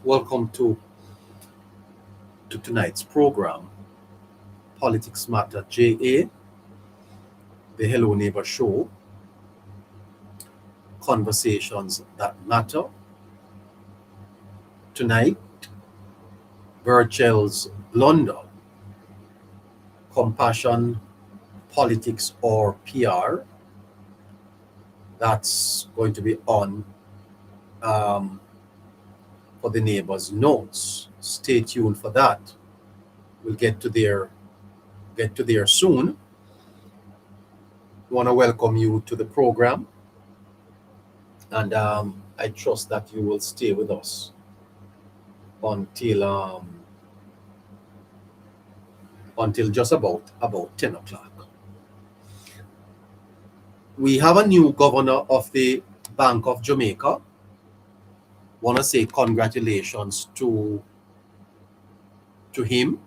Welcome to tonight's program, Politics Matter JA, the Hello Neighbor Show, conversations that matter. Tonight, Burchell's Blunder, Compassion, Politics or PR. That's going to be on for the neighbors' notes. Stay tuned for that. We'll get to there soon. I want to welcome you to the program, and I trust that you will stay with us until just about 10 o'clock. We have a new governor of the Bank of Jamaica. Want to say congratulations to him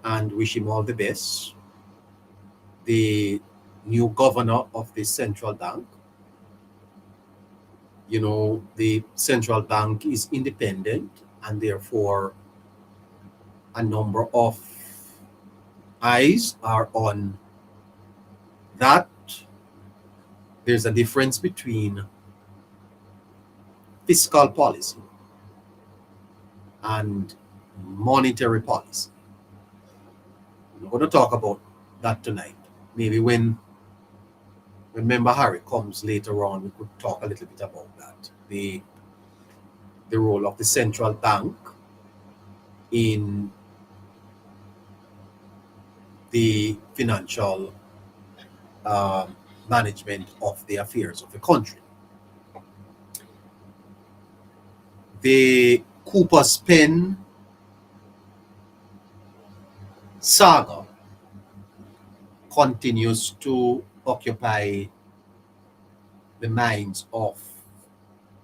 and wish him all the best. The new governor of the central bank. You know, the central bank is independent, and therefore a number of eyes are on that. There's a difference between fiscal policy and monetary policy. We're going to talk about that tonight. Maybe when Member Harry comes later on, we could talk a little bit about that. The role of the central bank in the financial management of the affairs of the country. The Cooper's Pen saga continues to occupy the minds of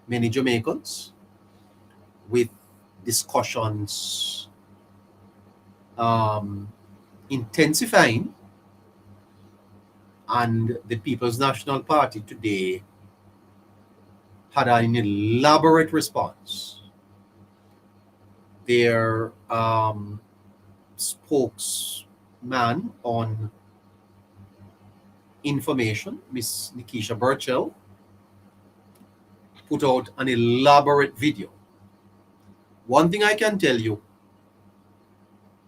many Jamaicans, with discussions intensifying, and the People's National Party today had an elaborate response. Their spokesman on information, Miss Nikisha Burchell, put out an elaborate video. One thing I can tell you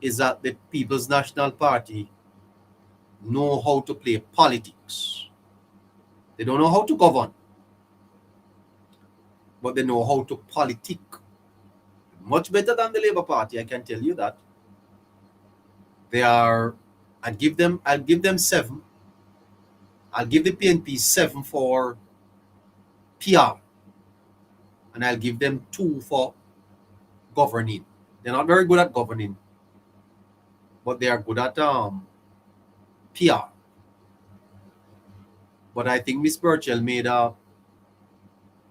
is that the People's National Party know how to play politics. They don't know how to govern, but they know how to politic. Much better than the Labour Party, I can tell you that. They are, I'll give them 7. I'll give the PNP 7 for PR, and I'll give them 2 for governing. They're not very good at governing, but they are good at PR. But I think Miss Burchell made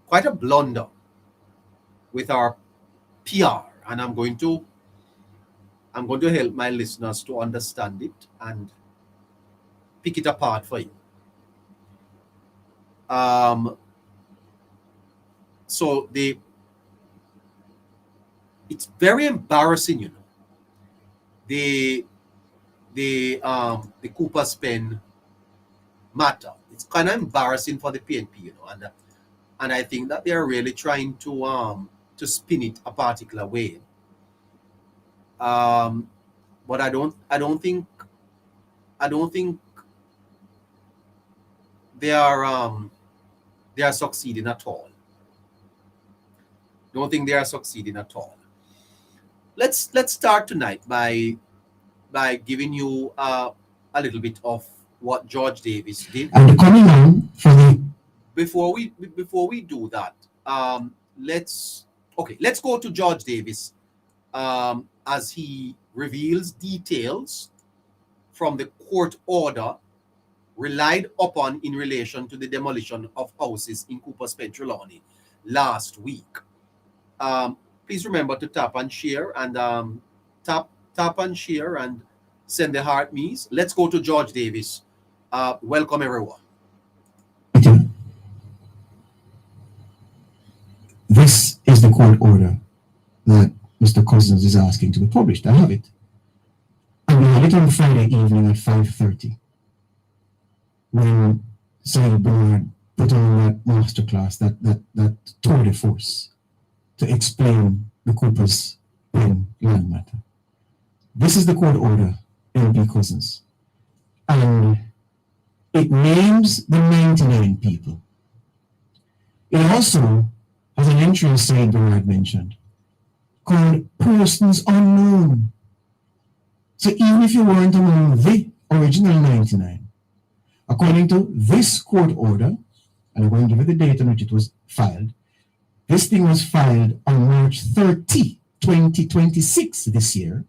quite a blunder with our PR, and I'm going to help my listeners to understand it and pick it apart for you. So it's very embarrassing, you know. The Cooper's Pen matter. It's kind of embarrassing for the PNP, you know, and I think that they are really trying to spin it a particular way. But I don't think they are succeeding at all. Don't think they are succeeding at all. Let's start tonight by giving you a little bit of what George Davis did. And coming on for the Before we do that, let's go to George Davis as he reveals details from the court order relied upon in relation to the demolition of houses in Cooper's Pen, Trelawney last week. Please remember to tap and share and send the heart me's. Let's go to George Davis. Welcome everyone. This is the court order. that Mr. Cousins is asking to be published. I have it. And we had it on Friday evening at 5:30 when Said Bernard put on that masterclass, that tour de force to explain the Cooper's Pen land matter. This is the court order, LB Cousins. And it names the 99 people. It also has an entry, as Said Bernard mentioned, called persons unknown. So even if you weren't among the original 99, according to this court order, and I'm going to give you the date on which it was filed, this thing was filed on March 30, 2026 this year,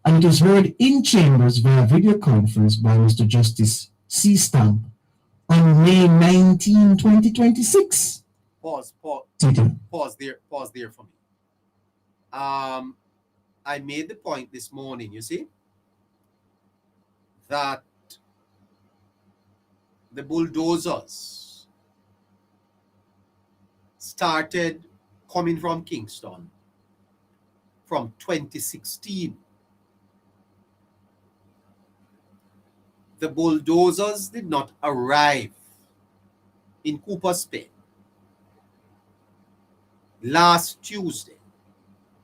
and it was heard in chambers via video conference by Mr. Justice C. Stamp on May 19, 2026. Pause there for me. I made the point this morning, you see, that the bulldozers started coming from Kingston from 2016. The bulldozers did not arrive in Cooper's Pen last Tuesday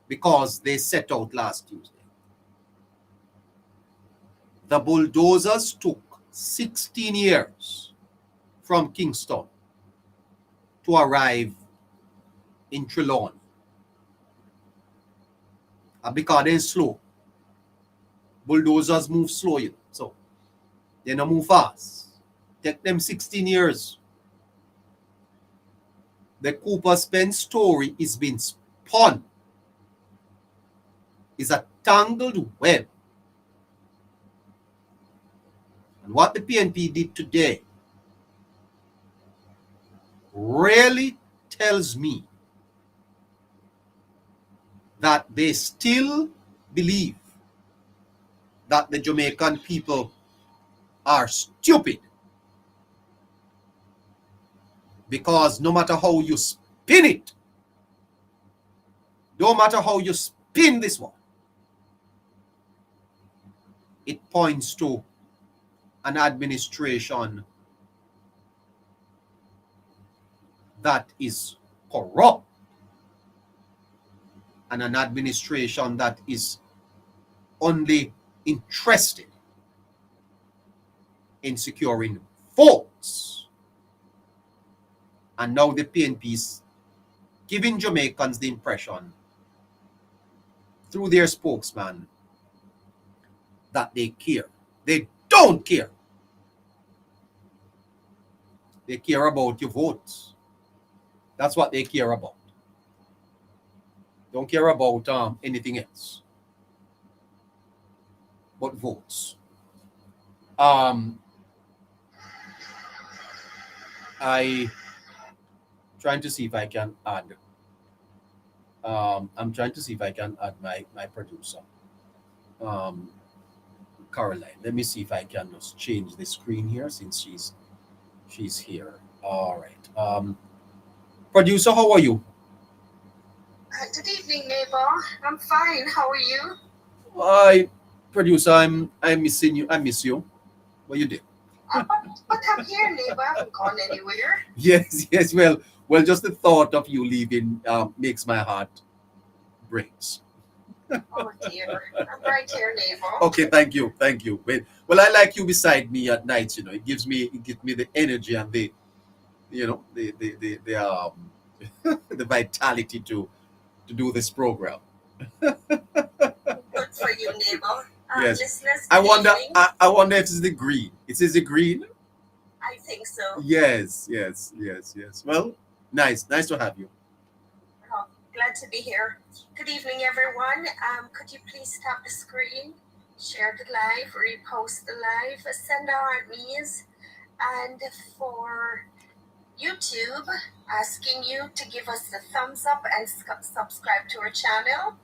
because they set out last Tuesday. The bulldozers took 16 years from Kingston to arrive in Trelawney. And because they're slow, bulldozers move slow, so they don't move fast. Take them 16 years. The Cooper's Pen story is being spun. It's a tangled web. And what the PNP did today really tells me that they still believe that the Jamaican people are stupid. Because no matter how you spin it, no matter how you spin this one, it points to an administration that is corrupt and an administration that is only interested in securing votes. And now the PNP is giving Jamaicans the impression through their spokesman that they care. They don't care. They care about your votes. That's what they care about. Don't care about anything else but votes. I trying to see if I can add. I'm trying to see if I can add my producer, Caroline. Let me see if I can just change the screen here since she's here. All right. Producer, how are you? Good evening, neighbor. I'm fine. How are you? Producer, I'm missing you. I miss you. What you did? But I'm here, neighbor. I haven't gone anywhere. Yes. Well, just the thought of you leaving makes my heart breaks. Oh dear. I'm right here, neighbor. Okay, thank you. Well, I like you beside me at night. It gives me the energy and the the vitality to do this program. Good for you, neighbor. Yes. Listeners, I wonder if it's the green. Is the green? I think so. Yes. Well, nice to have you. Oh, glad to be here. Good evening, everyone. Could you please tap the screen, share the live, repost the live, send our memes, and for YouTube, asking you to give us the thumbs up and subscribe to our channel.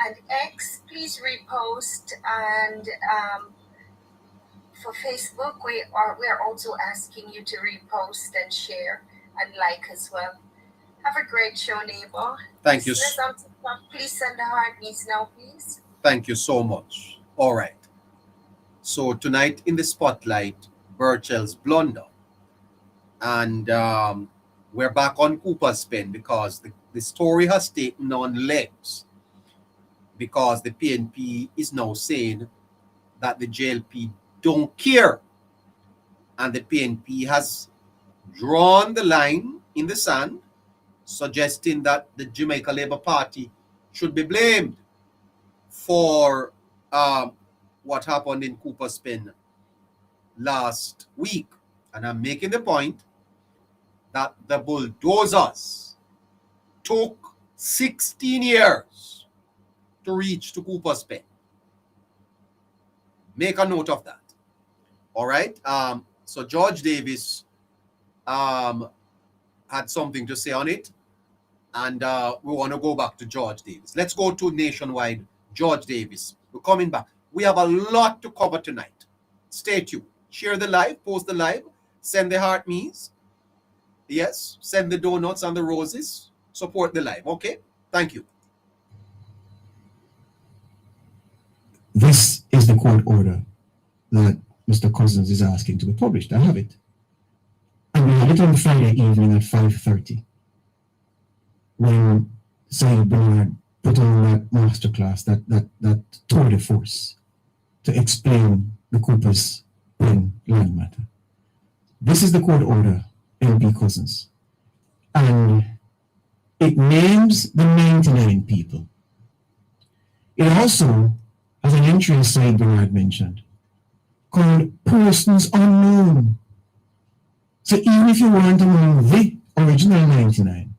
And X, please repost. And for Facebook, we are also asking you to repost and share and like as well. Have a great show, neighbor. Thank you. Please send the heart needs now, please. Thank you so much. All right. So tonight in the spotlight, Burchell's blunder. And we're back on Cooper's pen because the story has taken on legs. Because the PNP is now saying that the JLP don't care. And the PNP has drawn the line in the sand, suggesting that the Jamaica Labour Party should be blamed for what happened in Cooper's Pen last week. And I'm making the point that the bulldozers took 16 years to reach to Cooper's Pen. Make a note of that. All right. So George Davis had something to say on it, and we want to go back to George Davis. Let's go to Nationwide. George Davis. We're coming back. We have a lot to cover tonight. Stay tuned. Share the live, post the live, send the heart me's. Yes, send the donuts and the roses. Support the live. Okay? Thank you. This is the court order that Mr. Cousins is asking to be published. I have it. And we had it on Friday evening at 5:30 when Saeed Bernard put on that masterclass, that tour de force to explain the Cooper's Pen land matter. This is the court order, LB Cousins. And it names the 99 people. It also has an entry, as Saeed Bernard mentioned, called persons unknown. So even if you weren't among the original 99,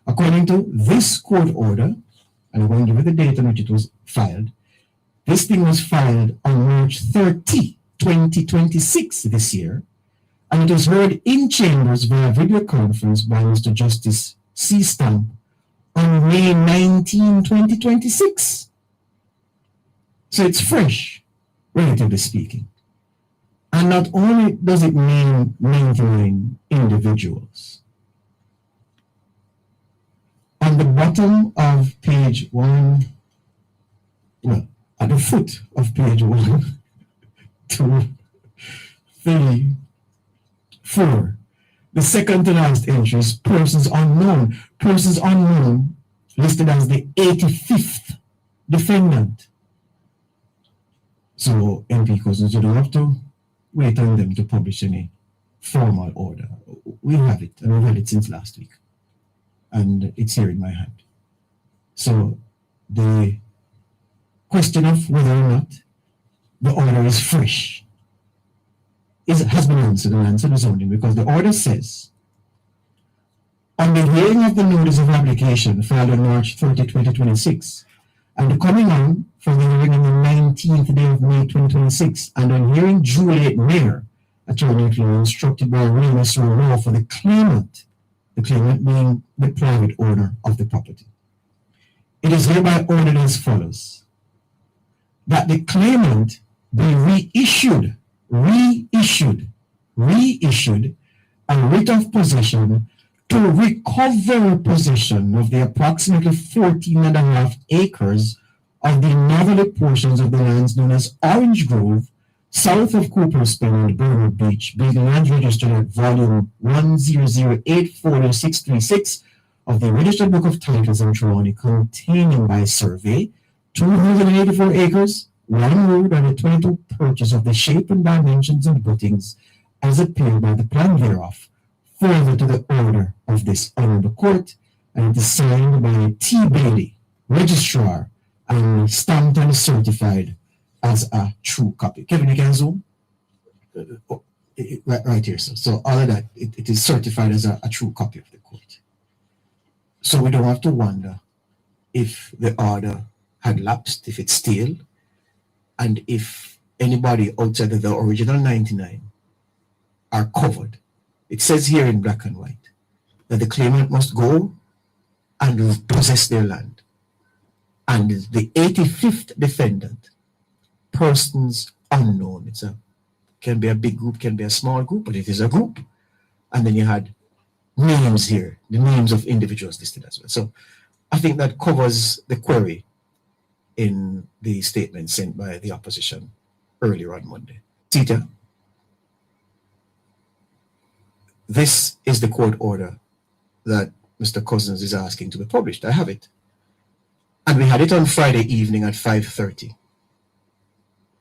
according to this court order, and I'm going to give you the date on which it was filed, this thing was filed on March 30, 2026 this year, and it was heard in chambers via video conference by Mr. Justice C. Stamp on May 19, 2026. So it's fresh, relatively speaking. And not only does it name 99 individuals, on the bottom of page 1, well, at the foot of page 1, 2, 3, 4, the second to last entry is persons unknown. Persons unknown listed as the 85th defendant. So MP Cousins, you don't have to wait on them to publish any formal order. We have it, and we've had it since last week. And it's here in my hand. So the question of whether or not the order is fresh has been answered, and answered is only because the order says, on the hearing of the notice of application filed on March 30, 2026, and coming on for the hearing on the 19th day of May 2026, and on hearing Juliet Mayer, Attorney General, instructed by Remus Law for the claimant being the private owner of the property. It is hereby ordered as follows: that the claimant be reissued a writ of possession to recover possession of the approximately 14.5 acres of the northerly portions of the lands known as Orange Grove, south of Cooper's Pen and Bernard Beach, being lands registered at volume 100840636 of the Registered Book of Titles and Trelawney, containing by survey 284 acres, 1 road, and a 22 purchase of the shape and dimensions and buttings as appeared by the plan thereof, further to the order of this honorable court, and it is signed by T. Bailey, registrar, and stamped and certified as a true copy. Kevin, you can zoom? Right here. So all of that, it is certified as a true copy of the court. So we don't have to wonder if the order had lapsed, if it's stale, and if anybody outside of the original 99 are covered. It says here in black and white that the claimant must go and possess their land. And the 85th defendant, persons unknown. Can be a big group, can be a small group, but it is a group. And then you had names here, the names of individuals listed as well. So I think that covers the query in the statement sent by the opposition earlier on Monday. Tita, this is the court order that Mr. Cousins is asking to be published. I have it. And we had it on Friday evening at 5:30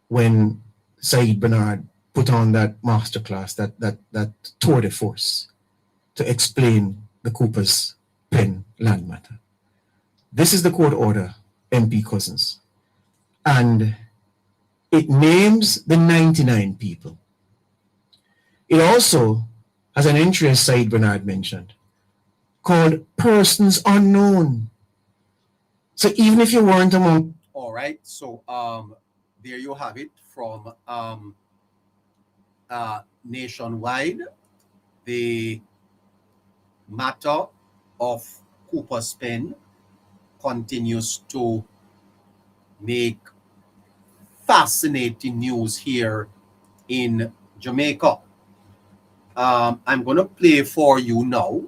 when Said Bernard put on that masterclass, that tour de force to explain the Cooper's Pen land matter. This is the court order, MP Cousins. And it names the 99 people. It also has an entry, as Said Bernard mentioned, called persons unknown. So even if you weren't among... All right, so there you have it from Nationwide. The matter of Cooper's Pen continues to make fascinating news here in Jamaica. I'm going to play for you now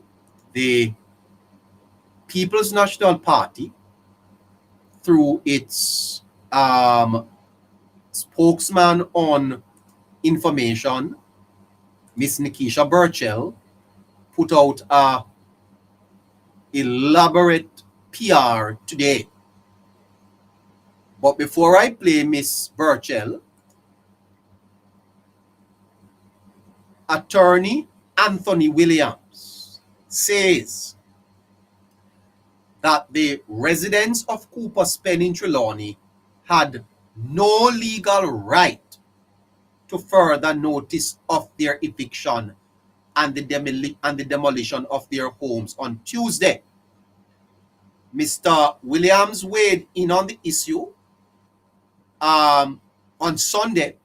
the People's National Party through its spokesman on information, Miss Nikisha Burchell, put out a elaborate PR today. But before I play Miss Burchell, Attorney Anthony Williams says that the residents of Cooper's Pen in Trelawney had no legal right to further notice of their eviction and the demolition of their homes on Tuesday. Mr. Williams weighed in on the issue on Sunday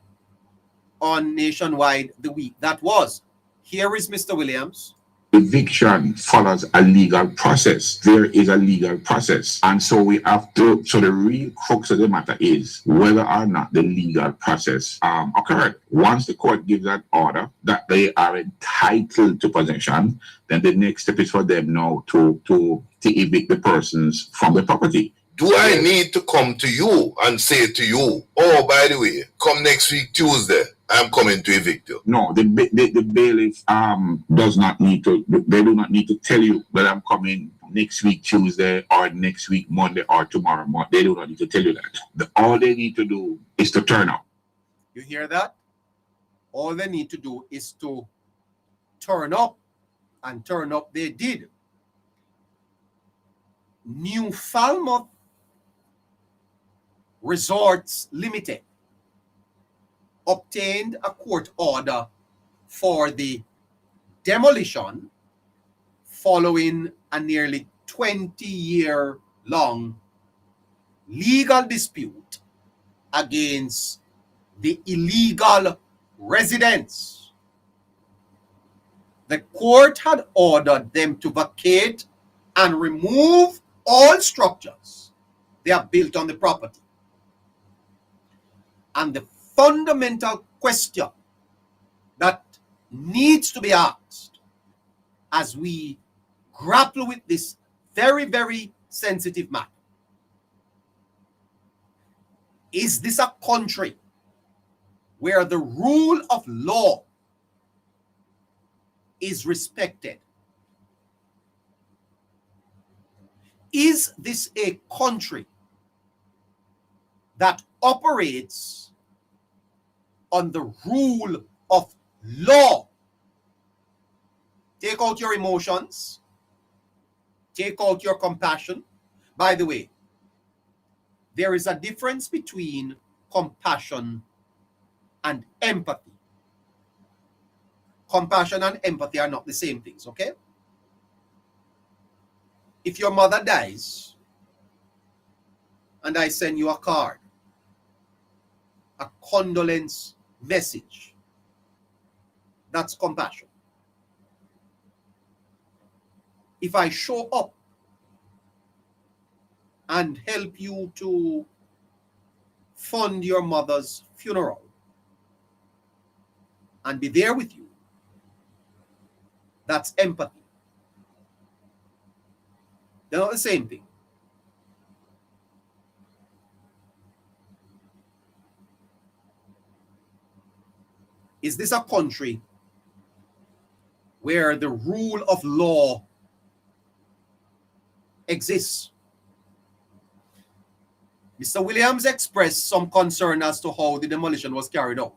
on Nationwide the week that was. Here is Mr. Williams. Eviction follows a legal process. There is a legal process. And so we have to, so the real crux of the matter is whether or not the legal process occurred. Once the court gives that order that they are entitled to possession, then the next step is for them now to evict the persons from the property. Do I need to come to you and say to you, oh, by the way, come next week, Tuesday, I'm coming to evict you? No, the bailiff does not need to, they do not need to tell you that I'm coming next week, Tuesday, or next week, Monday, or tomorrow morning. They do not need to tell you that. All they need to do is to turn up. You hear that? All they need to do is to turn up, and turn up they did. New Falmouth Resorts Limited obtained a court order for the demolition following a nearly 20-year-long legal dispute against the illegal residents. The court had ordered them to vacate and remove all structures they have built on the property. And the fundamental question that needs to be asked as we grapple with this very, very sensitive matter: is this a country where the rule of law is respected? Is this a country that operates on the rule of law? Take out your emotions. Take out your compassion. By the way, there is a difference between compassion and empathy. Compassion and empathy are not the same things, okay? If your mother dies and I send you a card, a condolence message, that's compassion. If I show up and help you to fund your mother's funeral and be there with you, that's empathy. They're not the same thing. Is this a country where the rule of law exists? Mr. Williams expressed some concern as to how the demolition was carried out.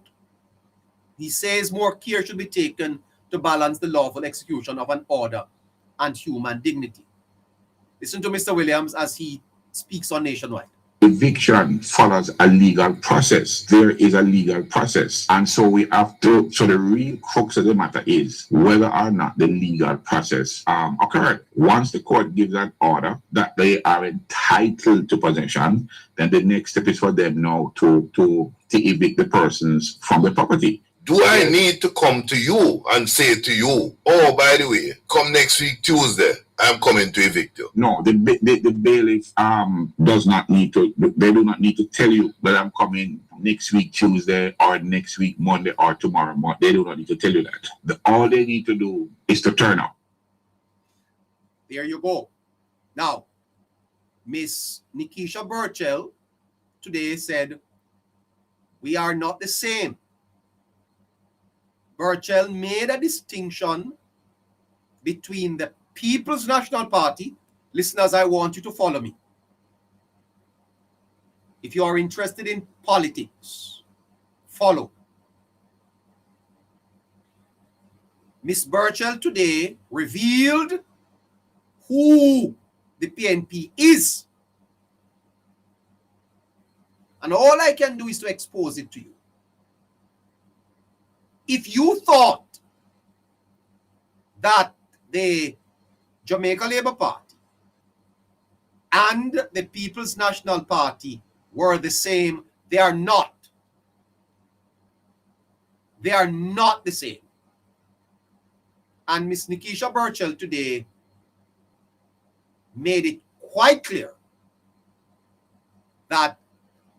He says more care should be taken to balance the lawful execution of an order and human dignity. Listen to Mr. Williams as he speaks on Nationwide. Eviction follows a legal process. There is a legal process. And so we have to, so the real crux of the matter is whether or not the legal process occurred. Once the court gives an order that they are entitled to possession, then the next step is for them now to evict the persons from the property. Do I need to come to you and say to you, oh, by the way, come next week Tuesday, I'm coming to evict you? No, the bailiff does not need to. They do not need to tell you that I'm coming next week Tuesday or next week Monday or tomorrow Monday. They do not need to tell you that. All they need to do is to turn up. There you go. Now, Miss Nikisha Burchell today said, we are not the same. Burchell made a distinction between the People's National Party. Listeners, I want you to follow me. If you are interested in politics, follow. Miss Burchell today revealed who the PNP is. And all I can do is to expose it to you. If you thought that the Jamaica Labour Party and the People's National Party were the same, they are not. They are not the same. And Miss Nikisha Burchell today made it quite clear that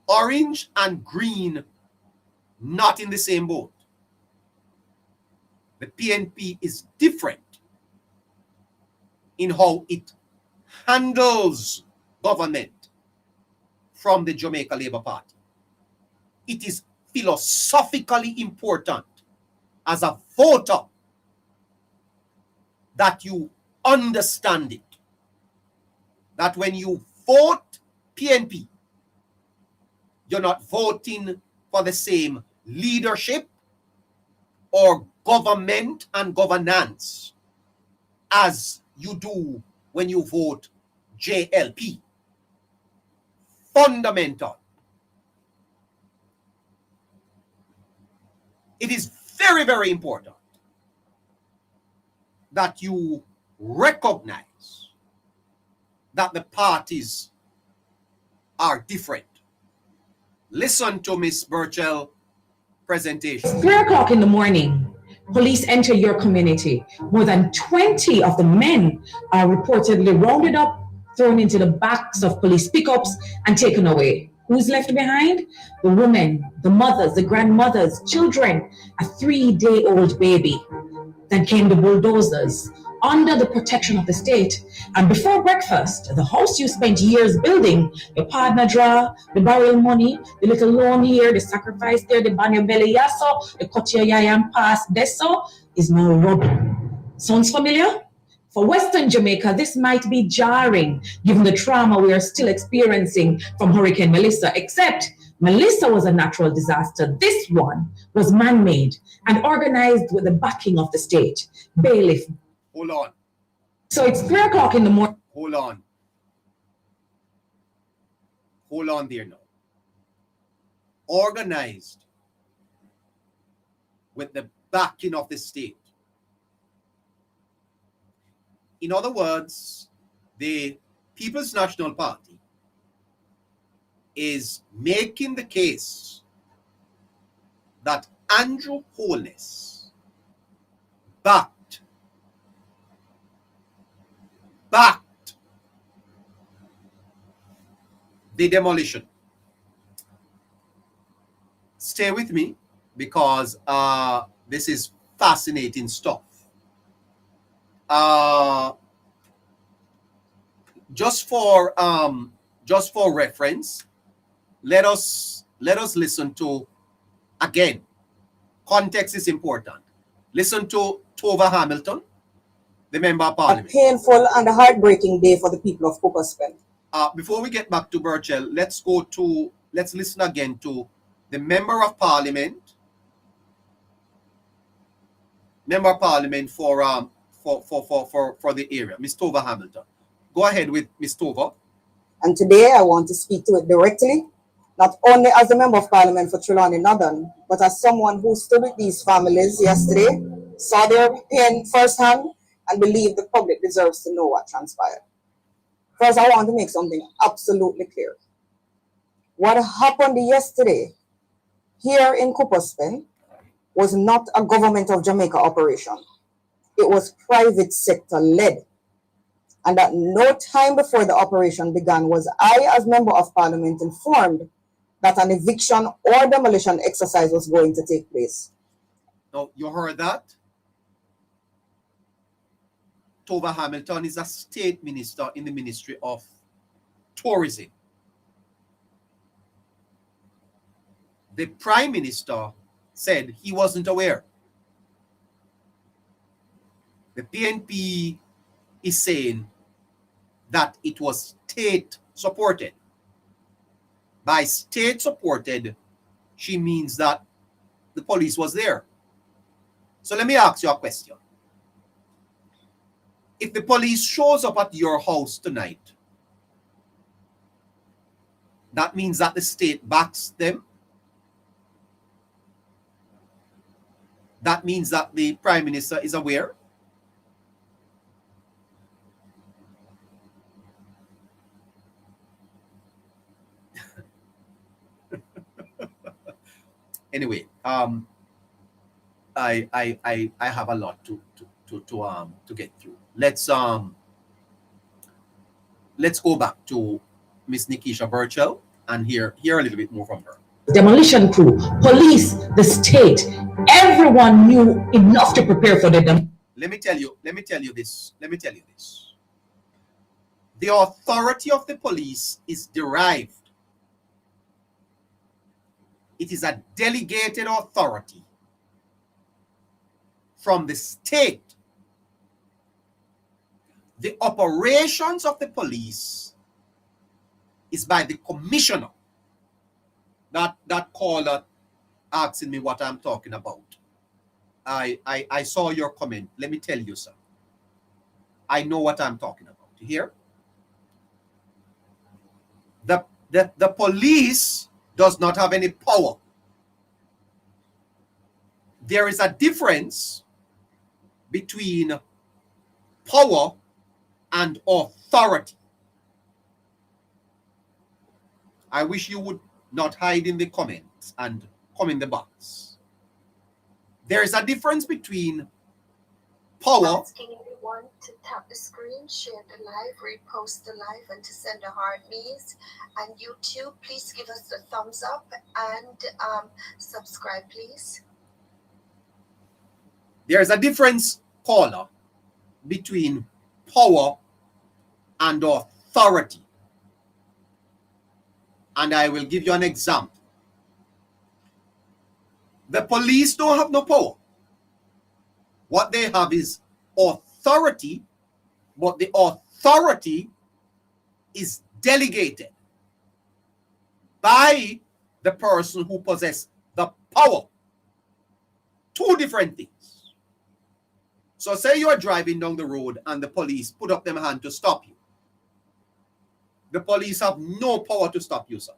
orange and green not in the same boat. The PNP is different in how it handles government from the Jamaica Labour Party. It is philosophically important as a voter that you understand it. That when you vote PNP, you're not voting for the same leadership or government and governance as you do when you vote JLP. Fundamental. It is very, very important that you recognize that the parties are different. Listen to Ms. Burchell presentation. 3 o'clock in the morning, police enter your community. More than 20 of the men are reportedly rounded up, thrown into the backs of police pickups, and taken away. Who's left behind? The women, the mothers, the grandmothers, children, a 3-day-old baby. Then came the bulldozers under the protection of the state. And before breakfast, the house you spent years building, your partner draw, the borrowing money, the little loan here, the sacrifice there, the ban your belly yaso, the cut your yayam pass deso, is now rubble. Sounds familiar? For Western Jamaica, this might be jarring, given the trauma we are still experiencing from Hurricane Melissa, except Melissa was a natural disaster. This one was man-made and organized with the backing of the state. Bailiff. Hold on. So it's 3 o'clock in the morning. Hold on. Hold on there now. Organized with the backing of the state. In other words, the People's National Party is making the case that Andrew Holness backed the demolition. Stay with me because this is fascinating stuff. Just for reference, let us listen to again Context is important. Listen to Tova Hamilton, the Member of A Parliament. painful and a heartbreaking day for the people of Cooper Spring. Before we get back to Burchell, let's listen again to the Member of Parliament for the area, Ms. Tova Hamilton. Go ahead with Ms. Tova. And today I want to speak to it directly, not only as a Member of Parliament for Trelawney Northern, but as someone who stood with these families yesterday, saw their pain firsthand, and believe the public deserves to know what transpired. First, I want to make something absolutely clear. What happened yesterday here in Cooper Spring was not a government of Jamaica operation. It was private sector led. And at no time before the operation began was I, as Member of Parliament, informed that an eviction or demolition exercise was going to take place. Now, you heard that? Tova Hamilton is a state minister in the Ministry of Tourism. The Prime Minister said he wasn't aware. The PNP is saying that it was state supported. By state supported, she means that the police was there. So let me ask you a question. If the police shows up at your house tonight, that means that the state backs them. That means that the Prime Minister is aware. Anyway, I have a lot to get through. Let's go back to Miss Nikisha Burchell and hear a little bit more from her. Demolition crew, police, the state, everyone knew enough to prepare for the Let me tell you this. The authority of the police is derived. It is a delegated authority from the state. The operations of the police is by the commissioner. That caller asking me what I'm talking about. I saw your comment. Let me tell you, sir. I know what I'm talking about. You hear? The police does not have any power. There is a difference between power and authority. I wish you would not hide in the comments and come in the box. There is a difference between power. Asking everyone to tap the screen, share the live, repost the live, and to send a heart me's. And YouTube, please give us the thumbs up and subscribe, please. There is a difference, caller, between power and authority. And I will give you an example. The police don't have no power. What they have is authority, but the authority is delegated by the person who possesses the power. Two different things. So say you are driving down the road and the police put up their hand to stop you. The police have no power to stop you, sir.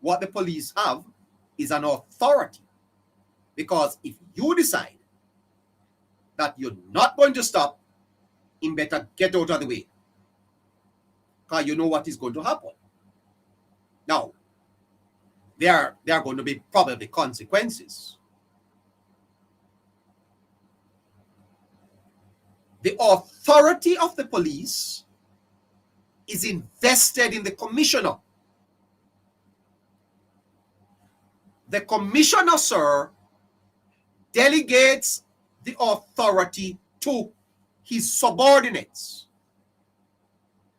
What the police have is an authority. Because if you decide that you're not going to stop, you better get out of the way. Because you know what is going to happen. Now, there are going to be probably consequences. The authority of the police is invested in the commissioner. The commissioner, sir, delegates the authority to his subordinates,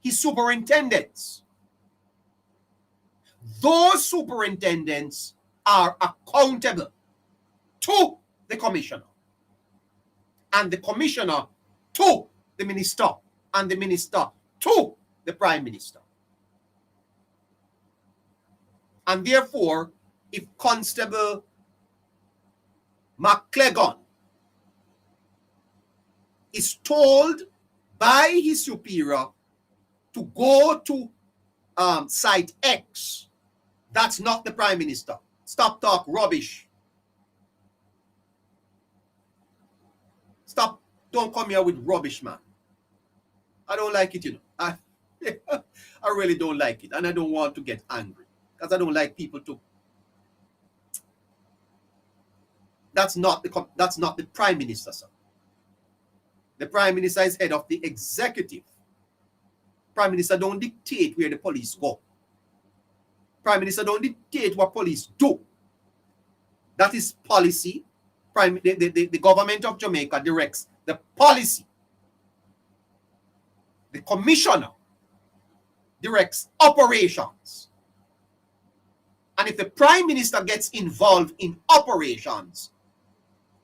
his superintendents. Those superintendents are accountable to the commissioner, and the commissioner to the minister, and the minister to the prime minister. And therefore, if Constable McClegon is told by his superior to go to site X, that's not the prime minister. Stop talk rubbish. Stop. Don't come here with rubbish, man. I don't like it, you know. I really don't like it, and I don't want to get angry because I don't like people to. That's not the prime minister, sir. The prime minister is head of the executive. Prime minister don't dictate where the police go. Prime minister don't dictate what police do. That is policy. The government of Jamaica directs the policy. The commissioner directs operations. And if the prime minister gets involved in operations,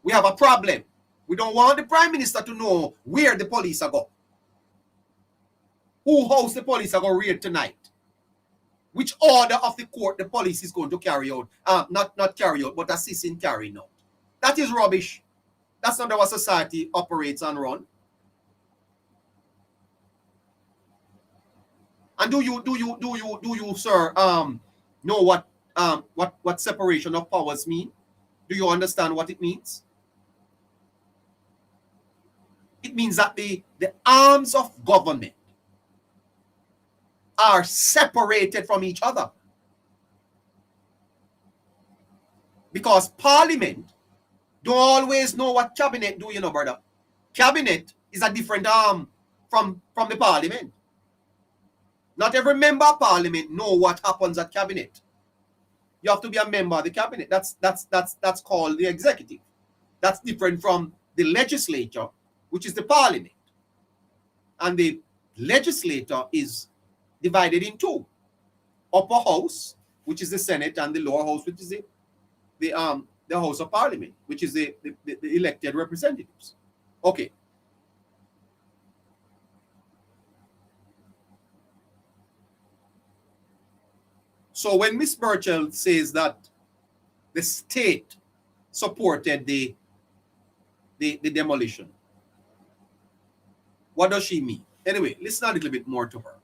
we have a problem. We don't want the prime minister to know where the police are going. Who house the police are going to raid tonight? Which order of the court the police is going to carry out? Not carry out, but assist in carrying out. That is rubbish. That's not how society operates and run. And do you, sir, know what separation of powers mean? Do you understand what it means? It means that the arms of government are separated from each other. Because Parliament don't always know what Cabinet do, you know, brother. Cabinet is a different arm from the Parliament. Not every member of Parliament know what happens at Cabinet. You have to be a member of the Cabinet. That's called the executive. That's different from the legislature, which is the Parliament. And the legislature is divided in two. Upper house, which is the Senate, and the lower house, which is the House of Parliament, which is the elected representatives. Okay. So when Miss Burchell says that the state supported the demolition, what does she mean? Anyway, listen a little bit more to her.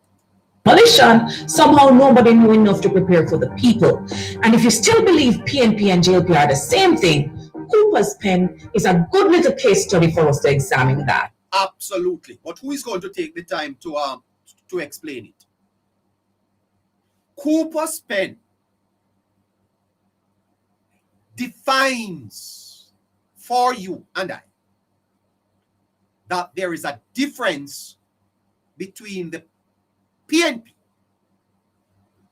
Demolition, somehow nobody knew enough to prepare for the people. And if you still believe PNP and JLP are the same thing, Cooper's pen is a good little case study for us to examine that. Absolutely. But who is going to take the time to explain it? Cooper's pen defines for you and I that there is a difference between the PNP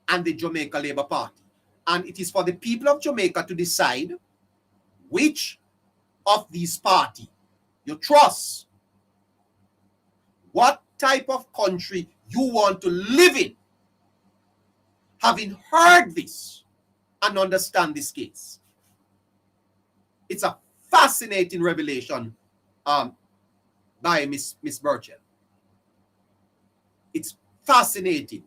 and the Jamaica Labour Party. And it is for the people of Jamaica to decide which of these parties you trust, what type of country you want to live in. Having heard this and understand this case, it's a fascinating revelation by Miss Burchell. It's fascinating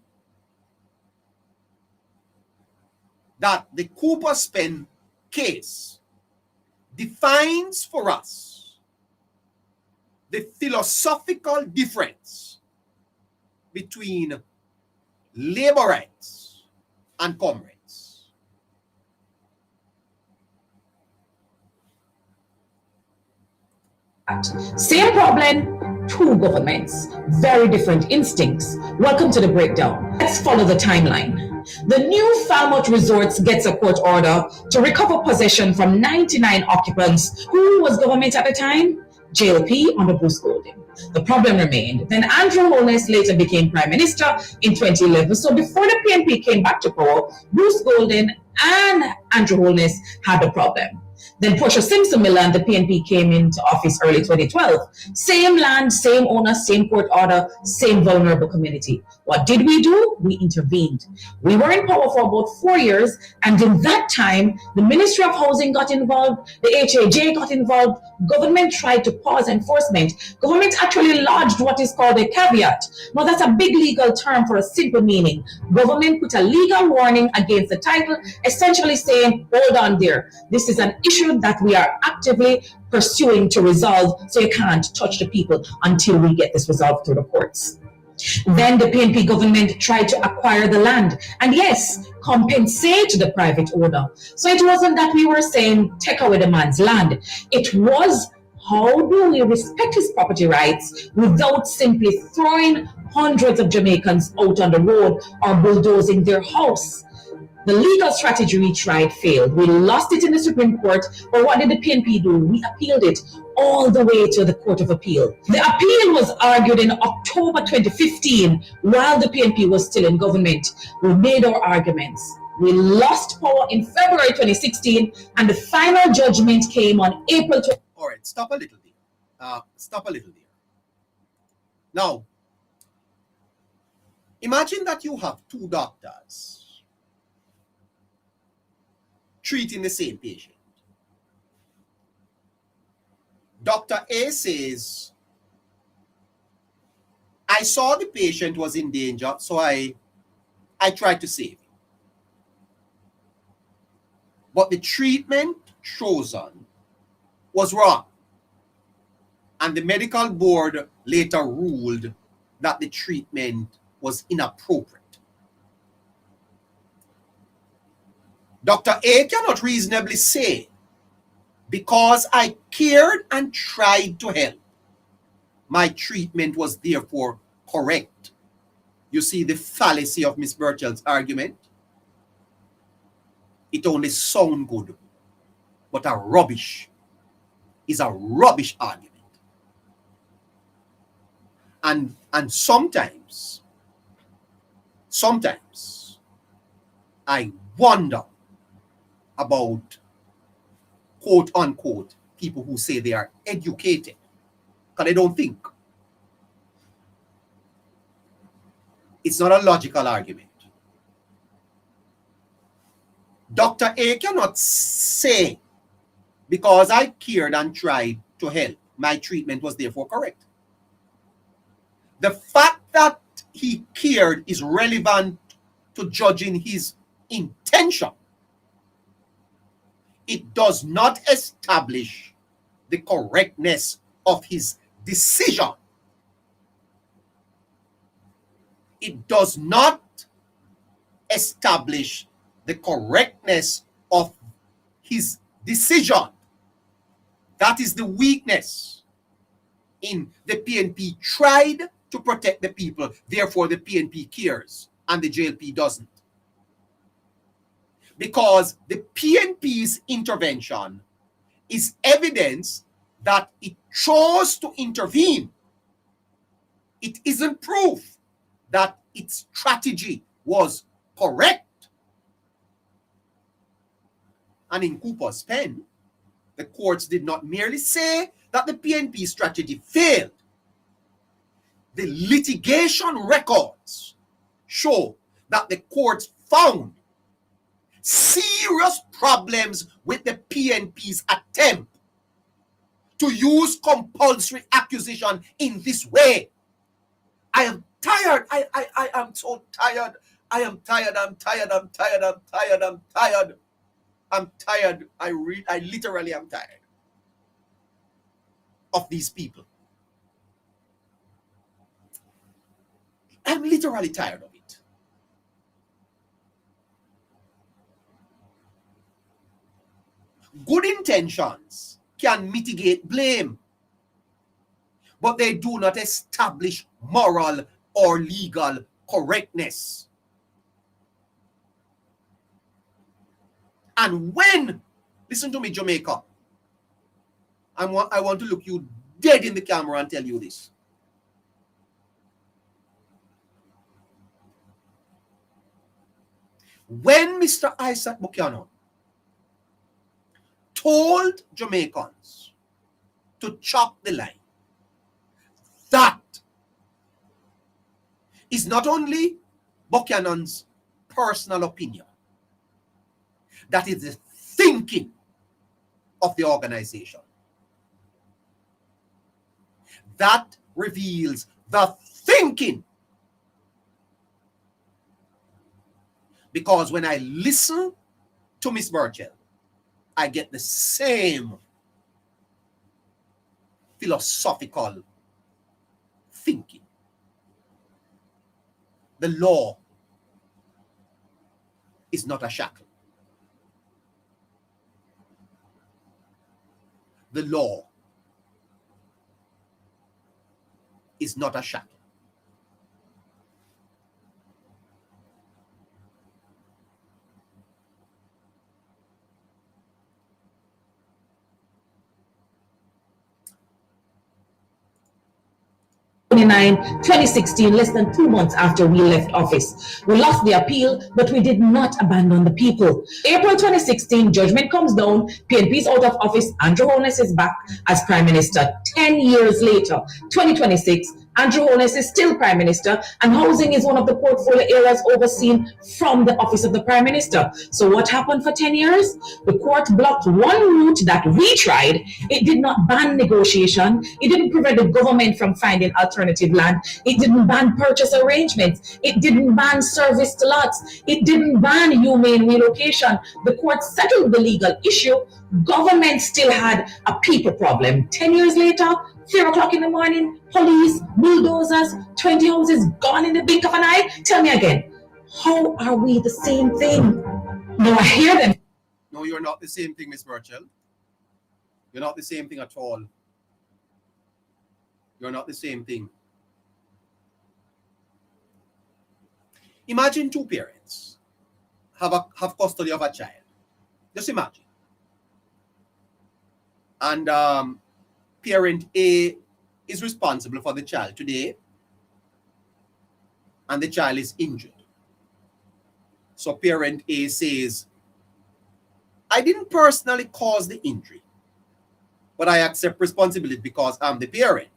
that the Cooper's pen case defines for us the philosophical difference between labor rights and comrades. Same problem, two governments, very different instincts. Welcome to the breakdown. Let's follow the timeline. The new Falmouth Resorts gets a court order to recover possession from 99 occupants. Who was government at the time? JLP under Bruce Golding. The problem remained. Then Andrew Holness later became Prime Minister in 2011. So before the PNP came back to power, Bruce Golding and Andrew Holness had the problem. Then Portia Simpson Miller and the PNP came into office early 2012. Same land, same owner, same court order, same vulnerable community. What did we do? We intervened. We were in power for about 4 years, and in that time, the Ministry of Housing got involved, the HAJ got involved, government tried to pause enforcement. Government actually lodged what is called a caveat. Now, that's a big legal term for a simple meaning. Government put a legal warning against the title, essentially saying, hold on there. This is an issue that we are actively pursuing to resolve, so you can't touch the people until we get this resolved through the courts. Then the PNP government tried to acquire the land and, yes, compensate the private owner. So it wasn't that we were saying take away the man's land. It was, how do we respect his property rights without simply throwing hundreds of Jamaicans out on the road or bulldozing their house? The legal strategy we tried failed. We lost it in the Supreme Court, but what did the PNP do? We appealed it all the way to the Court of Appeal. The appeal was argued in October 2015 while the PNP was still in government. We made our arguments. We lost power in February 2016, and the final judgment came on April 20. All right, stop a little there. Stop a little there. Now, imagine that you have two doctors treating the same patient. Dr. A says, I saw the patient was in danger, so I tried to save him. But the treatment chosen was wrong. And the medical board later ruled that the treatment was inappropriate. Dr. A cannot reasonably say, because I cared and tried to help, my treatment was therefore correct. You see the fallacy of Ms. Burchell's argument? It only sounds good, but a rubbish is a rubbish argument. And sometimes I wonder about quote unquote people who say they are educated because they don't think. It's not a logical argument. Dr. A cannot say, because I cared and tried to help, my treatment was therefore correct. The fact that he cared is relevant to judging his intention. It does not establish the correctness of his decision. It does not establish the correctness of his decision. That is the weakness in the PNP tried to protect the people. Therefore, the PNP cares and the JLP doesn't. Because the PNP's intervention is evidence that it chose to intervene. It isn't proof that its strategy was correct. And in Cooper's pen, the courts did not merely say that the PNP strategy failed. The litigation records show that the courts found serious problems with the PNP's attempt to use compulsory accusation in this way. I am tired. I am so tired. I am tired. I'm tired. I'm tired. I'm tired. I'm tired. I'm tired. I literally am tired of these people. I'm literally tired of it. Good intentions can mitigate blame, but they do not establish moral or legal correctness. And when, listen to me, Jamaica, I want to look you dead in the camera and tell you this. When Mr. Isaac Buchanan told Jamaicans to chop the line, that is not only Buchanan's personal opinion, that is the thinking of the organization. That reveals the thinking. Because when I listen to Miss Burchell, I get the same philosophical thinking. The law is not a shackle. The law is not a shackle. July 2016, less than 2 months after we left office. We lost the appeal, but we did not abandon the people. April 2016, judgment comes down, PNP is out of office, Andrew Holness is back as Prime Minister. 10 years later, 2026, Andrew Holness is still Prime Minister, and housing is one of the portfolio areas overseen from the office of the Prime Minister. So what happened for 10 years? The court blocked one route that we tried. It did not ban negotiation. It didn't prevent the government from finding alternative land. It didn't ban purchase arrangements. It didn't ban service to lots. It didn't ban humane relocation. The court settled the legal issue. Government still had a people problem. 10 years later, 3 o'clock in the morning, police, bulldozers, 20 houses gone in the blink of an eye. Tell me again, how are we the same thing? No, I hear them. No, you're not the same thing, Miss Burchell. You're not the same thing at all. You're not the same thing. Imagine two parents have custody of a child. Just imagine. And parent A is responsible for the child today, and the child is injured. So parent A says, I didn't personally cause the injury, but I accept responsibility because I'm the parent.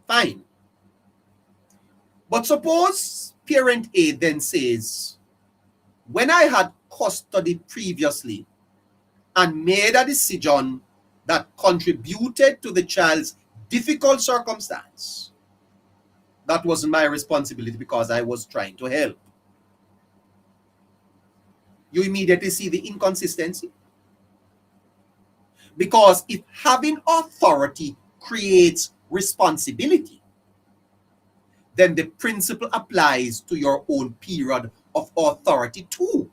Fine. But suppose parent A then says, when I had custody previously and made a decision that contributed to the child's difficult circumstance, that wasn't my responsibility because I was trying to help. You immediately see the inconsistency. Because if having authority creates responsibility, then the principle applies to your own period of authority too.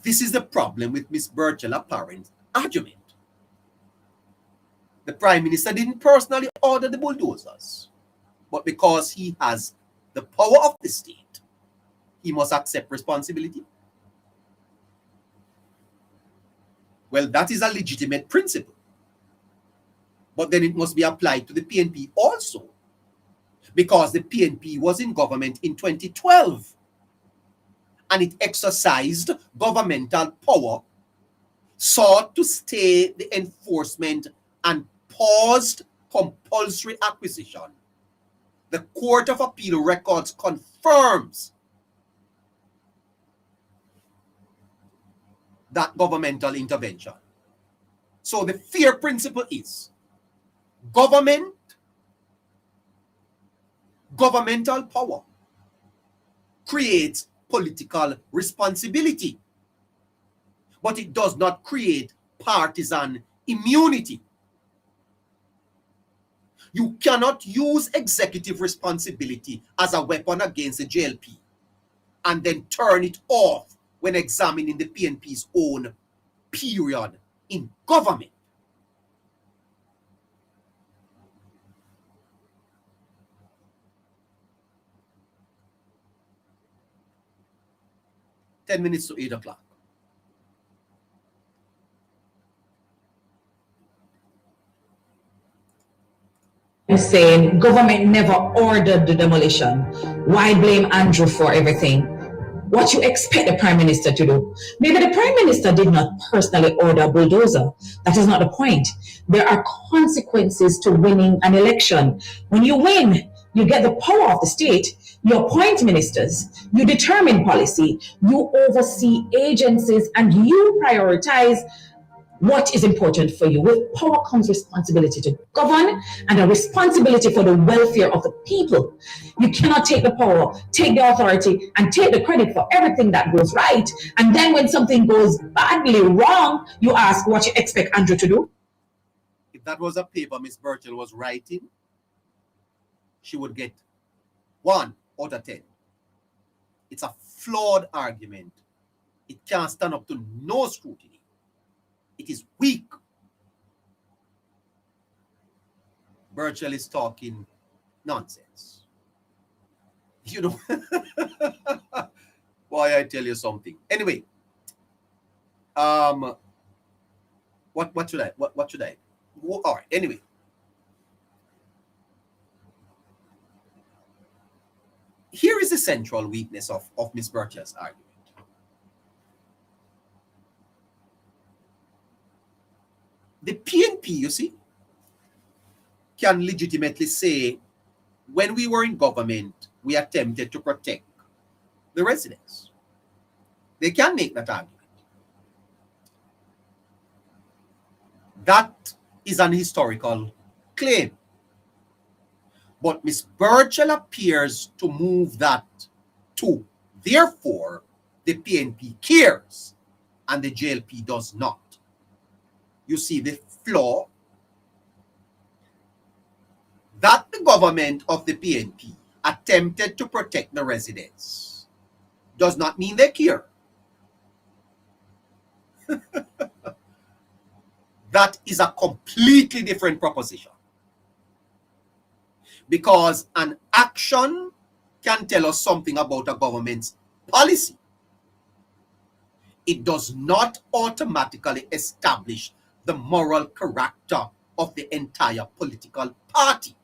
This is the problem with Miss Burchell's apparent argument. The Prime Minister didn't personally order the bulldozers, but because he has the power of the state, he must accept responsibility. Well, that is a legitimate principle. But then it must be applied to the PNP also, because the PNP was in government in 2012. And it exercised governmental power, sought to stay the enforcement, and paused compulsory acquisition. The Court of Appeal records confirms that governmental intervention. So the fair principle is governmental power creates political responsibility, but it does not create partisan immunity. You cannot use executive responsibility as a weapon against the JLP and then turn it off when examining the PNP's own period in government. Ten minutes to 8 o'clock. Saying government never ordered the demolition. Why blame Andrew for everything? What you expect the Prime Minister to do? Maybe the Prime Minister did not personally order a bulldozer. That is not the point. There are consequences to winning an election. When you win, You get the power of the state, you appoint ministers, you determine policy, you oversee agencies, and you prioritize what is important for you. With power comes responsibility to govern and a responsibility for the welfare of the people. You cannot take the power, take the authority, and take the credit for everything that goes right. And then when something goes badly wrong, you ask what you expect Andrew to do. If that was a paper Miss Burchell was writing, she would get 1 out of 10. It's a flawed argument. It can't stand up to no scrutiny. It is weak. Burchell is talking nonsense. You know, boy, I tell you something. Anyway, what should I? What should I? All right. Anyway, here is the central weakness of Miss Burchell's argument. The PNP, you see, can legitimately say, when we were in government, we attempted to protect the residents. They can make that argument. That is an historical claim. But Ms. Burchell appears to move that to, therefore, the PNP cares and the JLP does not. You see the flaw? That the government of the PNP attempted to protect the residents does not mean they care. That is a completely different proposition. Because an action can tell us something about a government's policy. It does not automatically establish the moral character of the entire political party.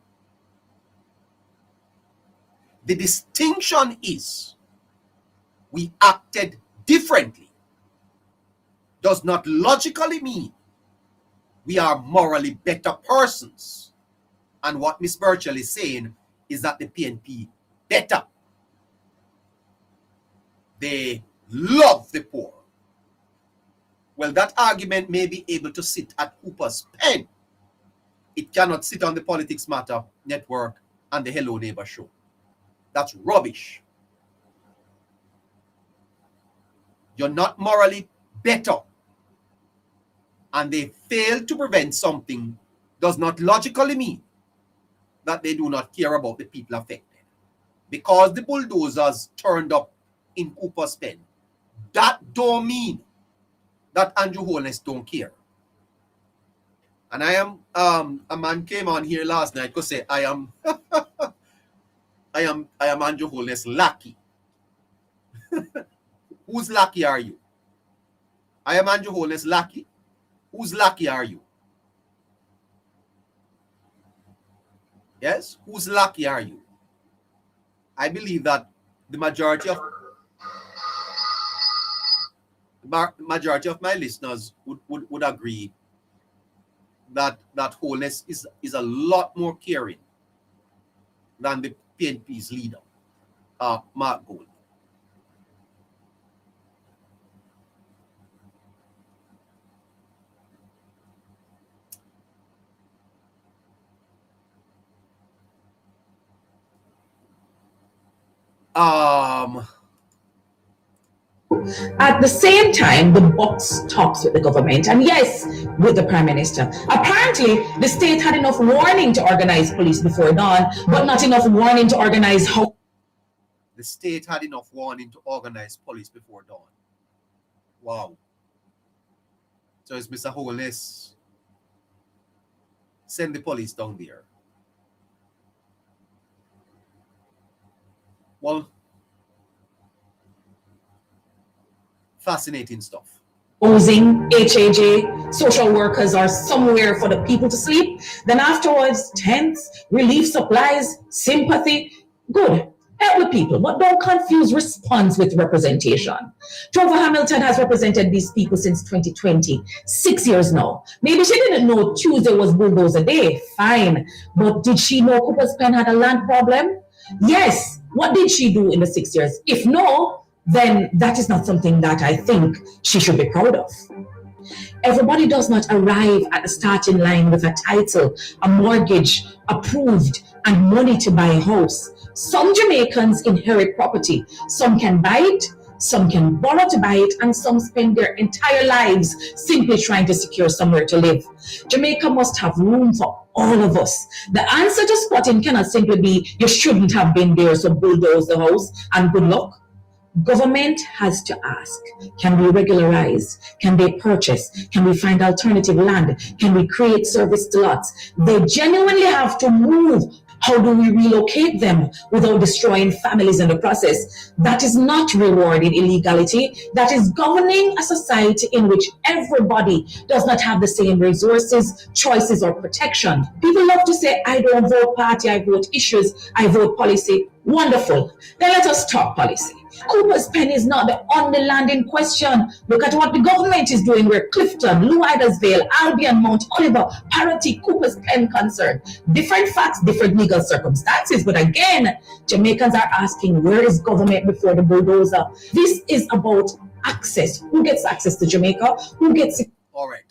The distinction is we acted differently. Does not logically mean we are morally better persons. And what Ms. Burchell is saying is that the PNP better. They love the poor. Well, that argument may be able to sit at Cooper's pen. It cannot sit on the Politics Matter network and the Hello Neighbor show. That's rubbish. You're not morally better. And they fail to prevent something does not logically mean that they do not care about the people affected. Because the bulldozers turned up in Cooper's pen, that don't mean that Andrew Holness don't care. And I am a man came on here last night to say I am Andrew Holness lucky. Whose lucky are you? I am Andrew Holness lucky. Whose lucky are you? Yes? Whose lucky are you? I believe that the majority of my listeners would agree that Holness is a lot more caring than the PNP's leader, Mark Gold. At the same time, the box talks with the government and yes, with the Prime Minister. Apparently, the state had enough warning to organize police before dawn, but not enough warning to organize how. The state had enough warning to organize police before dawn. Wow. So it's Mr. Holness. Send the police down there. Well, fascinating stuff. Housing, HAJ, social workers are somewhere for the people to sleep. Then afterwards, tents, relief supplies, sympathy. Good. Help with people, but don't confuse response with representation. Trevor Hamilton has represented these people since 2020, 6 years now. Maybe she didn't know Tuesday was Bulldozer Day, fine. But did she know Cooper's Pen had a land problem? Yes. What did she do in the 6 years? If no, then that is not something that I think she should be proud of. Everybody does not arrive at the starting line with a title, a mortgage approved, and money to buy a house. Some Jamaicans inherit property. Some can buy it, some can borrow to buy it, and some spend their entire lives simply trying to secure somewhere to live. Jamaica must have room for all of us. The answer to squatting cannot simply be, you shouldn't have been there, so bulldoze the house and good luck. Government has to ask, can we regularize? Can they purchase? Can we find alternative land? Can we create service lots? They genuinely have to move. How do we relocate them without destroying families in the process? That is not rewarding illegality. That is governing a society in which everybody does not have the same resources, choices, or protection. People love to say, I don't vote party, I vote issues, I vote policy. Wonderful. Then let us talk policy. Cooper's Pen is not the only land in question. Look at what the government is doing where Clifton, New Idarsvale, Albion, Mount Oliver, Parity, Cooper's Pen concerned. Different facts, different legal circumstances. But again, Jamaicans are asking, where is government before the bulldozer? This is about access. Who gets access to Jamaica? Who gets it? All right.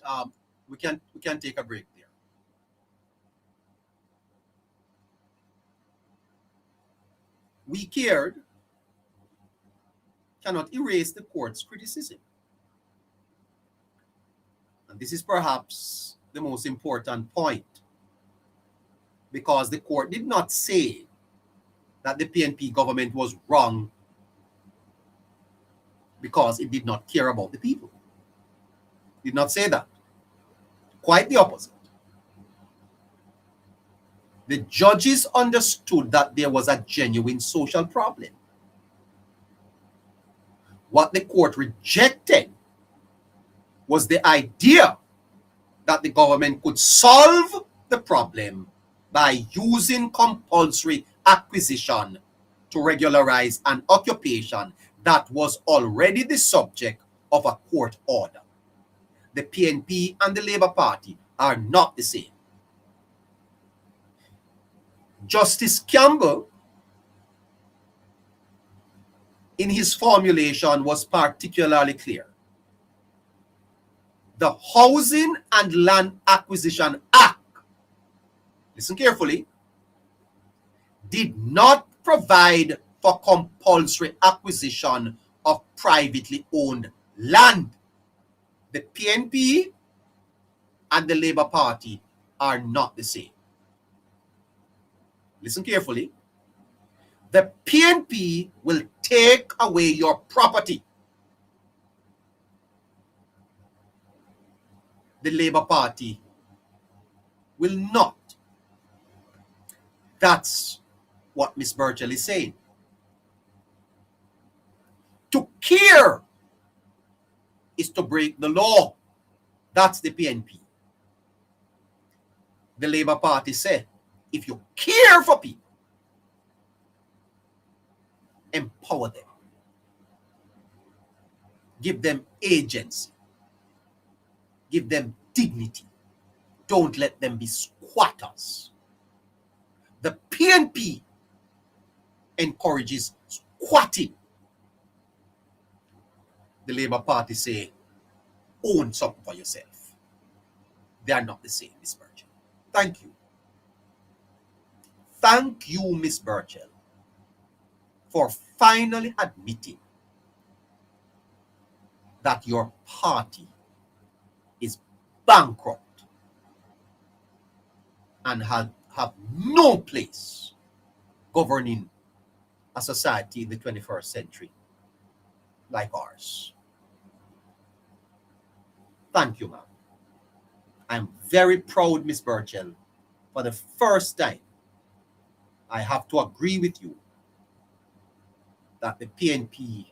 We can take a break there. We cared cannot erase the court's criticism. And this is perhaps the most important point, because the court did not say that the PNP government was wrong because it did not care about the people. It did not say that. Quite the opposite. The judges understood that there was a genuine social problem. What the court rejected was the idea that the government could solve the problem by using compulsory acquisition to regularize an occupation that was already the subject of a court order. The PNP and the Labour Party are not the same. Justice Campbell, in his formulation, was particularly clear. The Housing and Land Acquisition Act, listen carefully, did not provide for compulsory acquisition of privately owned land. The PNP and the Labour Party are not the same. Listen carefully. The PNP will take away your property. The Labour Party will not. That's what Ms. Burchell is saying. To care is to break the law. That's the PNP. The Labour Party said, if you care for people, empower them. Give them agency. Give them dignity. Don't let them be squatters. The PNP encourages squatting. The Labour Party say, own something for yourself. They are not the same, Ms. Burchell. Thank you. Thank you, Ms. Burchell, for finally admitting that your party is bankrupt and have no place governing a society in the 21st century like ours. Thank you, ma'am. I'm very proud, Ms. Burchell. For the first time, I have to agree with you that the PNP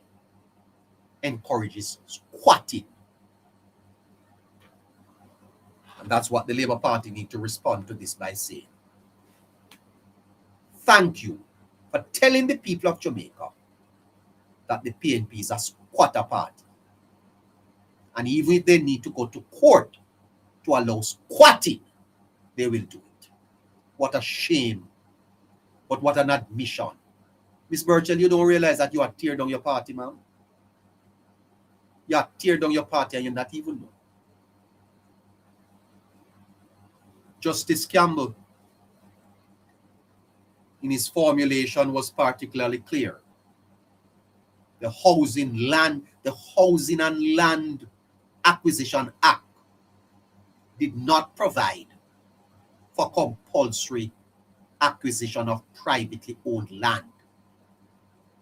encourages squatting. And that's what the Labour Party need to respond to this by saying. Thank you for telling the people of Jamaica that the PNP is a squatter party. And even if they need to go to court to allow squatting, they will do it. What a shame. But what an admission. Miss Burchell, you don't realize that you are tearing down your party, ma'am? You are tearing down your party and you not even know. Justice Campbell, in his formulation, was particularly clear. The Housing and Land Acquisition Act did not provide for compulsory acquisition of privately owned land,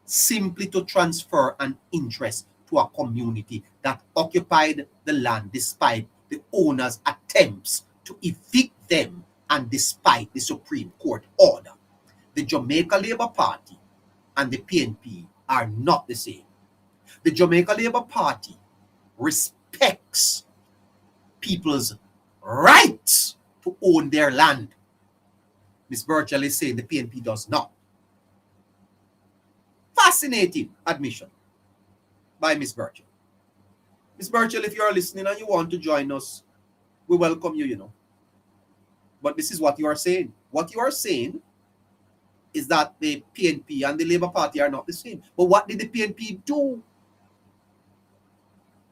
simply to transfer an interest to a community that occupied the land despite the owner's attempts to evict them and despite the Supreme Court order. The Jamaica Labour Party and the PNP are not the same. The Jamaica Labour Party respects people's rights to own their land. Ms. Burchell is saying the PNP does not. Fascinating admission by Ms. Burchell. Ms. Burchell, if you are listening and you want to join us, we welcome you, you know. But this is what you are saying. What you are saying is that the PNP and the Labour Party are not the same. But what did the PNP do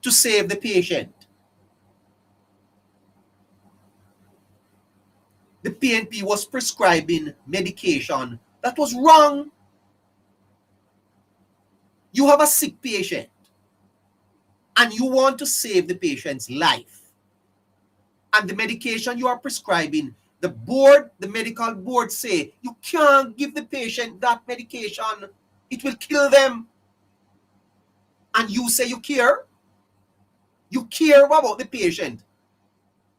to save the patient? The PNP was prescribing medication that was wrong. You have a sick patient and you want to save the patient's life. And the medication you are prescribing, the medical board say, you can't give the patient that medication. It will kill them. And you say you care? You care about the patient.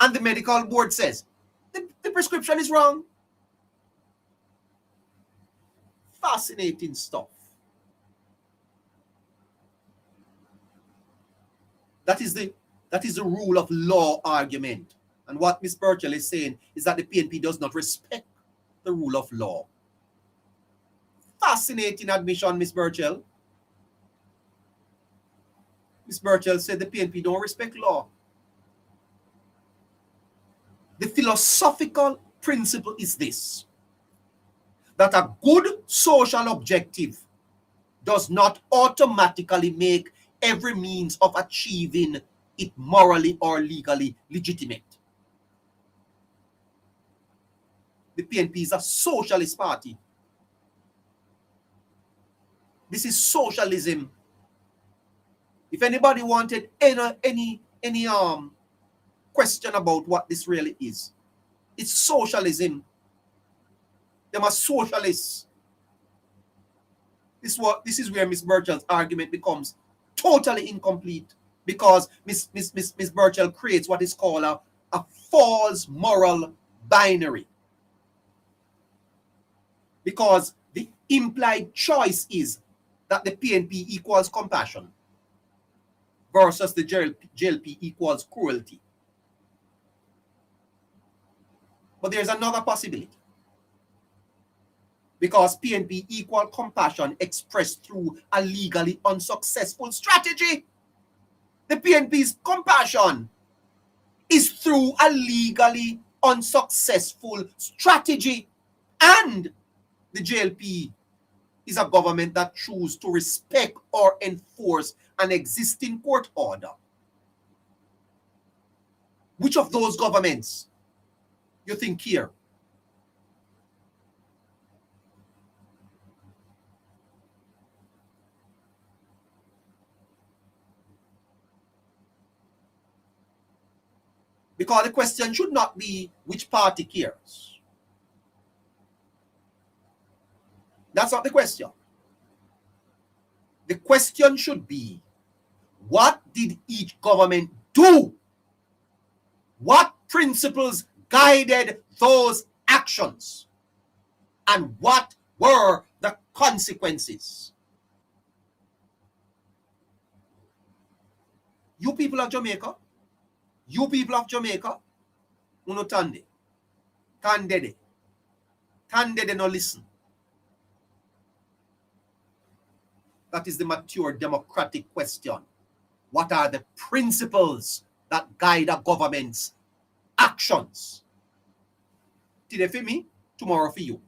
And the medical board says, the prescription is wrong. Fascinating stuff. That is the rule of law argument. And what Ms. Burchell is saying is that the PNP does not respect the rule of law. Fascinating admission, Ms. Burchell. Ms. Burchell said the PNP don't respect law. The philosophical principle is this, that a good social objective does not automatically make every means of achieving it morally or legally legitimate. The PNP is a socialist party. This is socialism. If anybody wanted any question about what this really is, it's socialism. They are socialists. This is where Ms. Burchell's argument becomes totally incomplete, because Ms. Burchell creates what is called a false moral binary. Because the implied choice is that the PNP equals compassion versus the JLP equals cruelty. But there's another possibility. Because PNP equal compassion expressed through a legally unsuccessful strategy. The PNP's compassion is through a legally unsuccessful strategy. And the JLP is a government that chooses to respect or enforce an existing court order. Which of those governments you think here? Because the question should not be which party cares. That's not the question. The question should be, what did each government do? What principles guided those actions? And what were the consequences? You people of Jamaica, uno tande no listen. That is the mature democratic question. What are the principles that guide a government's actions? Today for me, tomorrow for you.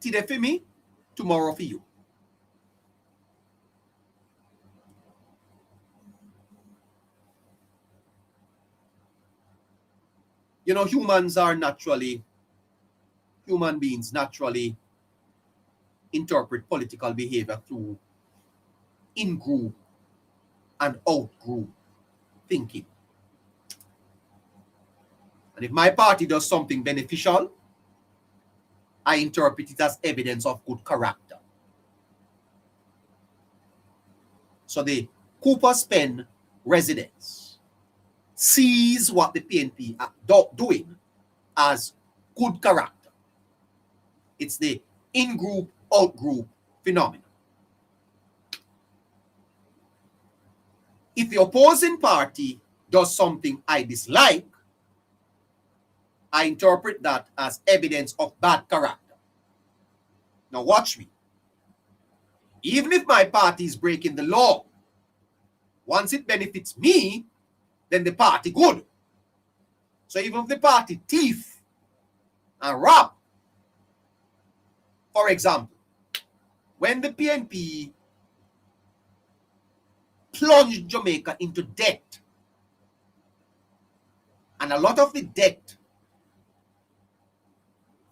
Today for me, tomorrow for you. You know, human beings naturally interpret political behavior through in-group and out-group thinking. And if my party does something beneficial, I interpret it as evidence of good character. So the Cooper's Pen residents sees what the PNP are doing as good character. It's the in-group, out-group phenomenon. If the opposing party does something I dislike, I interpret that as evidence of bad character. Now watch me. Even if my party is breaking the law, once it benefits me, then the party good. So even if the party thief and rob, for example, when the PNP plunged Jamaica into debt, and a lot of the debt,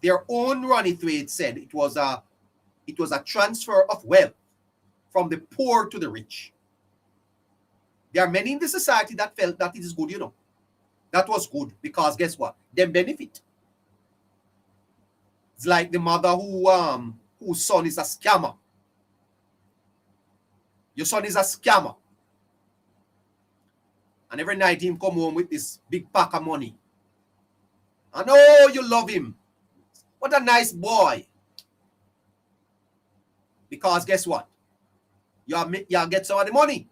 their own Ronnie Thwaite said it was a transfer of wealth from the poor to the rich. There are many in the society that felt that it is good, you know. That was good because guess what? Them benefit. It's like the mother whose son is a scammer. Your son is a scammer. And every night him come home with this big pack of money. And oh, you love him. What a nice boy. Because guess what? You get some of the money.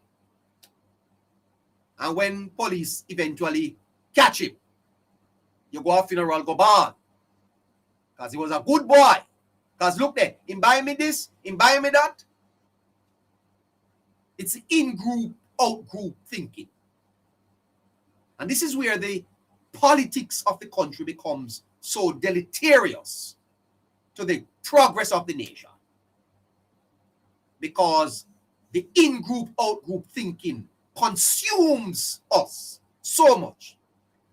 And when police eventually catch him, you go to funeral, go bad. Because he was a good boy. Because look there, him buy me this, him buy me that. It's in-group, out-group thinking. And this is where the politics of the country becomes so deleterious to the progress of the nation. Because the in-group, out-group thinking consumes us so much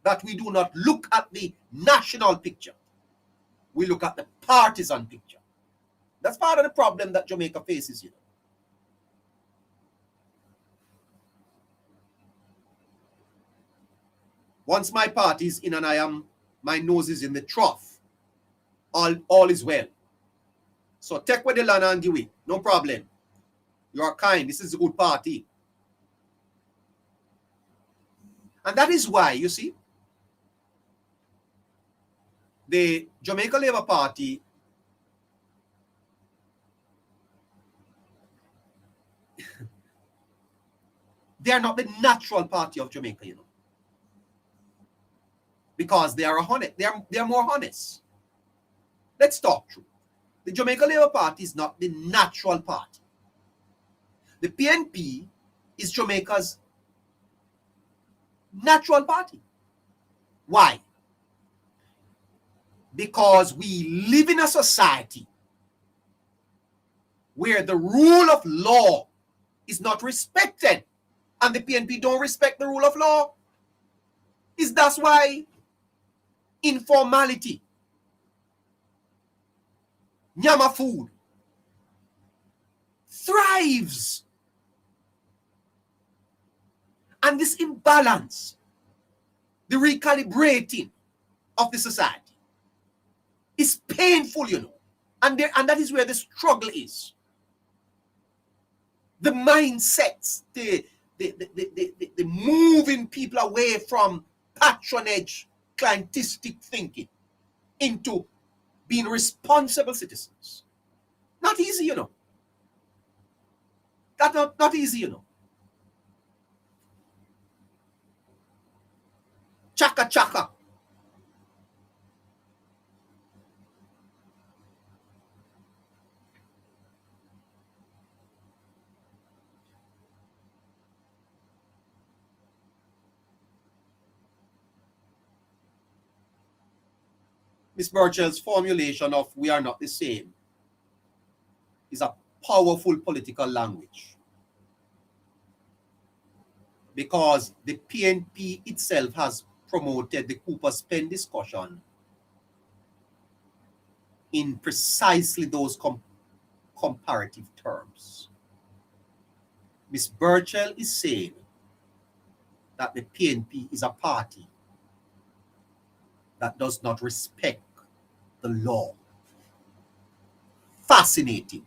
that we do not look at the national picture. We look at the partisan picture. That's part of the problem that Jamaica faces, you know. Once my party is in and my nose is in the trough, all is well. So take with the land and give it. No problem. You are kind. This is a good party. And that is why, you see, the Jamaica Labour Party they are not the natural party of Jamaica, you know. Because they are honest. They are more honest. Let's talk true. The Jamaica Labour Party is not the natural party. The PNP is Jamaica's natural party. Why? Because we live in a society where the rule of law is not respected, and the PNP don't respect the rule of law. That's why informality, nyama food, thrives. And this imbalance, the recalibrating of the society, is painful, you know. And that is where the struggle is. The mindsets, the moving people away from patronage, clientistic thinking into being responsible citizens. Not easy, you know. That's not easy, you know. Chaka chaka. Ms. Burchell's formulation of "we are not the same" is a powerful political language, because the PNP itself has promoted the Cooper's Pen discussion in precisely those comparative terms. Ms. Burchell is saying that the PNP is a party that does not respect the law. Fascinating.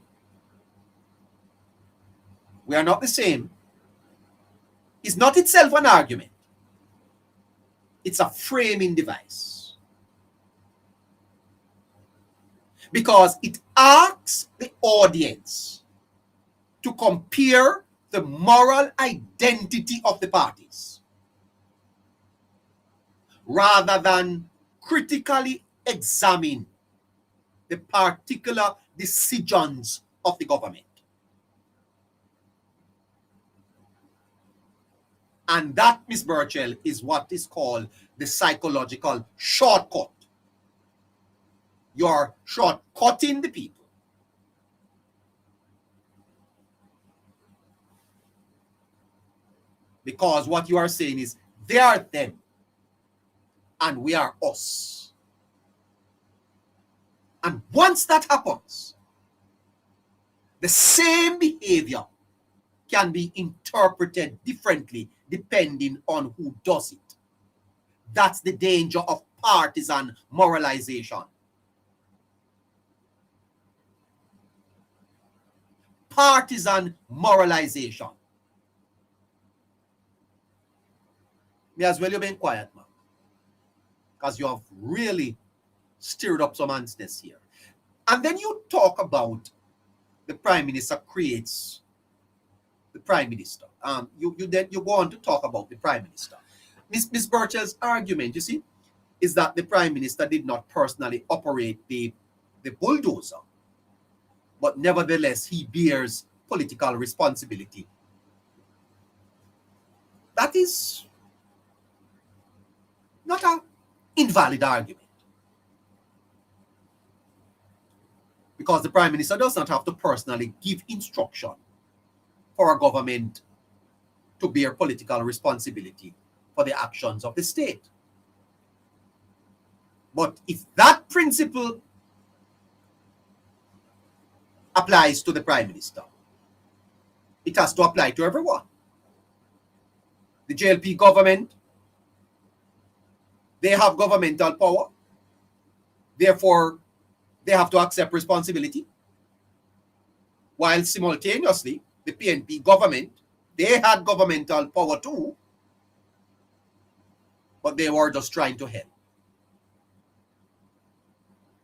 We are not the same is not itself an argument. It's a framing device, because it asks the audience to compare the moral identity of the parties rather than critically examine the particular decisions of the government. And that, Ms. Burchell, is what is called the psychological shortcut. You're shortcutting the people. Because what you are saying is, they are them and we are us. And once that happens, the same behavior can be interpreted differently depending on who does it. That's the danger of partisan moralization. Partisan moralization. May as well you been quiet, man, because you have really stirred up some answers here. And then you talk about the Prime Minister creates the Prime Minister. You go on to talk about the Prime Minister. Ms. Burchell's argument, you see, is that the Prime Minister did not personally operate the bulldozer, but nevertheless he bears political responsibility. That is not an invalid argument, because the Prime Minister does not have to personally give instruction for a government to bear political responsibility for the actions of the state. But if that principle applies to the Prime Minister, it has to apply to everyone. The JLP government, they have governmental power. Therefore, they have to accept responsibility. While simultaneously, the PNP government, they had governmental power too, but they were just trying to help.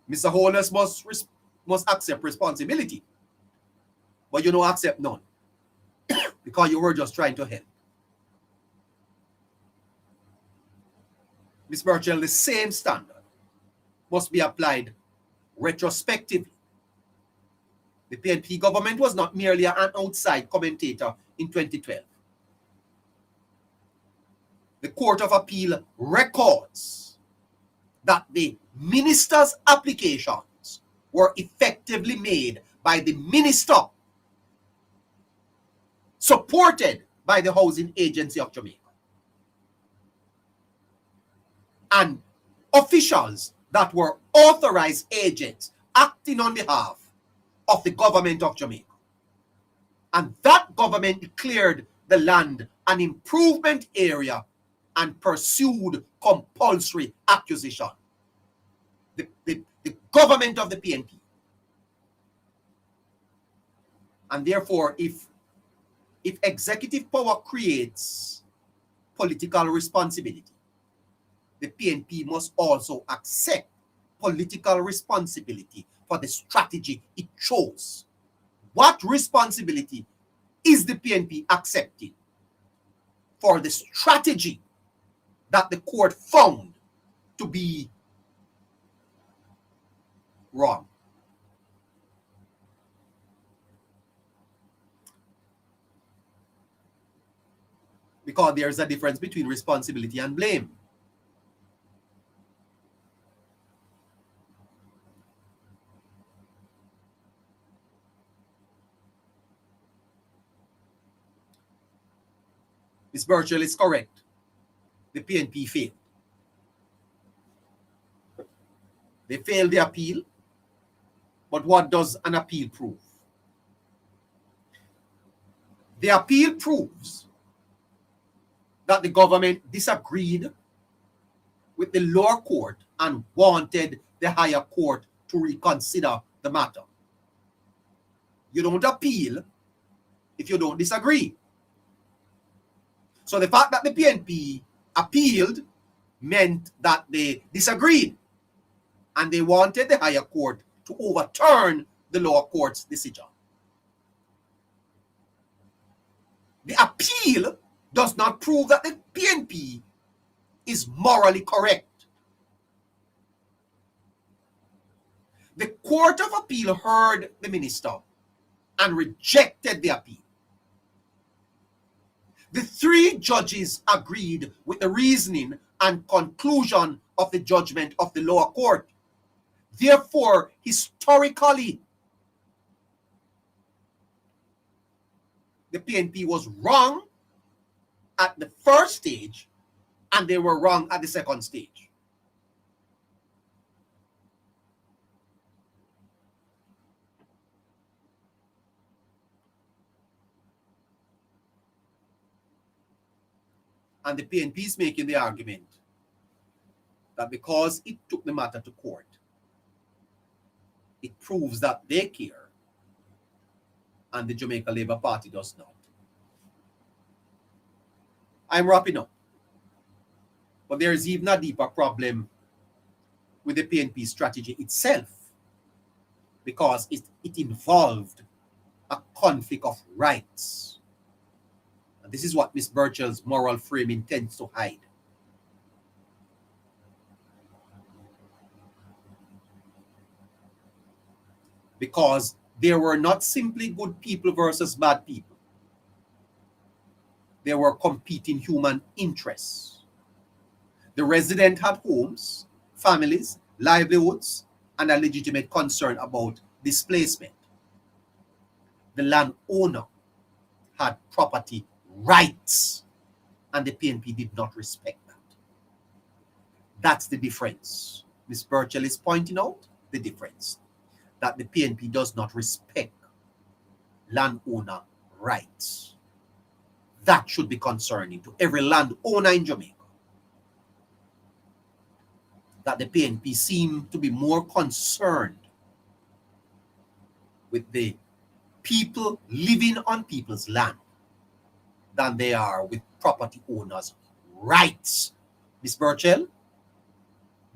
Mr. Holness must accept responsibility, but you don't accept none because you were just trying to help. Ms. Burchell, the same standard must be applied retrospectively. The PNP government was not merely an outside commentator in 2012. The Court of Appeal records that the minister's applications were effectively made by the minister, supported by the Housing Agency of Jamaica, and officials that were authorized agents acting on behalf of the government of Jamaica. And that government declared the land an improvement area and pursued compulsory acquisition. The government of the PNP. And therefore, if executive power creates political responsibility, the PNP must also accept political responsibility for the strategy it chose. What responsibility is the PNP accepting for the strategy that the court found to be wrong? Because there's a difference between responsibility and blame. Ms. Burchell is correct. The PNP failed. They failed the appeal. But what does an appeal prove? The appeal proves that the government disagreed with the lower court and wanted the higher court to reconsider the matter. You don't appeal if you don't disagree. So the fact that the PNP appealed meant that they disagreed and they wanted the higher court to overturn the lower court's decision. The appeal does not prove that the PNP is morally correct. The Court of Appeal heard the minister and rejected the appeal. The 3 judges agreed with the reasoning and conclusion of the judgment of the lower court. Therefore, historically, the PNP was wrong at the first stage and they were wrong at the second stage. And the PNP is making the argument that because it took the matter to court, it proves that they care and the Jamaica Labour Party does not. I'm wrapping up. But there is even a deeper problem with the PNP strategy itself because it involved a conflict of rights. And this is what Ms. Burchell's moral frame intends to hide. Because there were not simply good people versus bad people. There were competing human interests. The resident had homes, families, livelihoods, and a legitimate concern about displacement. The landowner had property rights, and the PNP did not respect that. That's the difference. Ms. Burchell is pointing out the difference, that the PNP does not respect landowner rights. That should be concerning to every landowner in Jamaica. That the PNP seem to be more concerned with the people living on people's land than they are with property owners' rights. Ms. Burchell,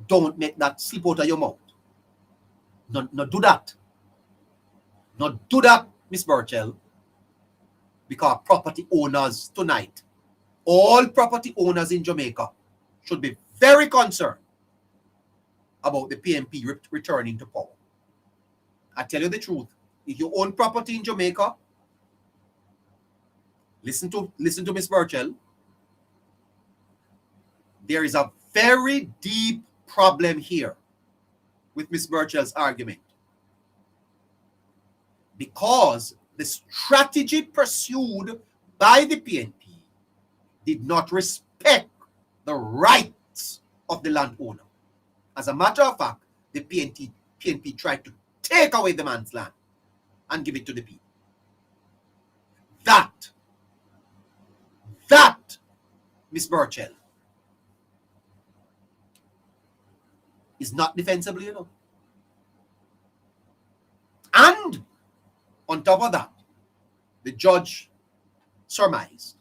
don't make that slip out of your mouth. Not do that. Not do that, Ms. Burchell, because property owners tonight, all property owners in Jamaica should be very concerned about the PNP returning to power. I tell you the truth. If you own property in Jamaica, listen to Ms. Burchell. There is a very deep problem here with Ms. Burchell's argument. Because the strategy pursued by the PNP did not respect the rights of the landowner. As a matter of fact, the PNP tried to take away the man's land and give it to the people. That, Ms. Burchell, is not defensible, you know. And on top of that, the judge surmised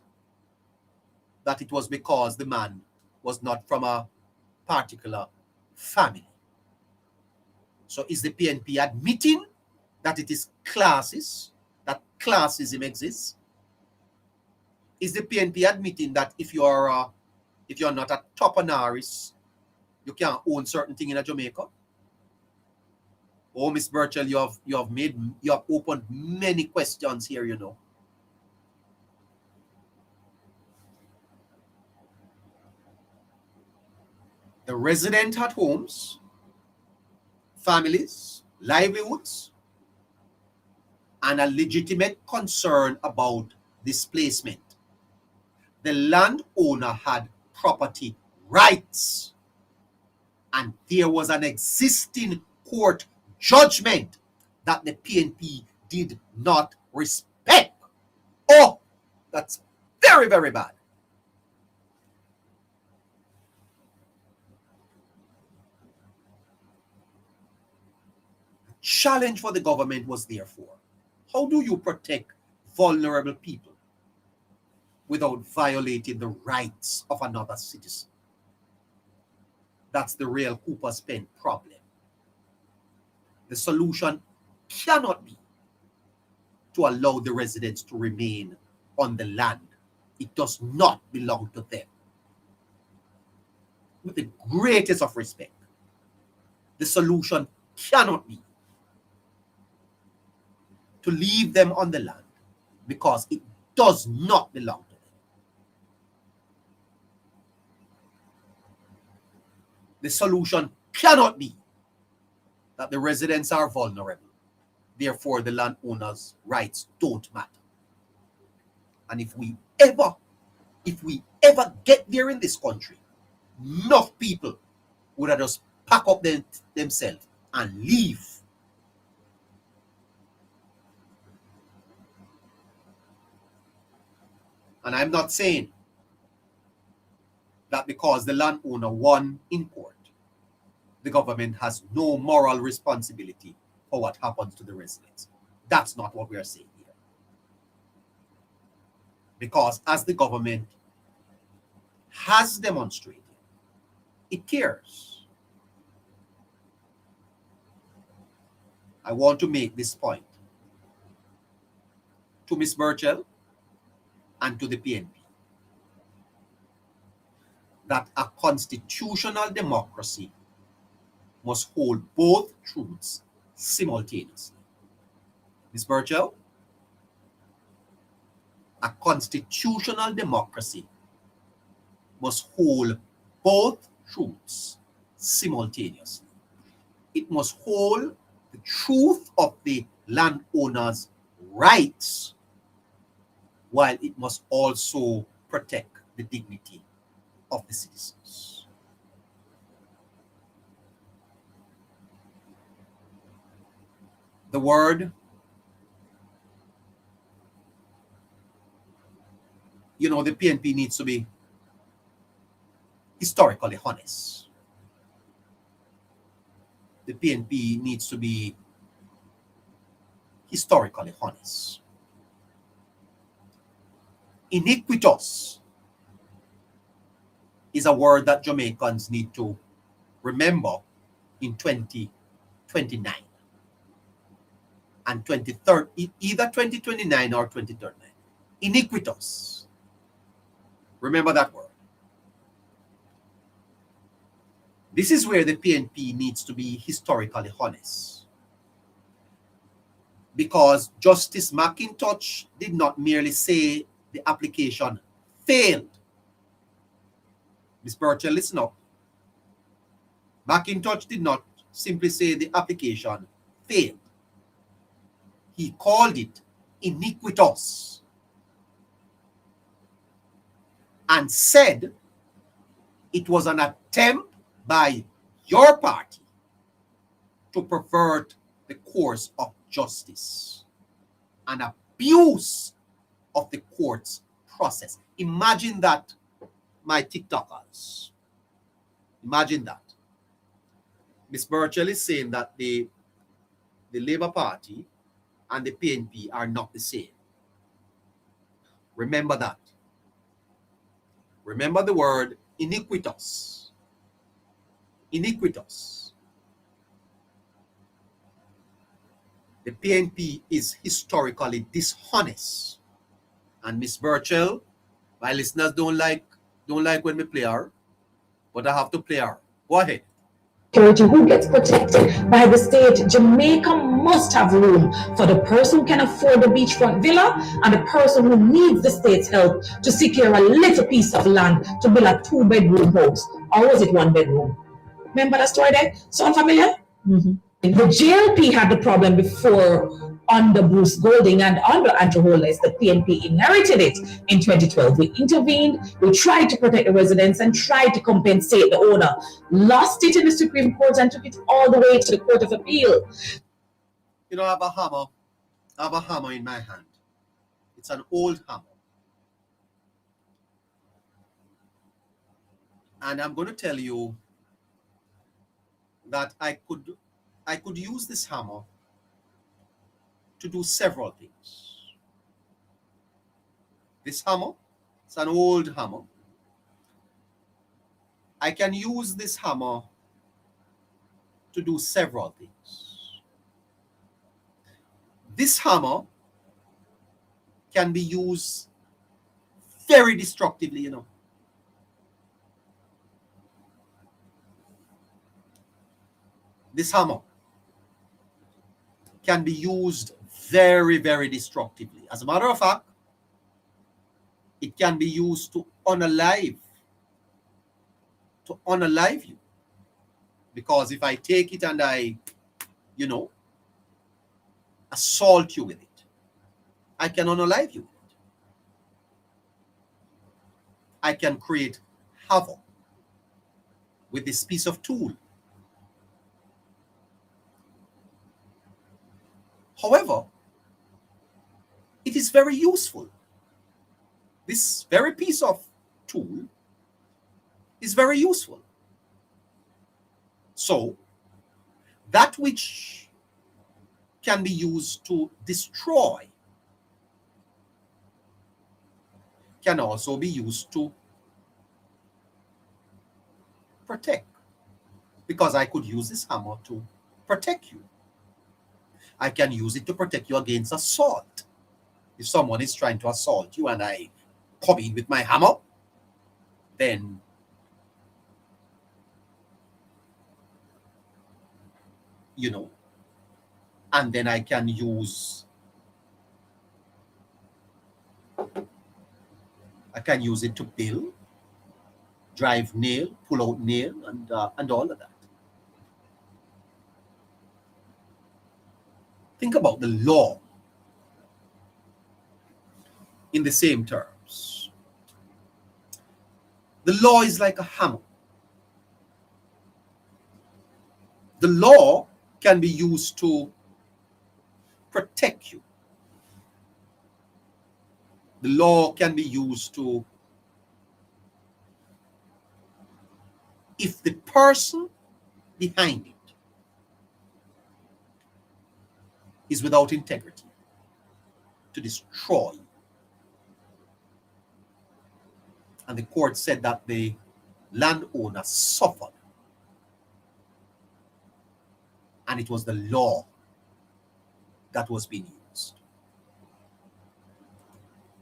that it was because the man was not from a particular family. So is the PNP admitting that it is classes, that classism exists? Is the PNP admitting that if you're not a Toponaris, you can't own certain things in Jamaica? Oh, Ms. Burchell, you have opened many questions here, you know. The resident had homes, families, livelihoods, and a legitimate concern about displacement. the landowner had property rights, and there was an existing court judgment that the PNP did not respect. Oh, that's very, very bad. The challenge for the government was therefore, how do you protect vulnerable people without violating the rights of another citizen? That's the real Cooper's Pen problem. The solution cannot be to allow the residents to remain on the land. It does not belong to them. With the greatest of respect, the solution cannot be to leave them on the land because it does not belong to them. The solution cannot be that the residents are vulnerable, therefore the landowners' rights don't matter. And if we ever get there in this country, enough people would have just pack up themselves and leave. And I'm not saying that because the landowner won in court, the government has no moral responsibility for what happens to the residents. That's not what we are saying here. Because as the government has demonstrated, it cares. I want to make this point to Ms. Burchell and to the PNP, that a constitutional democracy must hold both truths simultaneously. Ms. Burchell, a constitutional democracy must hold both truths simultaneously. It must hold the truth of the landowner's rights, while it must also protect the dignity of the citizens. The word, the PNP needs to be historically honest. The PNP needs to be historically honest. Iniquitous is a word that Jamaicans need to remember in 2029 and 2030, either 2029 or 2039. Iniquitous. Remember that word. This is where the PNP needs to be historically honest. Because Justice McIntosh did not merely say the application failed. Ms. Burchell, listen up. McIntosh did not simply say the application failed. He called it iniquitous and said it was an attempt by your party to pervert the course of justice, an abuse of the court's process. Imagine that, my TikTokers. Imagine that. Ms. Burchell is saying that the Labour Party and the PNP are not the same. Remember that. Remember the word iniquitous. Iniquitous. The PNP is historically dishonest. And Ms. Burchell, my listeners don't like when we play her, but I have to play her. Go ahead. Security who gets protected by the state. Jamaica must have room for the person who can afford the beachfront villa and the person who needs the state's help to secure a little piece of land to build a 2-bedroom house. Or was it 1 bedroom? Remember that story there? Sound familiar? Mm-hmm. The JLP had the problem before under Bruce Golding and under Andrew Holness. The PNP inherited it in 2012. We intervened, we tried to protect the residents and tried to compensate the owner. Lost it in the Supreme Court and took it all the way to the Court of Appeal. You know, I have a hammer in my hand. It's an old hammer. And I'm going to tell you that I could use this hammer to do several things. This hammer, it's an old hammer. I can use this hammer to do several things. This hammer can be used very destructively, you know. This hammer can be used very, very destructively. As a matter of fact, it can be used to unalive you. Because if I take it and I, you know, assault you with it, I can unalive you with it. I can create havoc with this piece of tool. However, it is very useful. This very piece of tool is very useful. So, that which can be used to destroy can also be used to protect. Because I could use this hammer to protect you. I can use it to protect you against assault. If someone is trying to assault you and I come in with my hammer, then you know, and then I can use it to build, drive nail, pull out nail, and all of that. Think about the law in the same terms. The law is like a hammer. The law can be used to protect you. The law can be used to, if the person behind it is without integrity, to destroy. And the court said that the landowner suffered. And it was the law that was being used.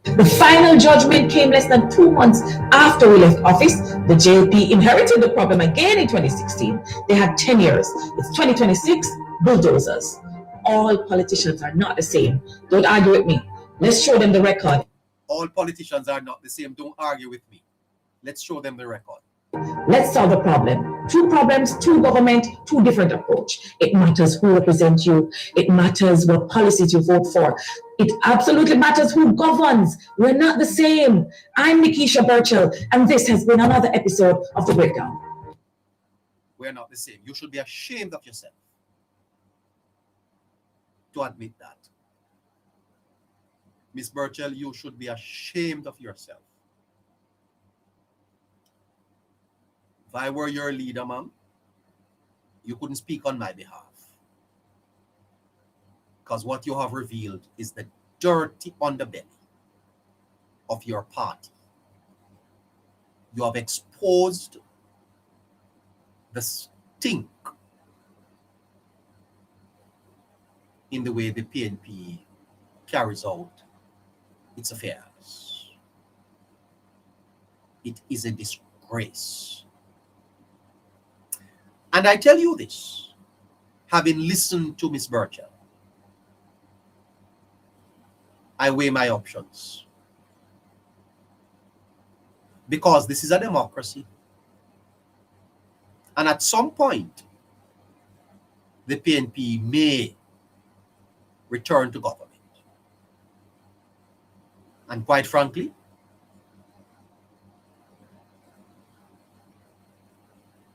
The final judgment came less than 2 months after we left office. The JLP inherited the problem again in 2016. They had 10 years. It's 2026, bulldozers. All politicians are not the same. Don't argue with me. Let's show them the record. All politicians are not the same. Don't argue with me. Let's show them the record. Let's solve the problem. 2 problems, 2 government, 2 different approach. It matters who represents you. It matters what policies you vote for. It absolutely matters who governs. We're not the same. I'm Nikisha Burchell, and this has been another episode of The Breakdown. We're not the same. You should be ashamed of yourself to admit that. Miss Burchell, you should be ashamed of yourself. If I were your leader, ma'am, you couldn't speak on my behalf. Because what you have revealed is the dirty underbelly of your party. You have exposed the stink in the way the PNP carries out its affairs. It is a disgrace. And I tell you this, having listened to Miss Burchell, I weigh my options. Because this is a democracy. And at some point, the PNP may return to government. And quite frankly,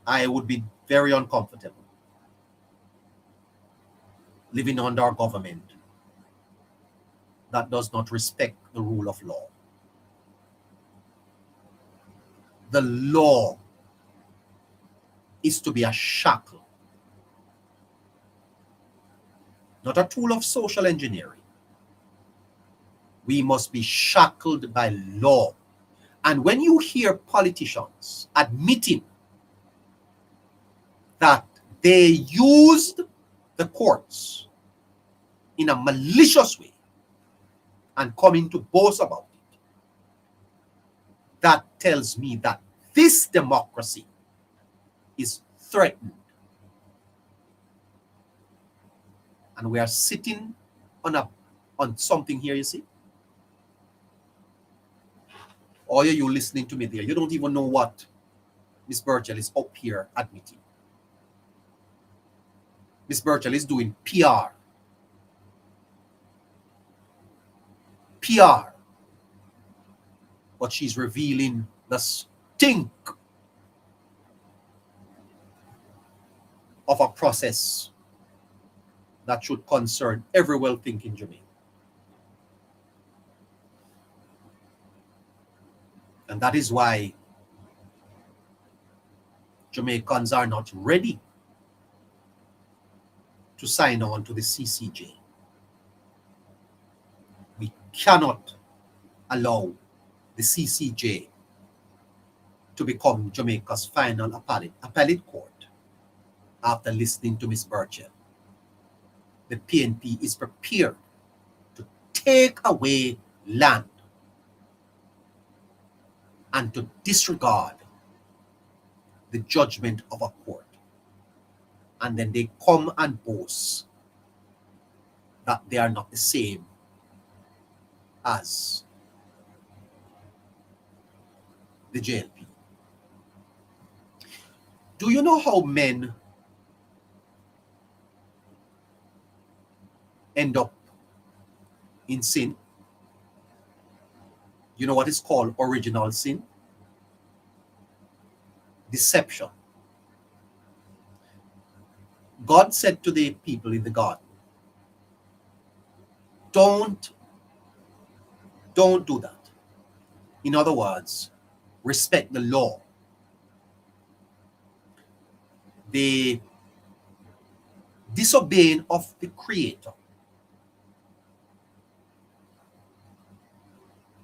I would be very uncomfortable living under a government that does not respect the rule of law. The law is to be a shackle, not a tool of social engineering. We must be shackled by law. And when you hear politicians admitting that they used the courts in a malicious way and coming to boast about it, that tells me that this democracy is threatened. And we are sitting on something here, you see. Or you listening to me there, you don't even know what Miss Burchell is up here admitting. Miss Burchell is doing PR. But she's revealing the stink of a process that should concern every well-thinking Jamaican. And that is why Jamaicans are not ready to sign on to the CCJ. We cannot allow the CCJ to become Jamaica's final appellate court after listening to Ms. Burchell. The PNP is prepared to take away land and to disregard the judgment of a court. And then they come and boast that they are not the same as the JLP. Do you know how men end up in sin? You know what is called original sin? Deception. God said to the people in the garden, don't do that. In other words, respect the law. The disobeying of the Creator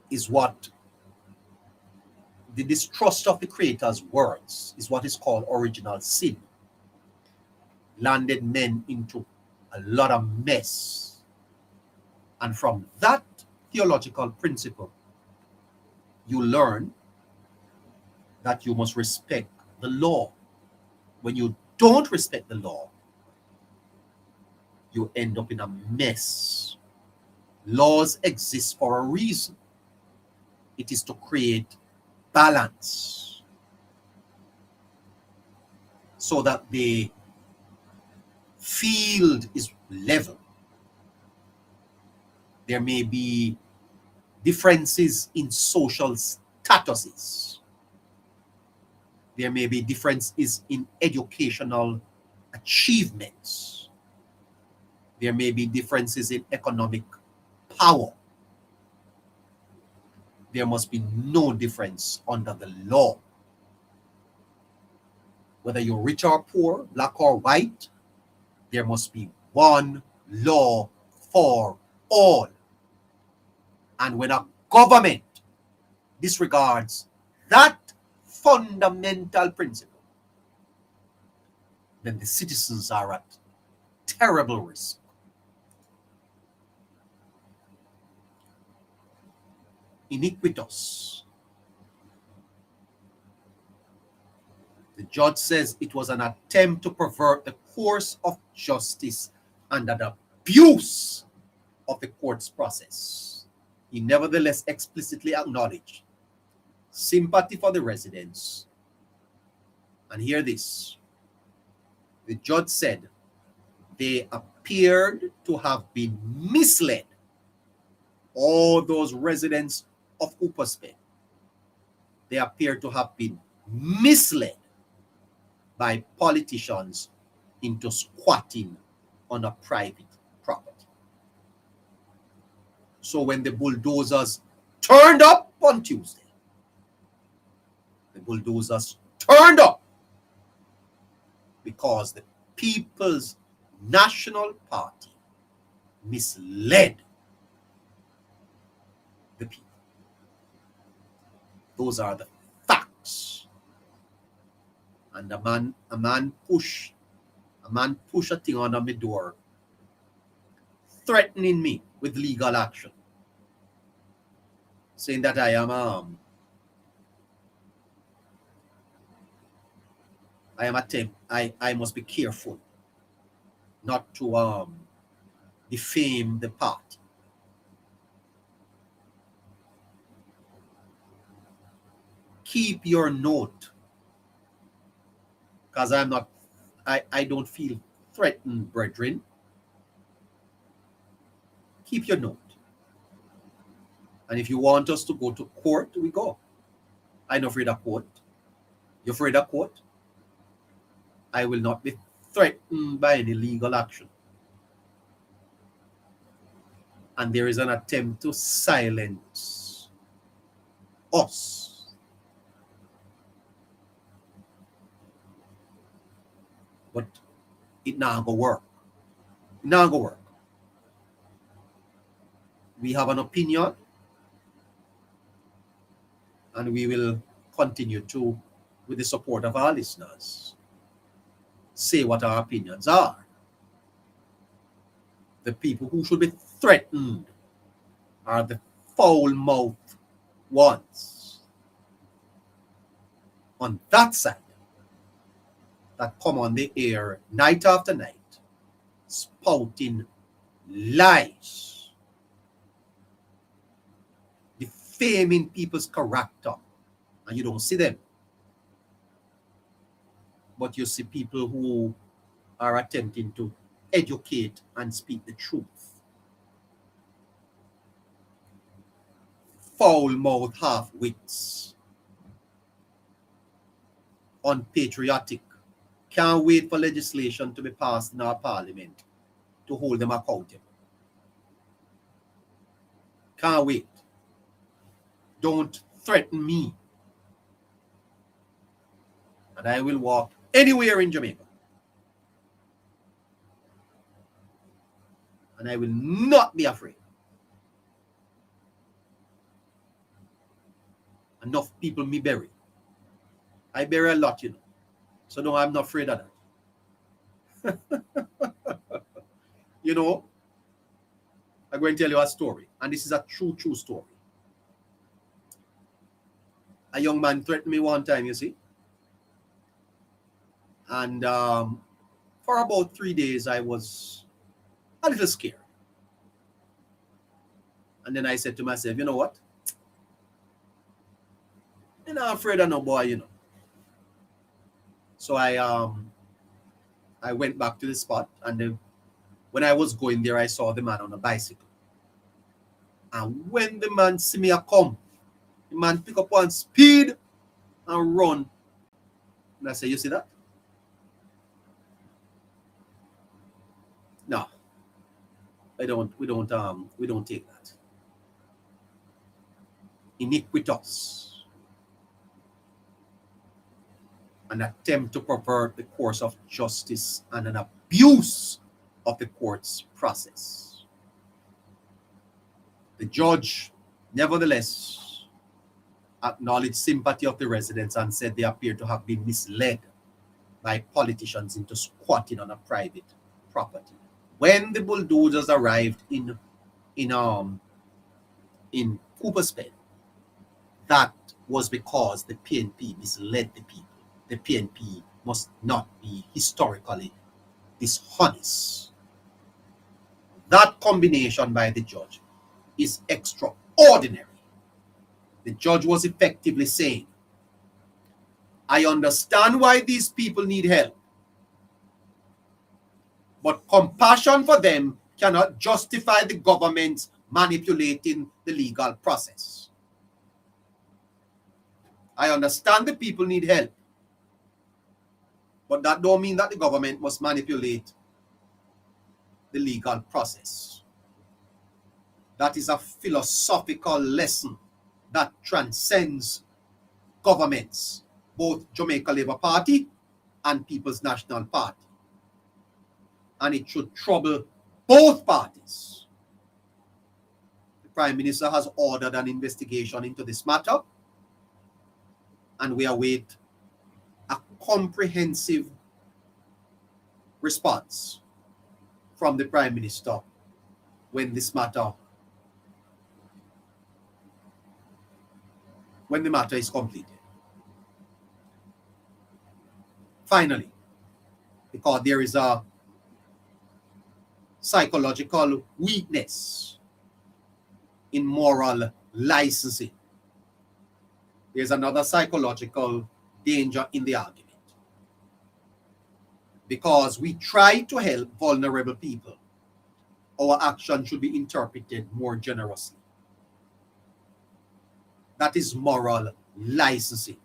is what the distrust of the Creator's words is what is called original sin. Landed men into a lot of mess. And from that theological principle, you learn that you must respect the law. When you don't respect the law, you end up in a mess. Laws exist for a reason. It is to create balance so that the field is level. There may be differences in social statuses. There may be differences in educational achievements. There may be differences in economic power. There must be no difference under the law. Whether you're rich or poor, black or white, there must be one law for all. And when a government disregards that fundamental principle, then the citizens are at terrible risk. Iniquitous. The judge says it was an attempt to pervert the course of justice and an abuse of the court's process. He nevertheless explicitly acknowledged sympathy for the residents. And hear this. The judge said they appear appeared to have been misled. All those residents of Upper Spain, they appear to have been misled by politicians into squatting on a private property. So when the bulldozers turned up on Tuesday, the bulldozers turned up because the People's National Party misled the people. Those are the facts. And a man push a thing under my door, threatening me with legal action, saying that I must be careful not to defame the party. Keep your note, because I don't feel threatened, brethren. Keep your note. And if you want us to go to court, we go. I'm not afraid of court. You're afraid of court? I will not be threatened by any legal action. And there is an attempt to silence us. But it not gonna work. It not gonna work. We have an opinion, and we will continue to, with the support of our listeners, say what our opinions are. The people who should be threatened are the foul-mouthed ones on that side that come on the air night after night, spouting lies, defaming people's character, and you don't see them. But you see people who are attempting to educate and speak the truth. Foul-mouthed half-wits, unpatriotic, can't wait for legislation to be passed in our parliament to hold them accountable. Can't wait. Don't threaten me. And I will walk anywhere in Jamaica. And I will not be afraid. Enough people me bury. I bury a lot, you know. So no, I'm not afraid of that. You know, I'm going to tell you a story. And this is a true story. A young man threatened me one time, you see. And for about 3 days, I was a little scared. And then I said to myself, you know what? I'm not afraid of no boy, you know. So I went back to the spot, and when I was going there, I saw the man on a bicycle. And when the man see me come, the man pick up one speed and run. And I say, you see that? No. We don't take that. Iniquitous. An attempt to pervert the course of justice and an abuse of the court's process. The judge, nevertheless, acknowledged sympathy of the residents and said they appear to have been misled by politicians into squatting on a private property. When the bulldozers arrived in Cooper Spain, that was because the PNP misled the people. The PNP must not be historically dishonest. That combination by the judge is extraordinary. The judge was effectively saying, I understand why these people need help, But compassion for them cannot justify the government manipulating the legal process. I understand the people need help, but that don't mean that the government must manipulate the legal process. That is a philosophical lesson that transcends governments, both Jamaica Labour Party and People's National Party. And it should trouble both parties. The Prime Minister has ordered an investigation into this matter, and we await a comprehensive response from the Prime Minister when the matter is completed. Finally, because there is a psychological weakness in moral licensing, there's another psychological danger in the argument. Because we try to help vulnerable people, our action should be interpreted more generously. That is moral licensing.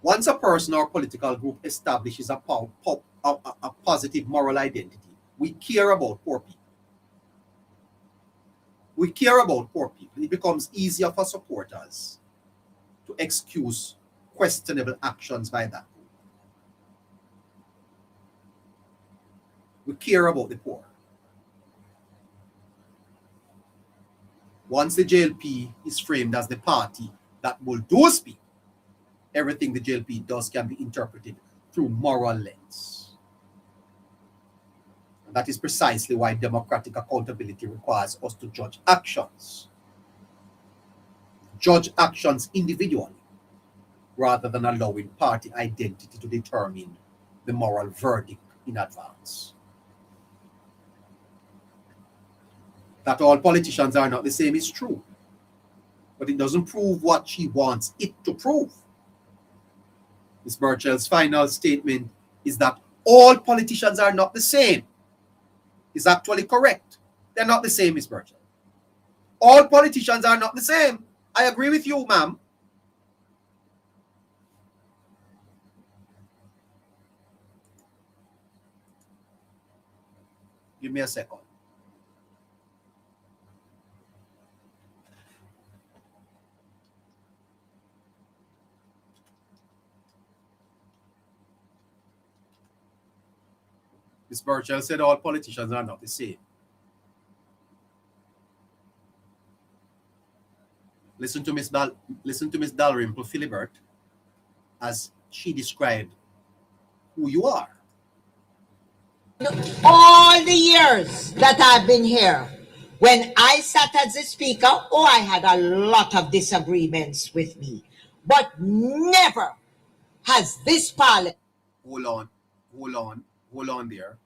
Once a person or political group establishes a positive moral identity, we care about poor people. We care about poor people. It becomes easier for supporters to excuse questionable actions by that group. We care about the poor. Once the JLP is framed as the party that will do speak, everything the JLP does can be interpreted through moral lens. And that is precisely why democratic accountability requires us to judge actions. Judge actions individually, rather than allowing party identity to determine the moral verdict in advance. That all politicians are not the same is true, but it doesn't prove what she wants it to prove. Ms. Burchell's final statement is that all politicians are not the same. Is actually correct. They're not the same, Ms. Burchell. All politicians are not the same. I agree with you, ma'am. Give me a second. Ms. Burchell said all politicians are not the same. Listen to Ms. Dalrymple Philibert as she described who you are. All the years that I've been here, when I sat as a speaker, I had a lot of disagreements with me. But never has this parliament... Hold on there.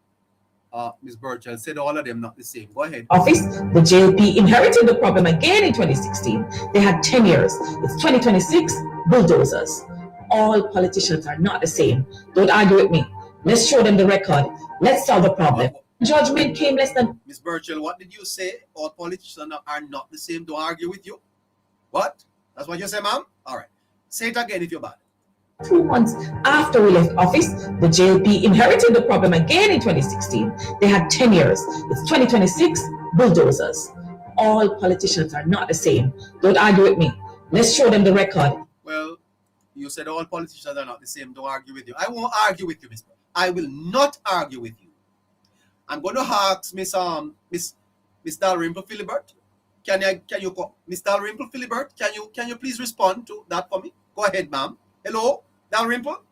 Ms. Burchell said all of them not the same. Go ahead. Office, the JLP inherited the problem again in 2016. They had 10 years. It's 2026, bulldozers. All politicians are not the same. Don't argue with me. Let's show them the record. Let's solve the problem. Judgment came less than... Ms. Burchell, what did you say? All politicians are not the same. Don't argue with you. What? That's what you say, ma'am? All right. Say it again if you're bad. 2 months after we left office, the JLP inherited the problem again in 2016. They had 10 years. It's 2026, bulldozers. All politicians are not the same. Don't argue with me. Let's show them the record. Well, you said all politicians are not the same. Don't argue with you. I won't argue with you, Miss. I will not argue with you. I'm going to ask Miss Dalrymple Philibert. Miss Dalrymple Philibert, can you please respond to that for me? Go ahead, ma'am. Hello, Dalrymple.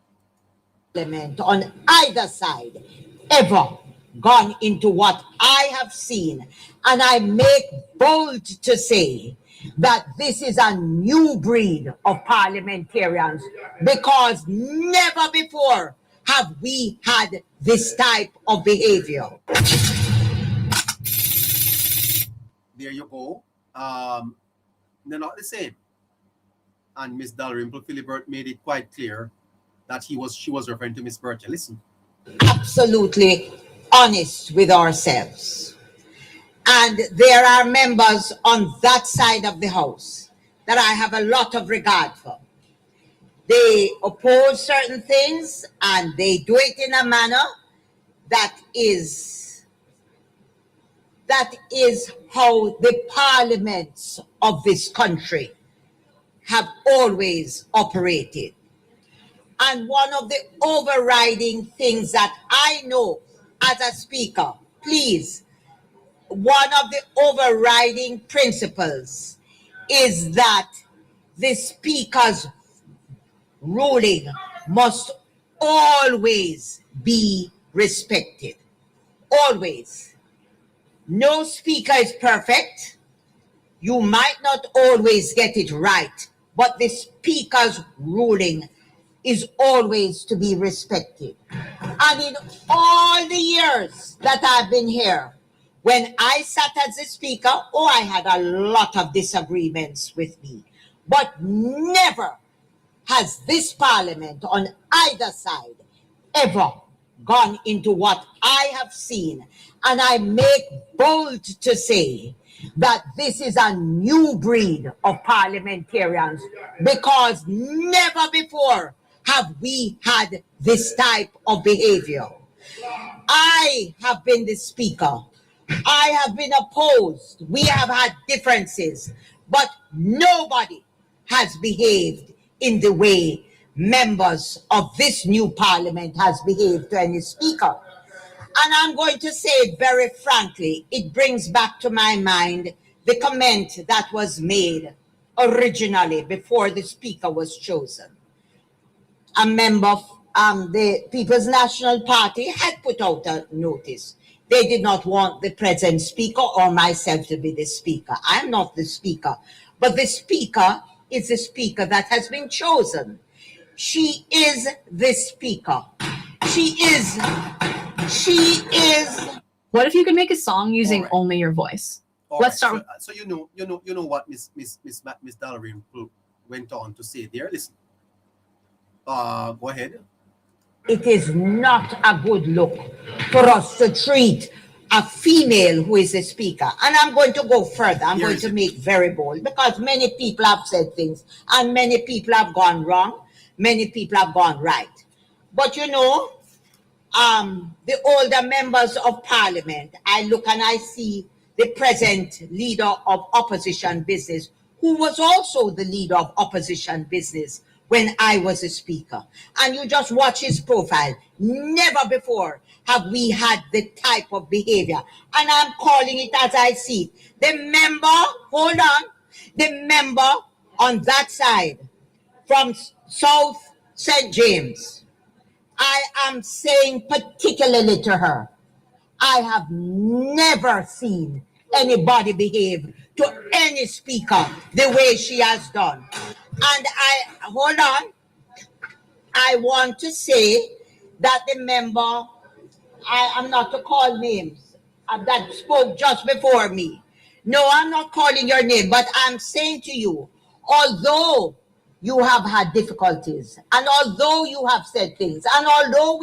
On either side ever gone into what I have seen, and I make bold to say that this is a new breed of parliamentarians, because never before have we had this type of behavior. There you go. They're not the same. and Miss Dalrymple Philibert made it quite clear that she was referring to Miss Burchell. Listen. Absolutely honest with ourselves. And there are members on that side of the house that I have a lot of regard for. They oppose certain things and they do it in a manner that is how the parliaments of this country have always operated. And one of the overriding things that I know as a speaker, please, one of the overriding principles is that the speaker's ruling must always be respected. Always. No speaker is perfect. You might not always get it right, but the speaker's ruling is always to be respected. And in all the years that I've been here, when I sat as a speaker, I had a lot of disagreements with me. But never has this parliament on either side ever gone into what I have seen. And I make bold to say that this is a new breed of parliamentarians, because never before have we had this type of behavior. I have been the speaker. I have been opposed. We have had differences, but nobody has behaved in the way members of this new parliament has behaved to any speaker. And I'm going to say it very frankly, it brings back to my mind the comment that was made originally before the speaker was chosen. A member of the People's National Party had put out a notice. They did not want the present speaker or myself to be the speaker. I'm not the speaker, but the speaker is the speaker that has been chosen. She is the speaker. She is. What if you could make a song using only your voice? Let's start. So you know what Miss Dalrymple went on to say there. Listen. Go ahead. It is not a good look for us to treat a female who is a speaker. And I'm going to go further. I'm going to make very bold, because many people have said things and many people have gone wrong. Many people have gone right. But you know, the older members of parliament, I look and I see the present leader of opposition business, who was also the leader of opposition business when I was a speaker. And you just watch his profile. Never before have we had the type of behavior. And I'm calling it as I see it. The member on that side from South St. James, I am saying particularly to her, I have never seen anybody behave to any speaker the way she has done. And I want to say that the member, I am not to call names, that spoke just before me. No, I'm not calling your name, but I'm saying to you, although you have had difficulties, and although you have said things, and although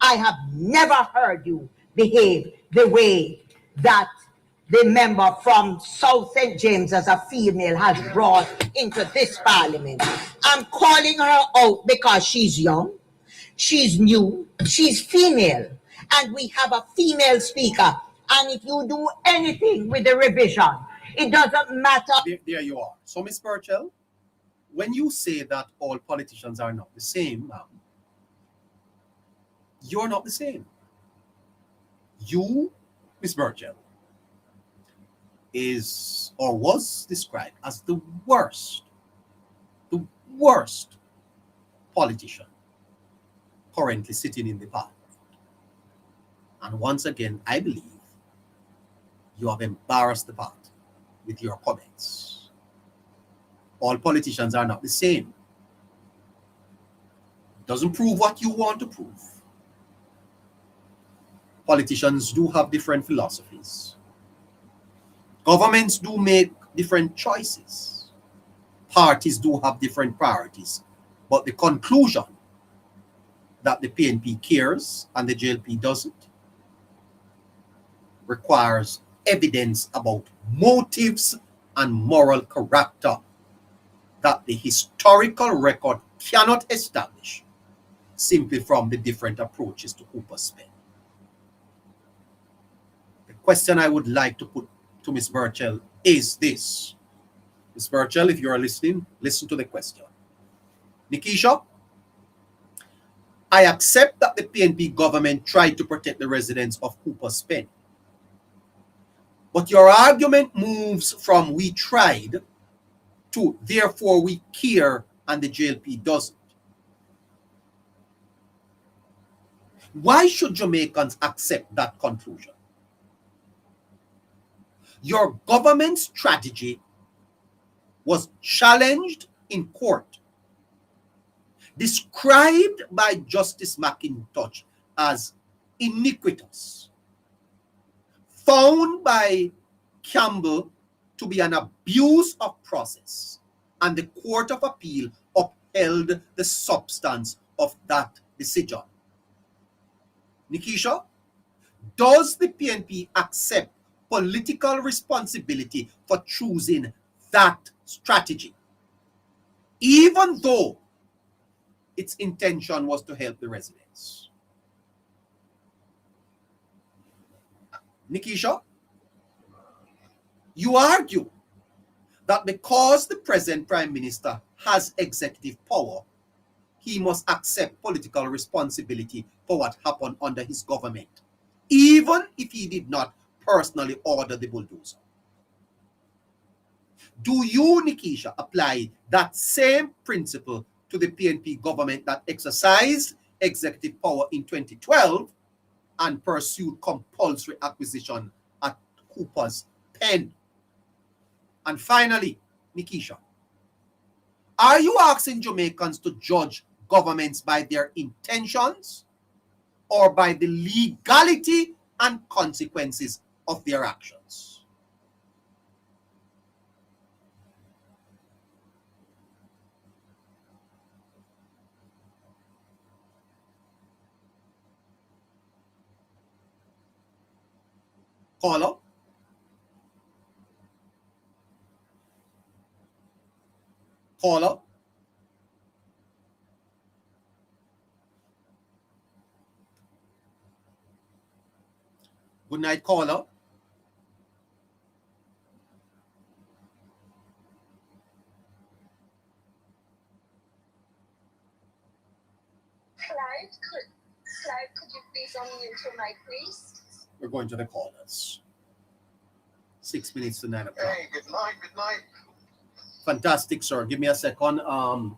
I have never heard you behave the way that the member from South St. James as a female has brought into this parliament. I'm calling her out because she's young, she's new, she's female, and we have a female speaker. And if you do anything with the revision, it doesn't matter. There you are. So, Ms. Burchell, when you say that all politicians are not the same, you're not the same. You, Ms. Burchell, is or was described as the worst politician currently sitting in the parliament. And once again, I believe you have embarrassed the party with your comments. All politicians are not the same. It doesn't prove what you want to prove. Politicians do have different philosophies. Governments do make different choices. parties do have different priorities, but the conclusion that the PNP cares and the JLP doesn't requires evidence about motives and moral character that the historical record cannot establish simply from the different approaches to Cooper's spend. The question I would like to put to Ms. Burchell is this. Ms. Burchell, if you are listening, listen to the question. Nikisha, I accept that the PNP government tried to protect the residents of Cooper's Spend. But your argument moves from we tried to therefore we care and the JLP doesn't. Why should Jamaicans accept that conclusion? Your government strategy was challenged in court, described by Justice McIntosh as iniquitous, found by Campbell to be an abuse of process, and the Court of Appeal upheld the substance of that decision. Nikisha, does the PNP accept political responsibility for choosing that strategy, even though its intention was to help the residents? Nikisha, you argue that because the present Prime Minister has executive power, he must accept political responsibility for what happened under his government, even if he did not personally order the bulldozer. Do you, Nikisha, apply that same principle to the PNP government that exercised executive power in 2012 and pursued compulsory acquisition at Cooper's Pen? And finally, Nikisha, are you asking Jamaicans to judge governments by their intentions or by the legality and consequences of their actions? Caller? Caller? Good night, caller. Clive, could you please unmute your mic, please? We're going to the callers. 6 minutes to 9 o'clock. Hey, good night, good night. Fantastic, sir. Give me a second. I'm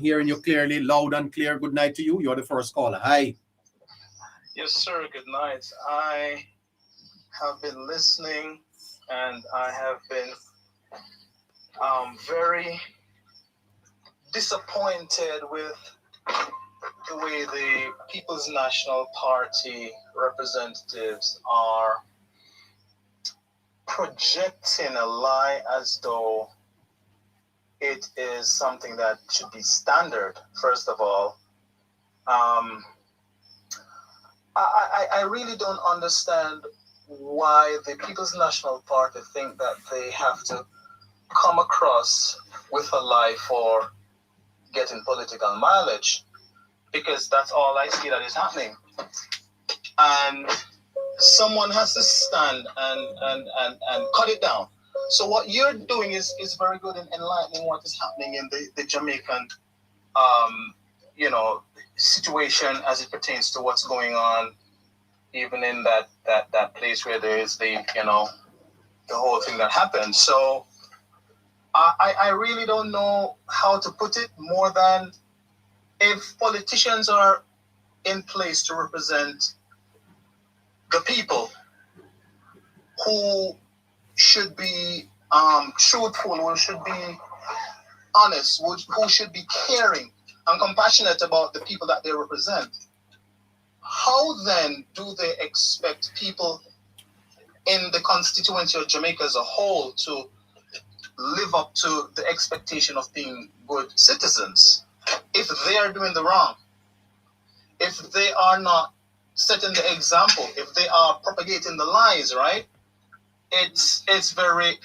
hearing you clearly, loud and clear. Good night to you. You're the first caller. Hi. Yes, sir, good night. I have been listening and I have been very disappointed with the way the People's National Party representatives are projecting a lie as though it is something that should be standard, first of all. I really don't understand why the People's National Party think that they have to come across with a lie for getting political mileage, because that's all I see that is happening. And someone has to stand and cut it down. So what you're doing is very good in enlightening what is happening in the Jamaican situation as it pertains to what's going on, even in that place where there is the whole thing that happened. So I really don't know how to put it more than, if politicians are in place to represent the people who should be truthful, who should be honest, who should be caring and compassionate about the people that they represent, how then do they expect people in the constituency of Jamaica as a whole to live up to the expectation of being good citizens. If they are doing the wrong, if they are not setting the example, if they are propagating the lies, right? It's very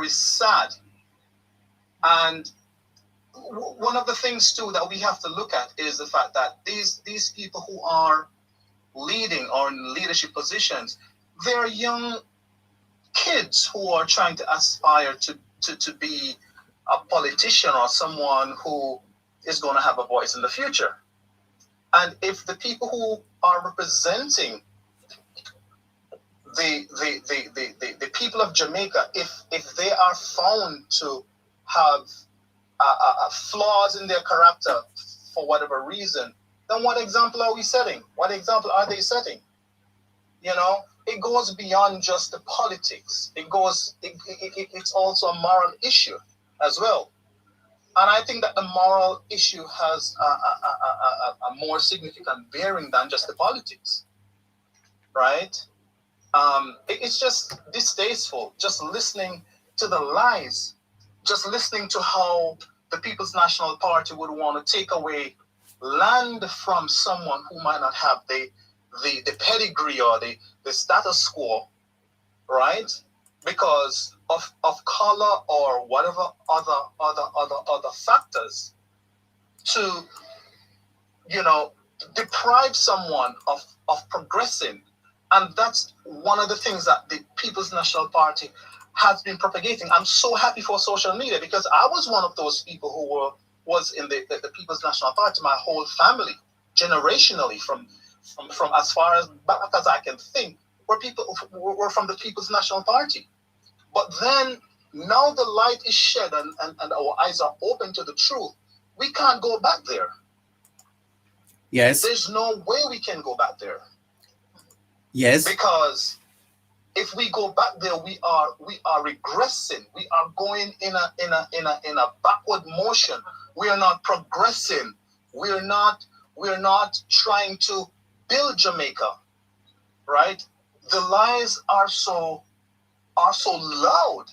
sad. And one of the things too that we have to look at is the fact that these people who are leading or in leadership positions, they're young kids who are trying to aspire to be a politician or someone who is going to have a voice in the future. And if the people who are representing the people of Jamaica, if they are found to have flaws in their character for whatever reason, then what example are we setting? What example are they setting? You know, it goes beyond just the politics. It's also a moral issue as well. And I think that the moral issue has a more significant bearing than just the politics, right? It's just distasteful, just listening to the lies, just listening to how the People's National Party would want to take away land from someone who might not have the pedigree or the status quo, right? Because of color or whatever other factors, to, you know, deprive someone of progressing. And that's one of the things that the People's National Party has been propagating. I'm so happy for social media, because I was one of those people who was in the People's National Party. My whole family, generationally, from as far as back as I can think, were from the People's National Party. But then now the light is shed and our eyes are open to the truth. We can't go back there. Yes. There's no way we can go back there. Yes. Because if we go back there, we are regressing. We are going in a backward motion. We are not progressing. We're not trying to build Jamaica, right? The lies are so loud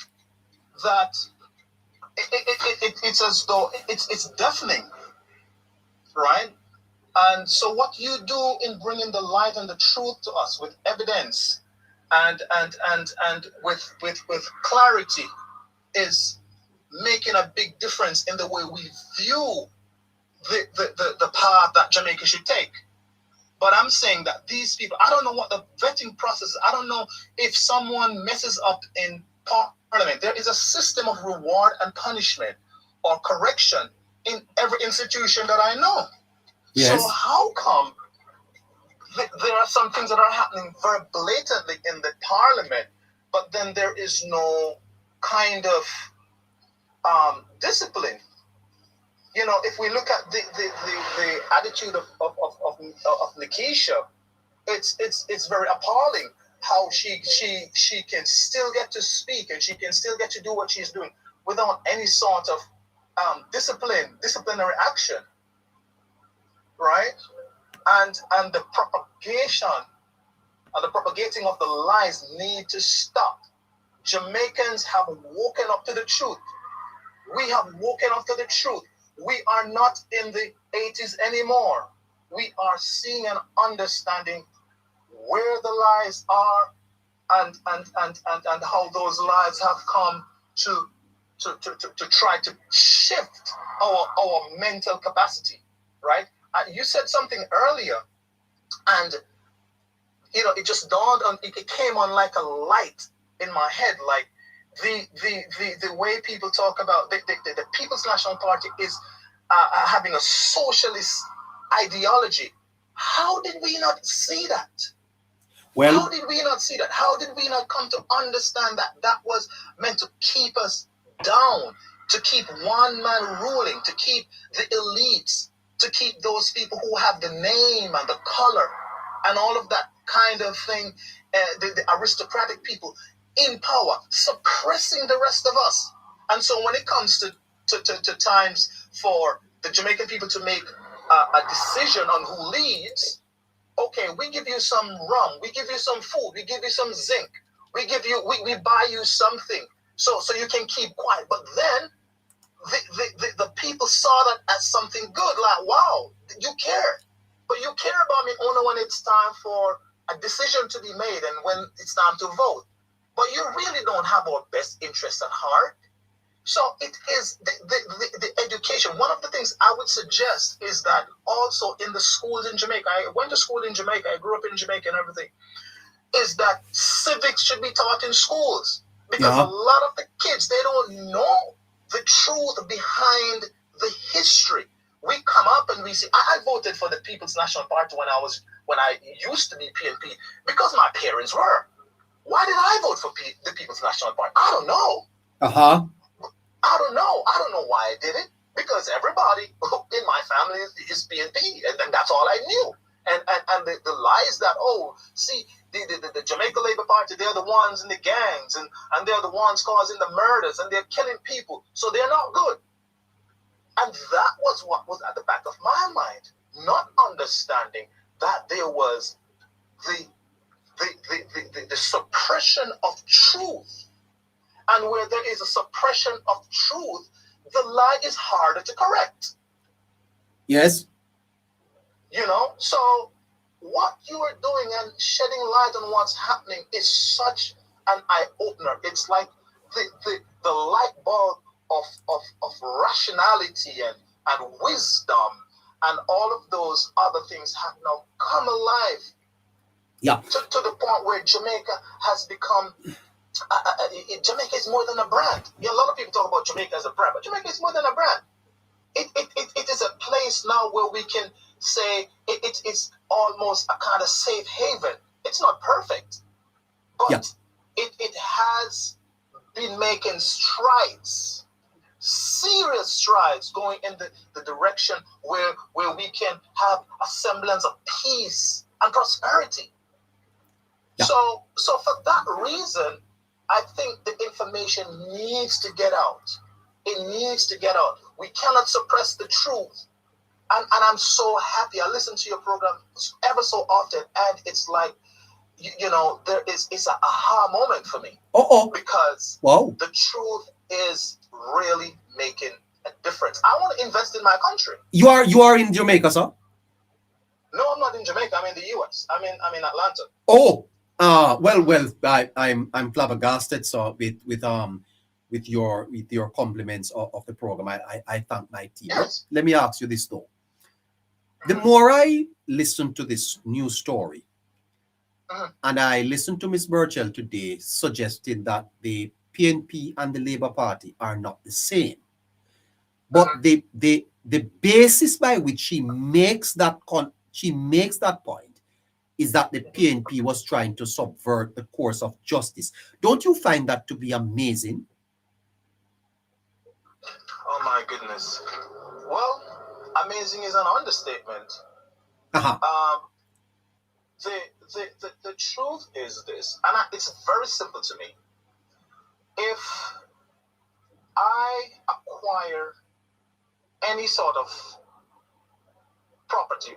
that it's as though it's deafening, right? And so what you do in bringing the light and the truth to us with evidence and with clarity is making a big difference in the way we view the path that Jamaica should take. But I'm saying that these people, I don't know what the vetting process is. I don't know if someone messes up in Parliament. There is a system of reward and punishment or correction in every institution that I know. Yes. So how come there are some things that are happening very blatantly in the Parliament, but then there is no kind of discipline? You know, if we look at the attitude of Nikisha, it's very appalling how she can still get to speak and she can still get to do what she's doing without any sort of disciplinary action, right? And the propagation and the propagating of the lies need to stop. Jamaicans have woken up to the truth. We have woken up to the truth. We are not in the 80s anymore. We are seeing and understanding where the lies are and how those lies have come to try to shift our mental capacity, right? You said something earlier, and you know, it just dawned on, it came on like a light in my head, like the way people talk about the People's National Party is having a socialist ideology. How did we not see that? Well, how did we not see that? How did we not come to understand that that was meant to keep us down, to keep one man ruling, to keep the elites, to keep those people who have the name and the color and all of that kind of thing, the aristocratic people in power, suppressing the rest of us. And so when it comes to times for the Jamaican people to make a decision on who leads, okay, we give you some rum, we give you some food, we give you some zinc, we buy you something, So you can keep quiet. But then the people saw that as something good. Like, wow, you care. But you care about me only when it's time for a decision to be made and when it's time to vote. But you really don't have our best interests at heart. So it is the education. One of the things I would suggest is that also in the schools in Jamaica, I went to school in Jamaica, I grew up in Jamaica and everything, is that civics should be taught in schools. Because a lot of the kids, they don't know the truth behind the history. We come up and we see, I voted for the People's National Party when I used to be PNP because my parents were. Why did I vote for the People's National Party? I don't know. I don't know. I don't know why I did it. Because everybody in my family is PNP, and that's all I knew. And the lies that, the Jamaica Labour Party, they're the ones in the gangs, and they're the ones causing the murders, and they're killing people, so they're not good. And that was what was at the back of my mind, not understanding that there was the suppression of truth. And where there is a suppression of truth, the lie is harder to correct. Yes. So what you are doing and shedding light on what's happening is such an eye-opener. It's like the light bulb of rationality and wisdom and all of those other things have now come alive. Yeah. To the point where Jamaica has become, Jamaica is more than a brand. A lot of people talk about Jamaica as a brand, but Jamaica is more than a brand. It is a place now where we can say it's almost a kind of safe haven. It's not perfect, but it has been making strides, serious strides, going in the direction where we can have a semblance of peace and prosperity. Yeah. So for that reason, I think the information needs to get out. It needs to get out. We cannot suppress the truth. And I'm so happy. I listen to your program ever so often, and it's like, it's an aha moment for me. Because the truth is really making a difference. I want to invest in my country. You are in Jamaica, sir? No, I'm not in Jamaica. I'm in the US. I'm in Atlanta. I'm flabbergasted. So with your compliments of the program, I thank my team. Yes. Let me ask you this though. The more I listen to this news story, and I listened to Ms. Burchell today suggesting that the PNP and the Labour Party are not the same. But the basis by which she makes that point is that the PNP was trying to subvert the course of justice. Don't you find that to be amazing? Oh my goodness. Well, amazing is an understatement. The truth is this, and it's very simple to me. If I acquire any sort of property,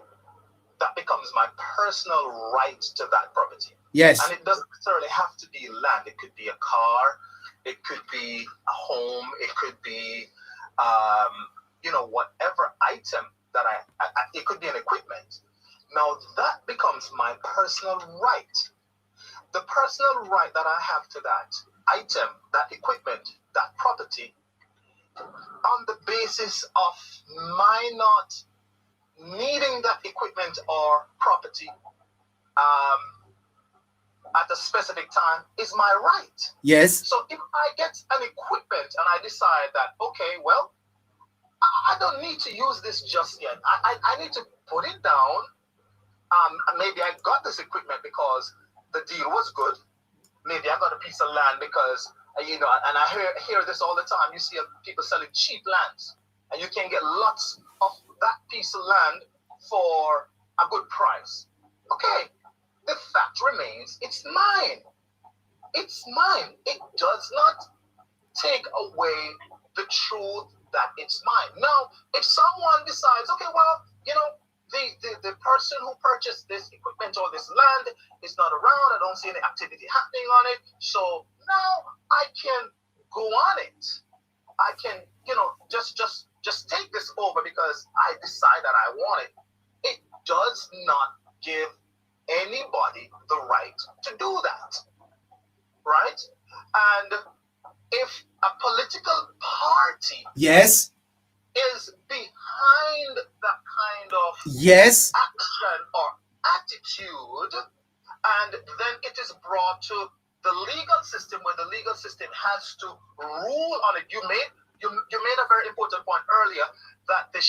that becomes my personal right to that property. Yes. And it doesn't necessarily have to be land. It could be a car, it could be a home, it could be whatever item that it could be an equipment. Now that becomes my personal right. The personal right that I have to that item, that equipment, that property, on the basis of my not needing that equipment or property at a specific time, is my right. Yes. So if I get an equipment and I decide that, okay, well, I don't need to use this just yet. I need to put it down. Maybe I got this equipment because the deal was good. Maybe I got a piece of land because, and I hear this all the time. You see people selling cheap lands, and you can get lots of that piece of land for a good price. Okay, the fact remains, it's mine. It's mine. It does not take away the truth that it's mine. Now, if someone decides, okay, well, the person who purchased this equipment or this land is not around, I don't see any activity happening on it, so now I can go on it. I can, just take this over because I decide that I want it. It does not give anybody the right to do that, right? And if a political party Yes. is behind that kind of Yes. action or attitude, and then it is brought to the legal system where the legal system has to rule on it. You made a very important point earlier that the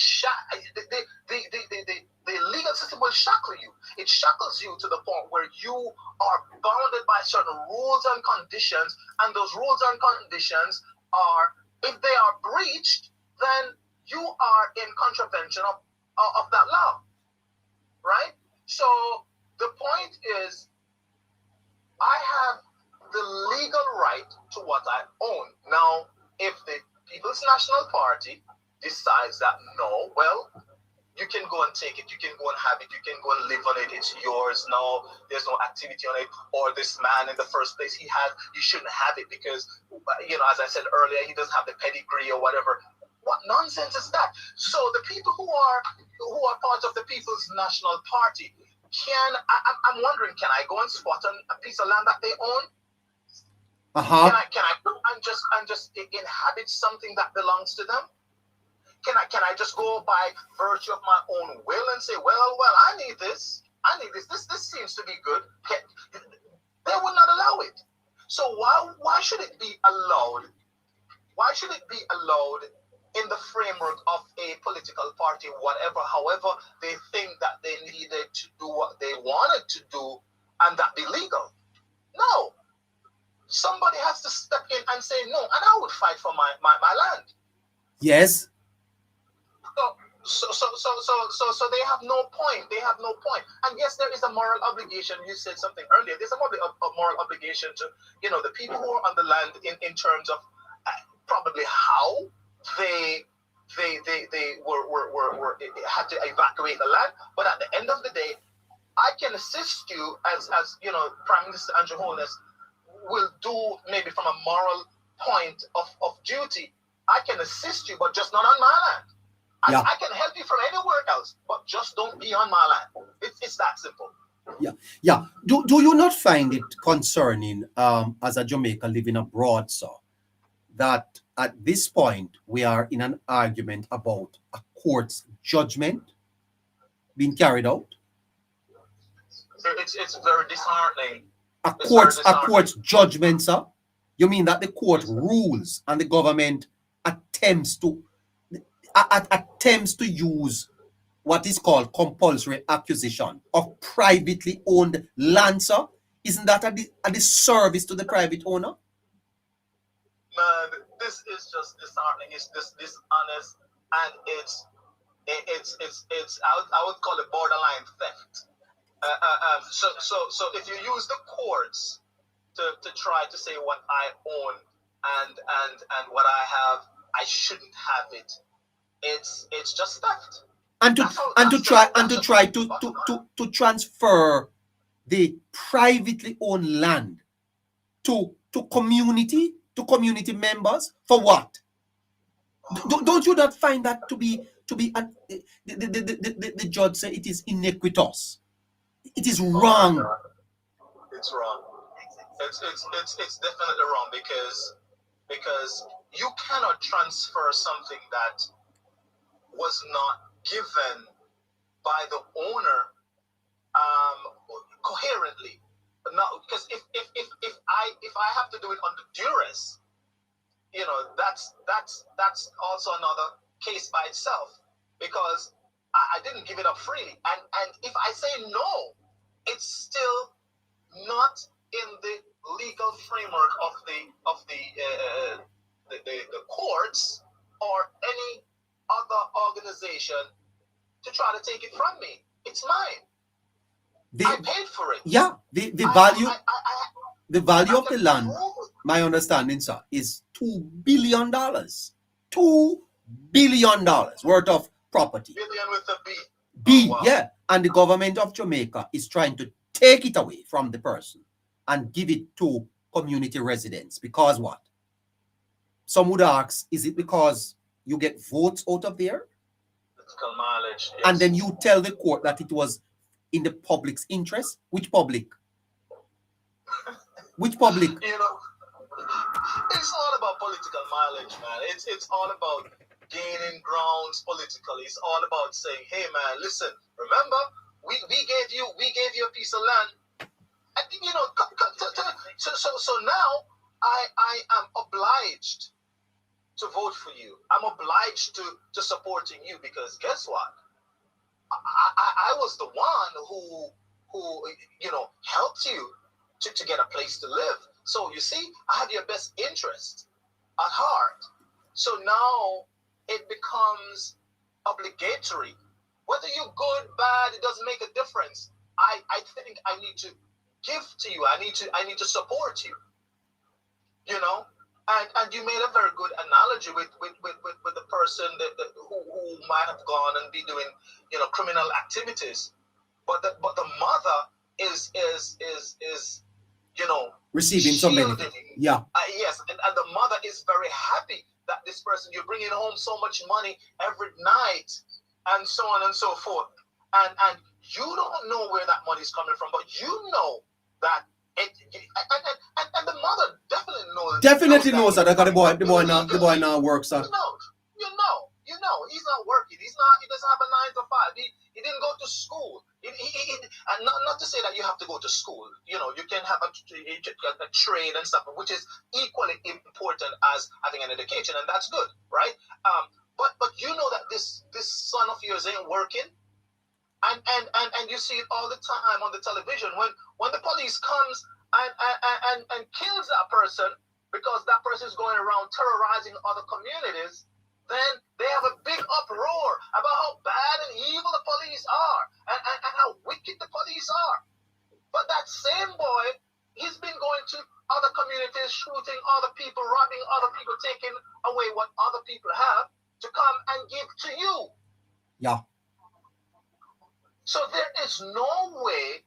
legal system will shackle you. It shackles you to the point where you are bounded by certain rules and conditions, and those rules and conditions are, if they are breached, then you are in contravention of that law, right? So the point is, I have the legal right to what I own. Now, if the People's National Party decides that no, well, you can go and take it, you can go and have it, you can go and live on it, it's yours now, there's no activity on it, or this man in the first place, you shouldn't have it because, as I said earlier, he doesn't have the pedigree or whatever. What nonsense is that? So the people who are part of the People's National Party, I'm wondering, can I go and squat on a piece of land that they own? Uh-huh. Can I go and just inhabit something that belongs to them? Can I just go by virtue of my own will and say, well, I need this. This seems to be good. They would not allow it. So why should it be allowed? Why should it be allowed in the framework of a political party, however they think that they needed to do what they wanted to do, and that be legal? No. Somebody has to step in and say no, and I would fight for my land. Yes. So they have no point. They have no point. And yes, there is a moral obligation. You said something earlier. There's a moral obligation to, the people who are on the land in terms of probably how they were had to evacuate the land. But at the end of the day, I can assist you as Prime Minister Andrew Holness will do, maybe from a moral point of duty. I can assist you, but just not on my land. Yeah. I can help you from anywhere else, but just don't be on my land. It's that simple. Yeah. Do you not find it concerning, as a Jamaican living abroad, sir, that at this point we are in an argument about a court's judgment being carried out? It's very disheartening. A court's judgment, sir? You mean that the court rules and the government attempts to use what is called compulsory acquisition of privately owned land, sir? Isn't that a disservice to the private owner? Man, this is just disheartening. It's just dishonest, and it's I would call it borderline theft. So if you use the courts to try to say what I own and what I have, I shouldn't have it. It's just theft. And to try to transfer the privately owned land to community members for what? Don't you not find that to be the judge say it is iniquitous? It is wrong. It's wrong. It's definitely wrong because you cannot transfer something that was not given by the owner coherently. Now, because if I have to do it under duress, that's also another case by itself, because I didn't give it up freely, and if I say no, it's still not in the legal framework of the courts or any other organization to try to take it from me. It's mine. I paid for it. Yeah, the value of the land, my understanding, sir, is $2 billion. $2 billion worth of property. Billion with a B. B, wow. Yeah. And the government of Jamaica is trying to take it away from the person and give it to community residents. Because what? some would ask, is it because you get votes out of there? Political mileage. Yes. And then you tell the court that it was in the public's interest? Which public? Which public? You know, it's all about political mileage, man. It's all about gaining grounds politically. It's all about saying, hey man, listen, remember, we gave you a piece of land. And you know, so now I am obliged to vote for you. I'm obliged to supporting you, because guess what? I was the one who you know, helped you to get a place to live. So you see, I have your best interest at heart. So now it becomes obligatory. Whether you're good, bad, it doesn't make a difference. I think I need to give to you. I need to support you. You know, and you made a very good analogy with the person who might have gone and be doing, you know, criminal activities, but the mother is you know, receiving some benefit. Yeah. Yes, and the mother is very happy that this person, you're bringing home so much money every night, and so on and so forth, and you don't know where that money is coming from, but you know that it, and the mother definitely knows. Definitely knows that the boy now works on. You know, he's not working. He doesn't have a 9 to 5. He didn't go to school. And not to say that you have to go to school. You know, you can have a trade and stuff, which is equally important as having an education, and that's good, right? But you know that this son of yours ain't working, and you see it all the time on the television when the police comes and kills that person because that person is going around terrorizing other communities. Then they have a big uproar about how bad and evil the police are and how wicked the police are. But that same boy, he's been going to other communities, shooting other people, robbing other people, taking away what other people have to come and give to you. Yeah. So there is no way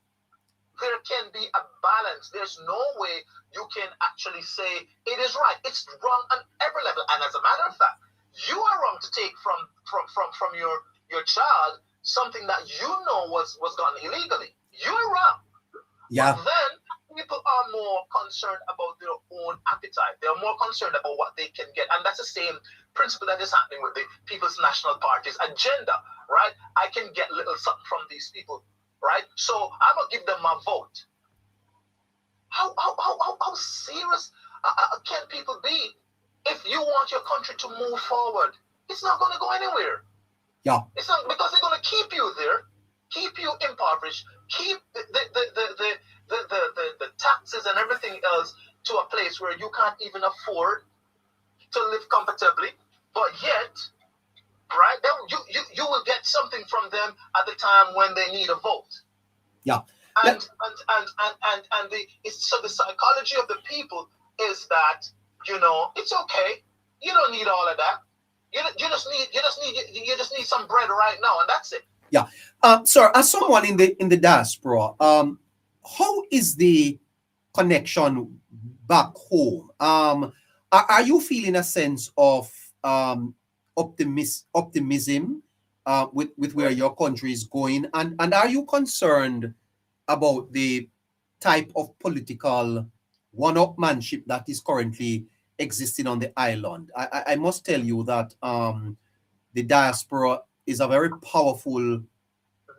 there can be a balance. There's no way you can actually say it is right. It's wrong on every level. And as a matter of fact, you are wrong to take from your child something that you know was done illegally. You're wrong. Yeah. But then people are more concerned about their own appetite. They're more concerned about what they can get. And that's the same principle that is happening with the People's National Party's agenda, right? I can get little something from these people, right? So I'm going to give them my vote. How serious can people be? If you want your country to move forward, it's not going to go anywhere. Yeah. It's not, because they're going to keep you there, keep you impoverished, keep the taxes and everything else to a place where you can't even afford to live comfortably. But yet, right, you will get something from them at the time when they need a vote. Yeah. And so the psychology of the people is that, you know, it's okay. You don't need all of that. You just need some bread right now, and that's it. Yeah. Sir, as someone in the diaspora, how is the connection back home? Are you feeling a sense of optimism with where your country is going, and are you concerned about the type of political one-upmanship that is currently existing on the island? I must tell you that the diaspora is a very powerful,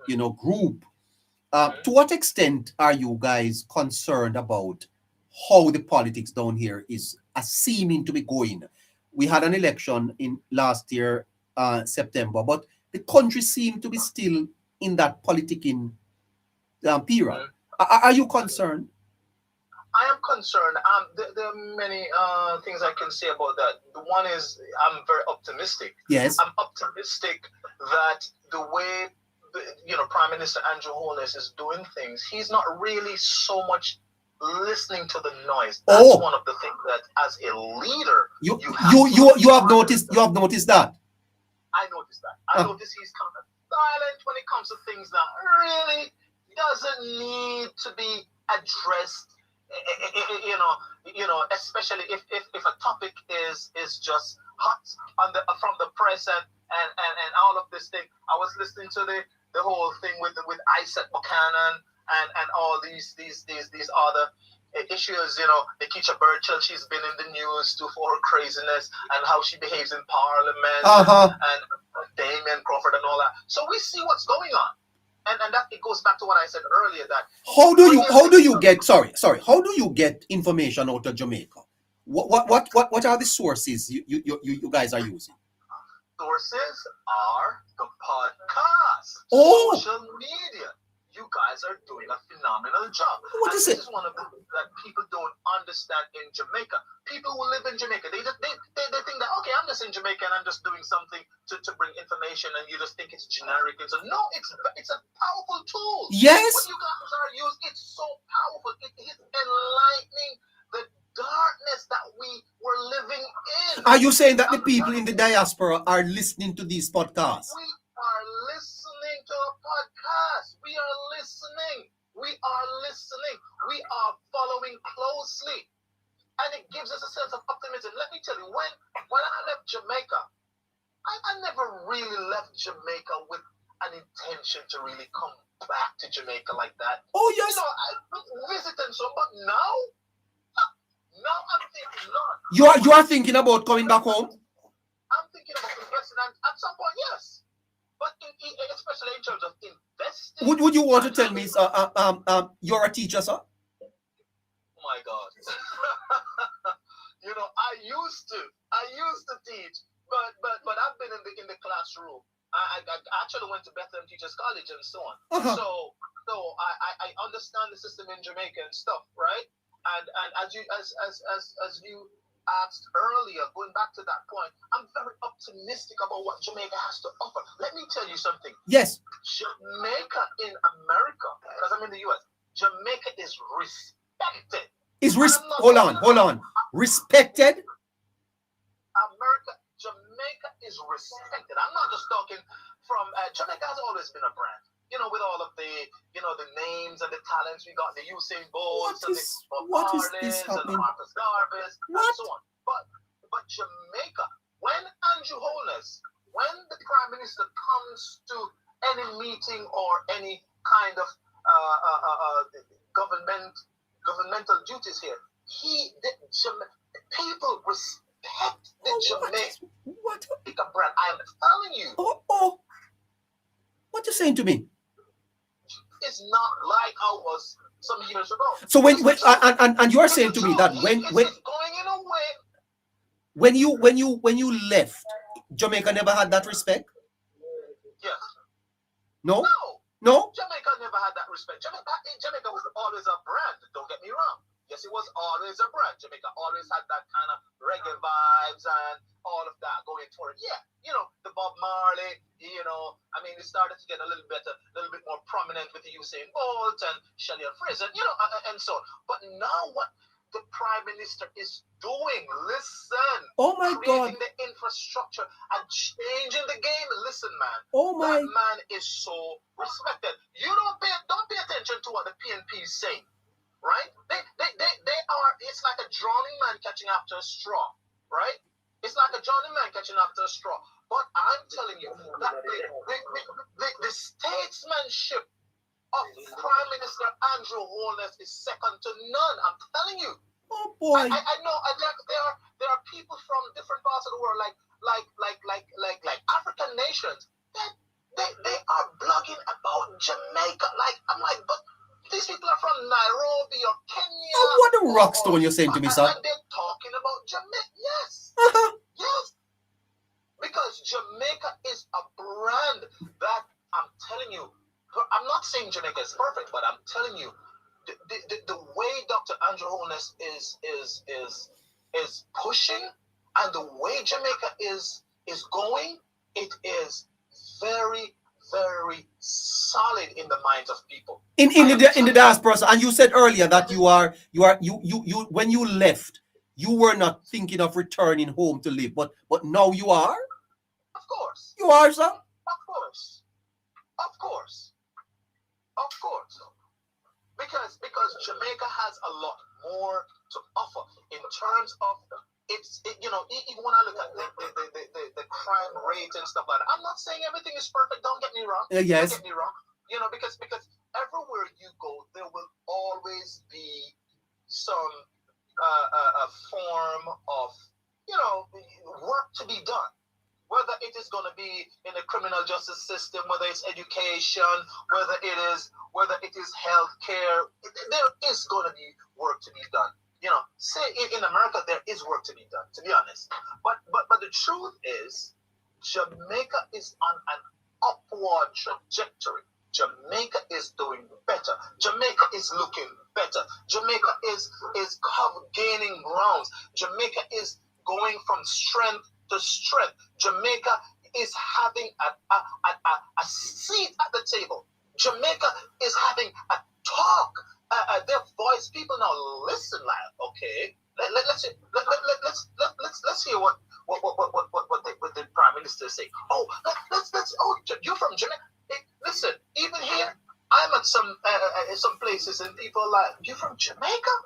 you know, group. To what extent are you guys concerned about how the politics down here is seeming to be going? We had an election in last year, September, but the country seemed to be still in that politicking period. Are you concerned? I am concerned. There are many things I can say about that. The one is I'm very optimistic. Yes. I'm optimistic that the way, Prime Minister Andrew Holness is doing things, he's not really so much listening to the noise. That's one of the things that, as a leader, you have noticed. You have noticed that. I noticed that. I noticed he's kind of silent when it comes to things that really doesn't need to be addressed especially if a topic is just hot on the from the press and all of this thing. I was listening to the whole thing with Isaac Buchanan and all these other issues. Nikita Burchell, she's been in the news too for her craziness and how she behaves in Parliament and Damien Crawford and all that. So we see what's going on. And that it goes back to what I said earlier, that how do you get information out of Jamaica? What are the sources you guys are using? Sources are the podcast, social media. You guys are doing a phenomenal job. This is one of the things that people don't understand in Jamaica. People who live in Jamaica, they think that, okay, I'm just in Jamaica and I'm just doing something to bring information, and you just think it's generic. No, it's a powerful tool. Yes. What you guys are using, it's so powerful. It is enlightening the darkness that we were living in. Are you saying that the people in the diaspora are listening to these podcasts? We are listening to a podcast. We are listening. We are following closely. And it gives us a sense of optimism. Let me tell you, when I left Jamaica, I never really left Jamaica with an intention to really come back to Jamaica like that. Oh, yes. I visited some, but now I'm thinking, Lord. You are thinking about coming back home? I'm thinking about investing at some point, yes. But especially in terms of investing. Would you want to tell me, sir, you're a teacher, sir? Oh my God. I used to teach, but I've been in the classroom. I actually went to Bethlehem Teachers College and so on. So I understand the system in Jamaica and stuff, right? And as you asked earlier, going back to that point, I'm very optimistic about what Jamaica has to offer. Let me tell you something. Yes. Jamaica in America, because I'm in the US, Jamaica is respected. Hold on. Respected? Jamaica is respected. I'm not just talking from Jamaica has always been a brand. With all of the names and the talents we got, the Usain Bolts and the Bob Marleys and the Marcus Garveys and so on. But Jamaica, when Andrew Holness, when the Prime Minister comes to any meeting or any kind of governmental duties here, people respect the Jamaica brand. I'm telling you. What you saying to me? It's not like I was some years ago. So and you're saying to me that when going in a way. When you left, Jamaica never had that respect? Yes. No? No. Jamaica never had that respect. Jamaica was always a brand. Don't get me wrong. Yes, it was always a brand. Jamaica always had that kind of reggae vibes and all of that going for it. Yeah, the Bob Marley, it started to get a little bit more prominent with the Usain Bolt and Shelley and Fraser, and so on. But now what the Prime Minister is doing, listen. Oh my God. Creating the infrastructure and changing the game. Listen, man. That man is so respected. You don't pay attention to what the PNP is saying. Right? They are, it's like a drowning man catching after a straw, right? It's like a drowning man catching after a straw. But I'm telling you that the statesmanship of Prime Minister Andrew Holness is second to none. I'm telling you. Oh boy. I know there are people from different parts of the world, like African nations, that they are blogging about Jamaica. I'm like, but these people are from Nairobi or Kenya. Oh, what a rock stone you're saying to me, sir. And they're talking about Jamaica. Yes. Yes. Because Jamaica is a brand that I'm telling you, I'm not saying Jamaica is perfect, but I'm telling you, the way Dr. Andrew Holness is pushing and the way Jamaica is going, it is very, very solid in the minds of people. In the diaspora, and you said earlier that you when you left, you were not thinking of returning home to live, but now you are? Of course. You are, sir? Of course. Because Jamaica has a lot. more to offer in terms of even when I look at the crime rate and stuff like that. I'm not saying everything is perfect. Don't get me wrong. Yes. Don't get me wrong. Because everywhere you go, there will always be some a form of work to be done. Whether it is going to be in the criminal justice system, whether it's education, whether it is healthcare, there is going to be work to be done. Say in America there is work to be done, to be honest. But the truth is, Jamaica is on an upward trajectory. Jamaica is doing better. Jamaica is looking better. Jamaica is gaining grounds. Jamaica is going from strength to strength. Jamaica is having a seat at the table. Jamaica is having a talk. Their voice. People now listen. Like, okay, let's hear what the Prime Minister say. Oh, let's. Oh, you're from Jamaica. Hey, listen, even here, I'm at some places and people are like, you're from Jamaica?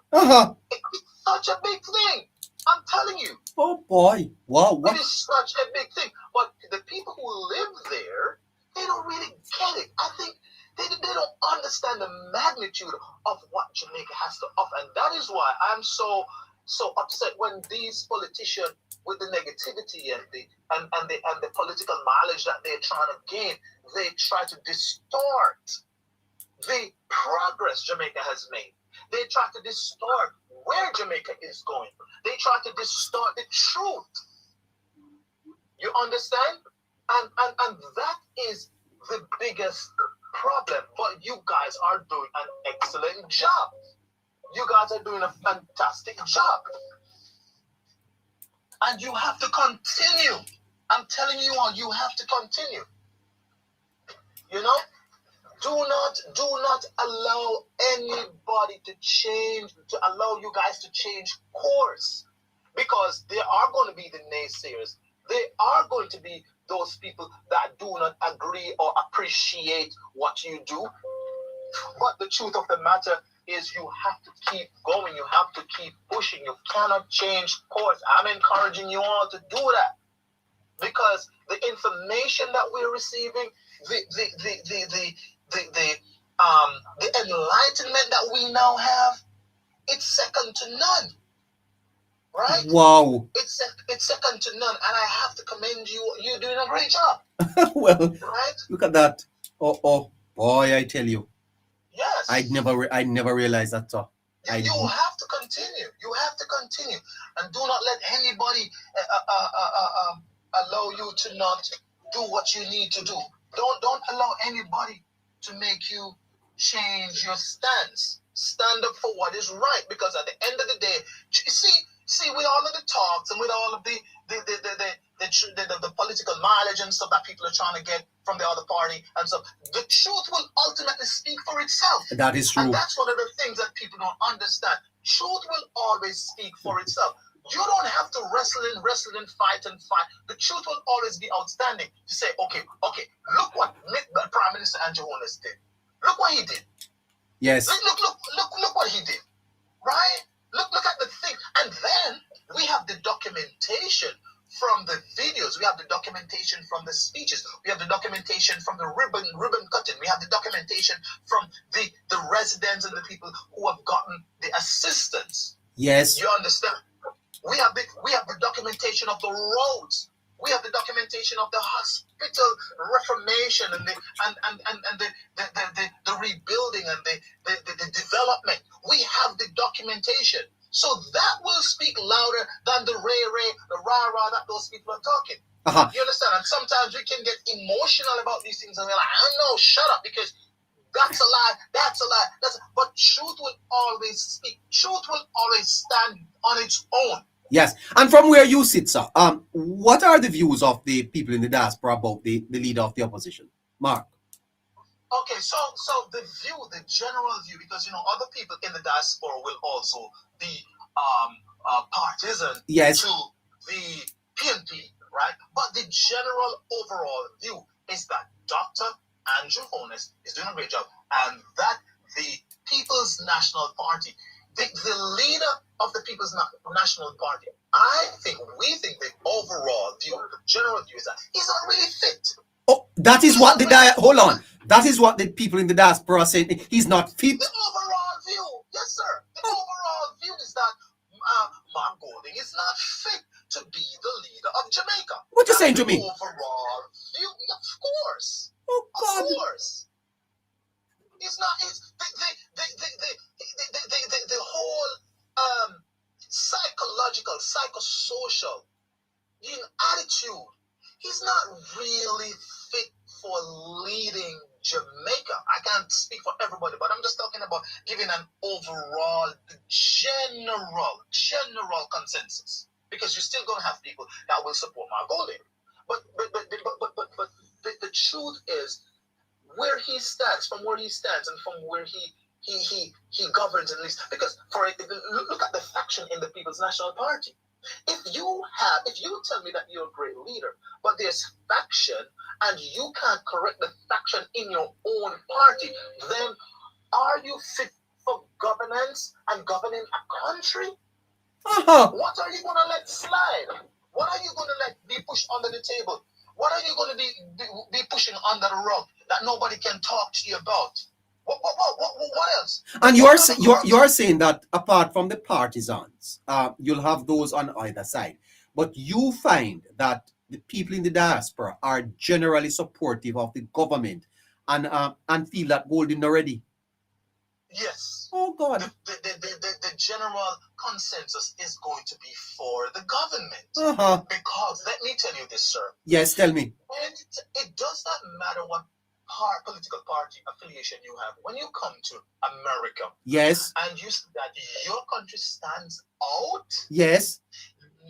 It's such a big thing. I'm telling you. Oh boy! Wow! It is such a big thing. But the people who live there, they don't really get it. I think they don't understand the magnitude of what Jamaica has to offer, and that is why I'm so upset when these politicians, with the negativity and the political mileage that they're trying to gain, they try to distort the progress Jamaica has made. They try to distort where Jamaica is going. They try to distort the truth. You understand? And that is the biggest problem. But you guys are doing an excellent job. You guys are doing a fantastic job. And you have to continue. I'm telling you all, you have to continue. Do not allow anybody to allow you guys to change course. Because there are going to be the naysayers. There are going to be those people that do not agree or appreciate what you do. But the truth of the matter is you have to keep going. You have to keep pushing. You cannot change course. I'm encouraging you all to do that. Because the information that we're receiving, the enlightenment that we now have, it's second to none. Right? Wow. It's second to none, and I have to commend you. You're doing a great job. Well, right? Look at that. Oh, boy, I tell you. Yes. I never realized that, sir. You have to continue. You have to continue, and do not let anybody allow you to not do what you need to do. Don't allow anybody to make you change your stance. Stand up for what is right, because at the end of the day, see, with all of the talks and with all of the political mileage and stuff that people are trying to get from the other party and stuff, the truth will ultimately speak for itself. That is true. And that's one of the things that people don't understand. Truth will always speak for itself. You don't have to wrestle and fight. The truth will always be outstanding. To say, okay, look what Prime Minister Andrew Holness did. Look what he did. Yes. Look what he did. Right? Look at the thing. And then we have the documentation from the videos. We have the documentation from the speeches. We have the documentation from the ribbon cutting. We have the documentation from the residents and the people who have gotten the assistance. Yes. You understand? We have the documentation of the roads. We have the documentation of the hospital reformation and the rebuilding and the development. We have the documentation. So that will speak louder than the the rah-rah that those people are talking. Uh-huh. You understand? And sometimes we can get emotional about these things and we're like, I know, shut up, because that's a lie, that's a lie. But truth will always speak. Truth will always stand on its own. Yes. And from where you sit, sir, what are the views of the people in the diaspora about the leader of the opposition? Mark. Okay, so the general view, because other people in the diaspora will also be partisan Yes. to the PNP, right? But the general overall view is that Dr. Andrew Holness is doing a great job, and that the People's National Party the leader of the People's National Party, we think the overall view, the general view is that he's not really fit. Oh, that is what hold on. That is what the people in the diaspora are saying. He's not fit. The overall view, yes, sir. The overall view is that Mark Golding is not fit to be the leader of Jamaica. What you saying to me? Overall view, of course. Oh God. Of course. It's not. It's the whole psychological, psychosocial attitude. He's not really fit for leading Jamaica. I can't speak for everybody, but I'm just talking about giving an overall, general consensus. Because you're still going to have people that will support Mark Golding. But the truth is, where he stands, from where he stands, and from where he governs at least. Because look at the faction in the People's National Party. If you tell me that you're a great leader, but there's faction and you can't correct the faction in your own party, then are you fit for governance and governing a country? What are you going to let slide? What are you going to let be pushed under the table? What are you going to be pushing under the rug that nobody can talk to you about? What else? And you are saying that apart from the partisans, you'll have those on either side. But you find that the people in the diaspora are generally supportive of the government and feel that Golding already. Yes. Oh God. The general consensus is going to be for the government. Because let me tell you this, sir. Yes, tell me. It does not matter what political party affiliation you have. When you come to America, yes, and you see that your country stands out, yes,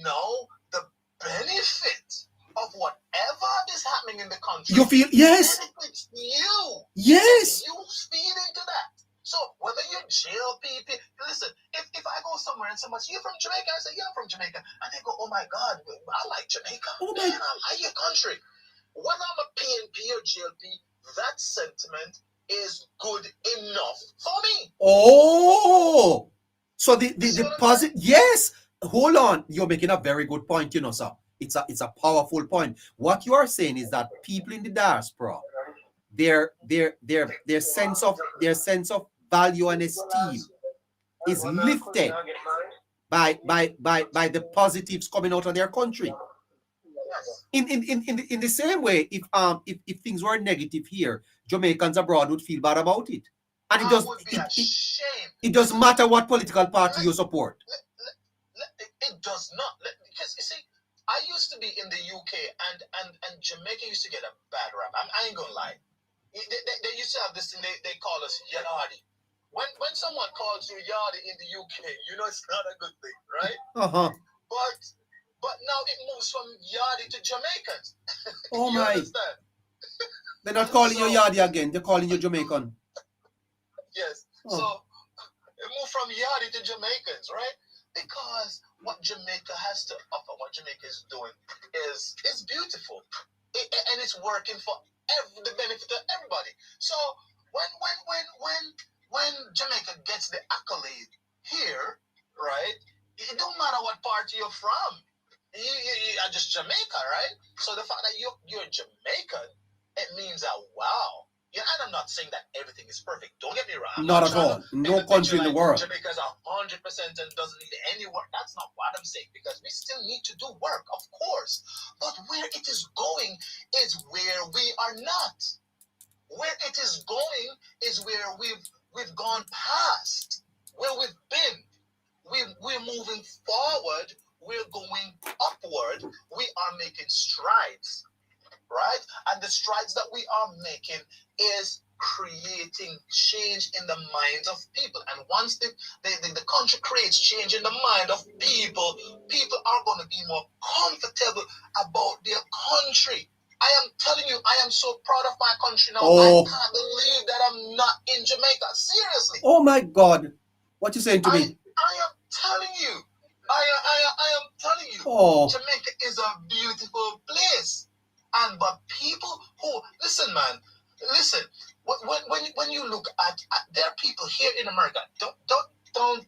know the benefit of whatever is happening in the country. You feel yes. Benefits you. Yes. You feed into that. So whether you're JLP, listen, if I go somewhere and someone says, you're from Jamaica, I say, yeah, I'm from Jamaica. And they go, oh my God, I like Jamaica. Oh my. Man, I like your country. Whether I'm a PNP or JLP, that sentiment is good enough for me. Oh, so the positive, yes. Hold on, you're making a very good point, sir. It's a powerful point. What you are saying is that people in the diaspora, their sense of value and esteem is lifted by the positives coming out of their country. In the same way, if things were negative here, Jamaicans abroad would feel bad about it, and it doesn't matter what political party you support. It does not, because you see, I used to be in the UK, and Jamaica used to get a bad rap. I ain't gonna lie. They used to have this thing they call us Yardi. When someone calls you Yardi in the UK, it's not a good thing, right? But now it moves from Yardi to Jamaicans. Oh you my! Understand? They're not calling you Yardi again. They're calling you Jamaican. Yes. So it moved from Yardi to Jamaicans, right? Because what Jamaica has to offer, what Jamaica is doing, is beautiful, and it's working for the benefit of everybody. So when Jamaica gets the accolade here, right? It don't matter what party you're from. You are just Jamaica, right? So the fact that you're Jamaican, it means that wow. Yeah, and I'm not saying that everything is perfect. Don't get me wrong. Not at all. No country in the world. Jamaica's 100% and doesn't need any work. That's not what I'm saying, because we still need to do work, of course. But where it is going is where we are not. Where it is going is where we've gone past, where we've been. We're moving forward. We're going upward. We are making strides. Right? And the strides that we are making is creating change in the minds of people. And once the country creates change in the mind of people, people are going to be more comfortable about their country. I am telling you, I am so proud of my country now. I can't believe that I'm not in Jamaica. Seriously. Oh my God. What you saying to me? I am telling you. I am telling you. Jamaica is a beautiful place. But people who listen, man, when you look at there are people here in America. Don't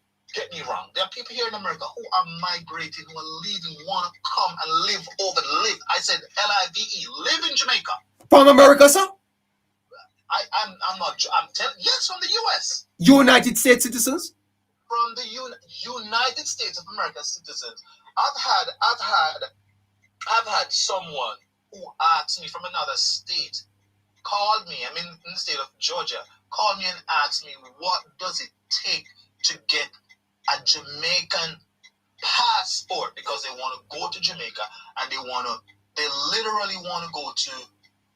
are people here in America who are migrating, who are leaving, want to come and live over the live. I said L-I-V-E, live in Jamaica. From America, sir? I'm not. I'm telling. Yes, from the U.S. United States citizens? From the United States of America citizens. I've had someone who asked me from another state, called me. I'm in the state of Georgia. Called me and asked me, what does it take to get a Jamaican passport, because they want to go to Jamaica and they literally want to go to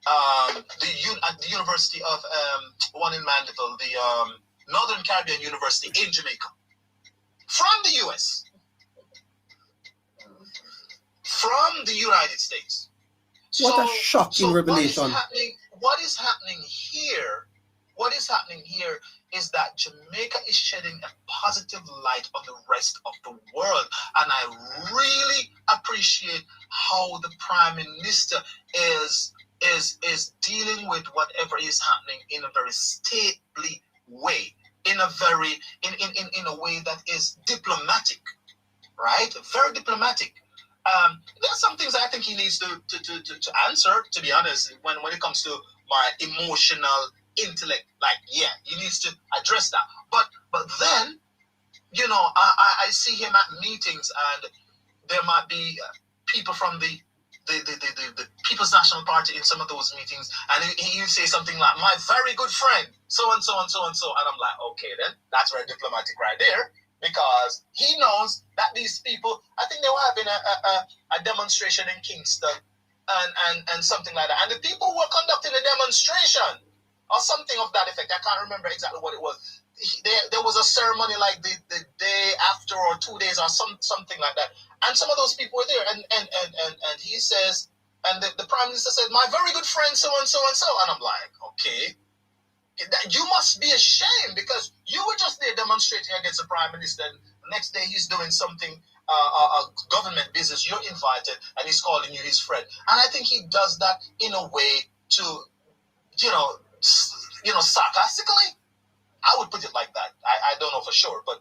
at the University of one in Mandeville, the Northern Caribbean University in Jamaica, from the US, from the United States. What a shocking revelation. What is happening here? What is happening here is that Jamaica is shedding a positive light on the rest of the world. And I really appreciate how the Prime Minister is dealing with whatever is happening in a very stately way, in a way that is diplomatic, right? Very diplomatic. There's some things I think he needs to answer, to be honest, when it comes to my emotional intellect. Like, yeah, he needs to address that. But then, you know, I see him at meetings, and there might be people from the People's National Party in some of those meetings, and he'll say something like, my very good friend, so and so and so and so, and I'm like, okay, then that's very diplomatic right there, because he knows that these people, I think they were having a demonstration in Kingston and something like that, and the people who were conducting the demonstration or something of that effect, I can't remember exactly what it was. There was a ceremony like the day after or 2 days or something like that, and some of those people were there, and he says, and the Prime Minister said, my very good friend so and so and so, and I'm like, okay, you must be ashamed, because you were just there demonstrating against the Prime Minister, and the next day he's doing something, a government business, you're invited, and he's calling you his friend. And I think he does that in a way to, you know, sarcastically. I would put it like that. I don't know for sure, but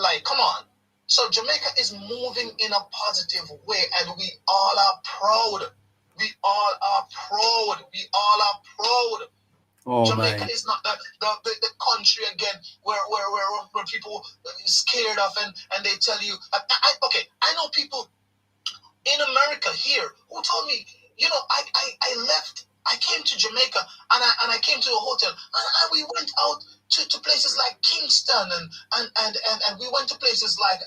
like, come on. So Jamaica is moving in a positive way, and we all are proud. We all are proud. We all are proud. Oh, Jamaica my. is not the country again where people are scared of, and they tell you. I know people in America here who told me, you know, I left. I came to Jamaica, and I came to a hotel, and we went out to places like Kingston, and we went to places like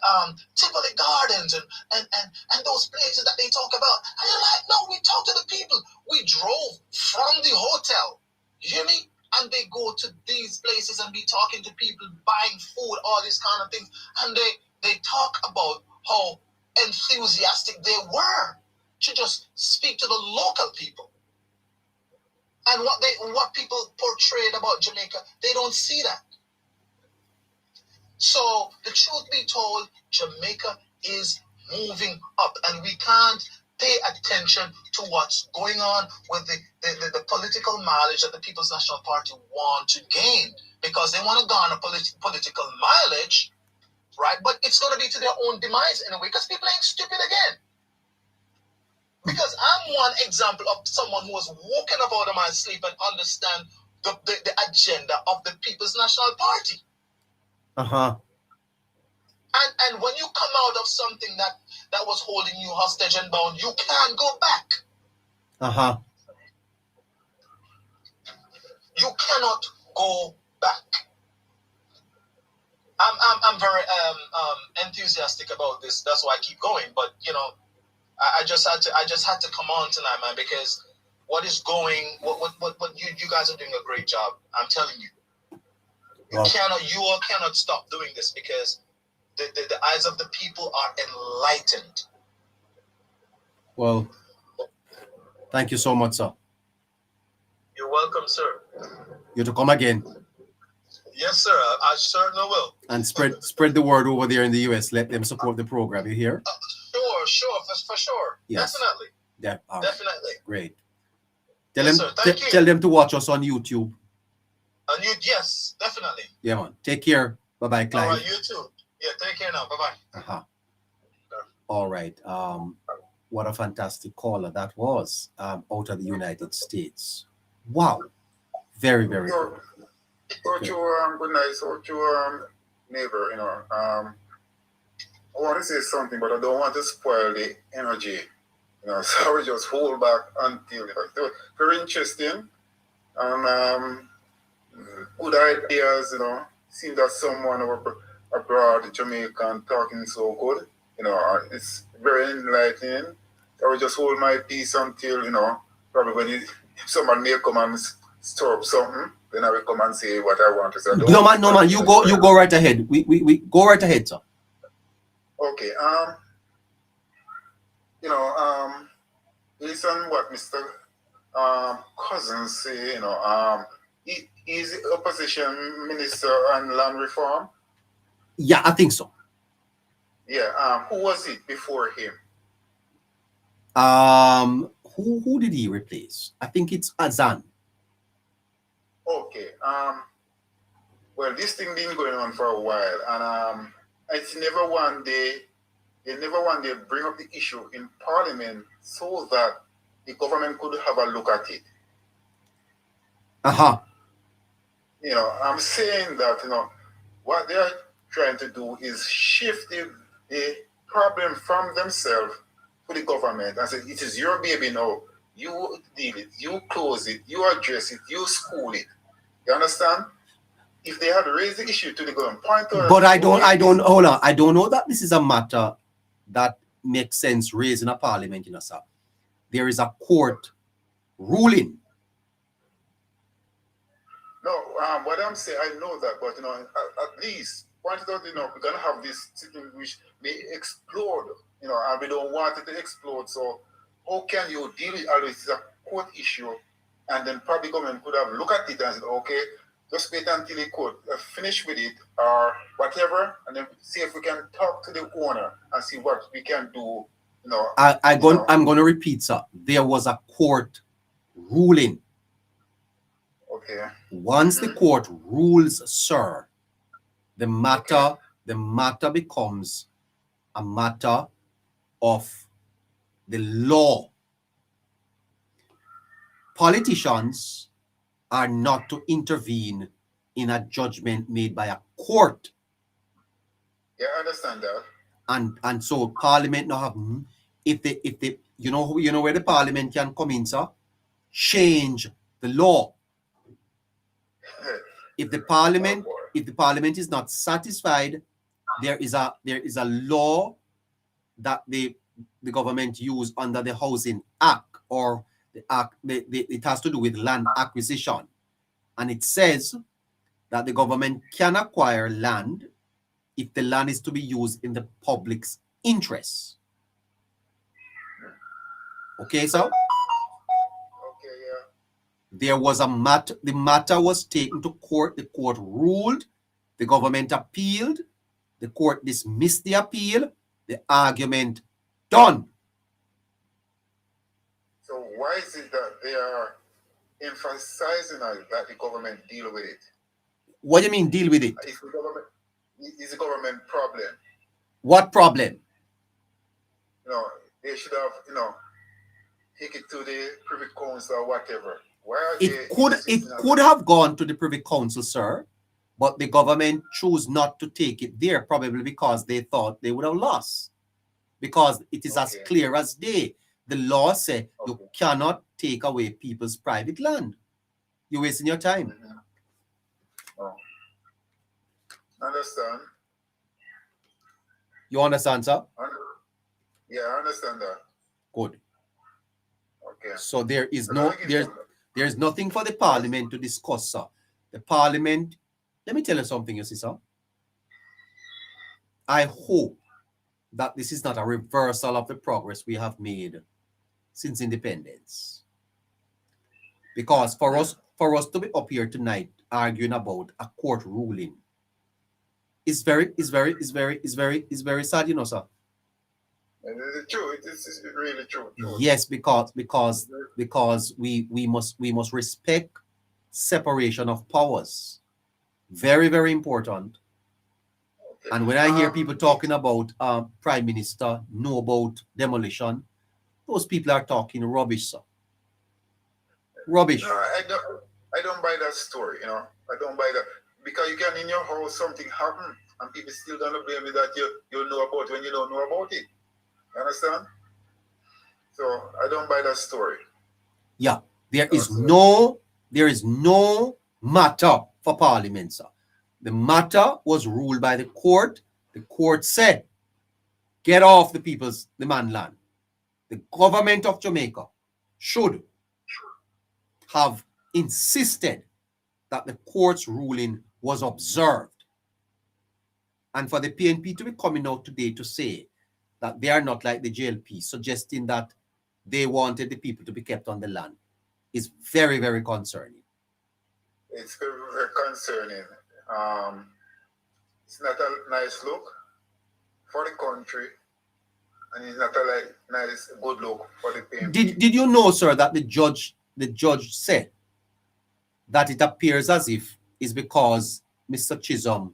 Tivoli Gardens and those places that they talk about. And you're like, no, we talked to the people. We drove from the hotel. You hear me? And they go to these places and be talking to people, buying food, all these kind of things. And they talk about how enthusiastic they were to just speak to the local people. And what people portrayed about Jamaica, they don't see that. So the truth be told, Jamaica is moving up, and we can't pay attention to what's going on with the political mileage that the People's National Party want to gain, because they want to garner political mileage, right? But it's going to be to their own demise in a way, because people ain't stupid again. Because I'm one example of someone who was woken up out of my sleep and understand the agenda of the People's National Party. Uh-huh. And when you come out of something that was holding you hostage and bound, you can't go back. Uh-huh. You cannot go back. I'm very enthusiastic about this. That's why I keep going. But you know, I just had to come on tonight, man, because what is going, what you guys are doing a great job. I'm telling you. You all cannot stop doing this, because the eyes of the people are enlightened. Well, thank you so much, sir. You're welcome, sir. You to come again. Yes, sir. I certainly will. And spread the word over there in the US. Let them support the program. You hear? Sure, for sure. Yes. Definitely. Yeah, all right. Definitely. Great. Thank you. Tell them to watch us on YouTube. Yes, definitely. Yeah, man. Take care. Bye-bye, Clive. All right, you too. Yeah, take care now. Bye-bye. Uh-huh. All right. What a fantastic caller that was, out of the United States. Wow. Very, very good. So to good night. So to neighbor, I want to say something, but I don't want to spoil the energy. So I will just hold back until very interesting and good ideas. Seeing that someone abroad, Jamaican, talking so good. It's very enlightening. I will just hold my peace until probably when if someone may come and stir up something, then I will come and say what I want to say. No man, you go right ahead. We go right ahead, sir. Okay. Based on what Mr. Cousins say, is the opposition minister on land reform? Yeah, I think so. Yeah. Who was it before him? Who did he replace? I think it's Azan. Okay. Well, this thing been going on for a while, and it's never one day bring up the issue in Parliament so that the government could have a look at it. Uh-huh. I'm saying that what they're trying to do is shift the problem from themselves to the government and say it is your baby now. You deal it, you close it, you address it, you school it. You understand? If they had raised the issue to the government, but I don't hold on. I don't know that this is a matter that makes sense raised in a parliament, sir. There is a court ruling. No, what I'm saying, I know that, but at least point it out, we're gonna have this situation which may explode, and we don't want it to explode. So how can you deal with all this? It's a court issue, and then probably government could have looked at it and said, okay, just wait until the court finish with it or whatever, and then see if we can talk to the owner and see what we can do. I'm going to repeat, sir. There was a court ruling. Okay. Once the court rules, sir, the matter becomes a matter of the law. Politicians are not to intervene in a judgment made by a court. Yeah, I understand that. And so Parliament now have if they you know where the Parliament can come in, sir, change the law. If the Parliament is not satisfied, there is a law that the government use under the Housing Act, or the act it has to do with land acquisition, and it says that the government can acquire land if the land is to be used in the public's interest. Okay, sir? Okay, yeah. There was a matter, the matter was taken to court, the court ruled, the government appealed, the court dismissed the appeal, the argument done. So why is it that they are emphasizing that the government deal with it? What do you mean deal with it? It's a government problem. What problem? They should have, take it to the Privy Council or whatever. It could have gone to the Privy Council, sir, but the government chose not to take it there, probably because they thought they would have lost. Because it is as clear as day. The law says you cannot take away people's private land. You're wasting your time. Mm-hmm. Oh. Understand. You understand, sir? Yeah, I understand that. Good. Okay. So there is there's nothing for the Parliament to discuss, sir. The Parliament, let me tell you something, you see, sir. I hope that this is not a reversal of the progress we have made since independence. Because for us to be up here tonight arguing about a court ruling is very sad, sir. It's true. It's really true. Yes, because we must respect separation of powers. Very, very important. And when I hear people talking about Prime Minister know about demolition, those people are talking rubbish, sir. Rubbish. No, I don't buy that story, you know. I don't buy that. Because you can in your house something happen and people still gonna blame you that you know about when you don't know about it. You understand? So I don't buy that story. Yeah. There is no matter for Parliament, sir. The matter was ruled by the court. The court said, get off the man land. The government of Jamaica should have insisted that the court's ruling was observed. And for the PNP to be coming out today to say that they are not like the JLP, suggesting that they wanted the people to be kept on the land, is very, very concerning. It's very, very concerning. It's not a nice look for the country, and it's not a nice, good look for the PNP. Did you know, sir, that the judge said that it appears as if it's because Mr. Chisholm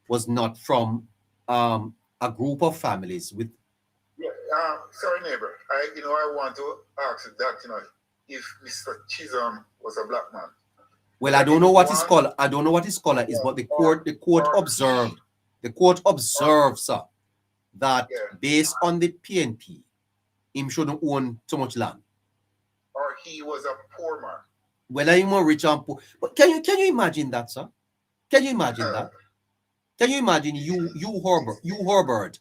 was not from a group of families with. Yeah, sorry, neighbor. I want to ask that, if Mr. Chisholm was a black man. Well, I don't know what his color. I don't know what his color is, but the court observed, sir, that based on the PNP, him shouldn't own so much land. Or he was a poor man. Well, I'm more rich and poor. But can you imagine that, sir? Can you imagine that? Can you imagine you Herbert,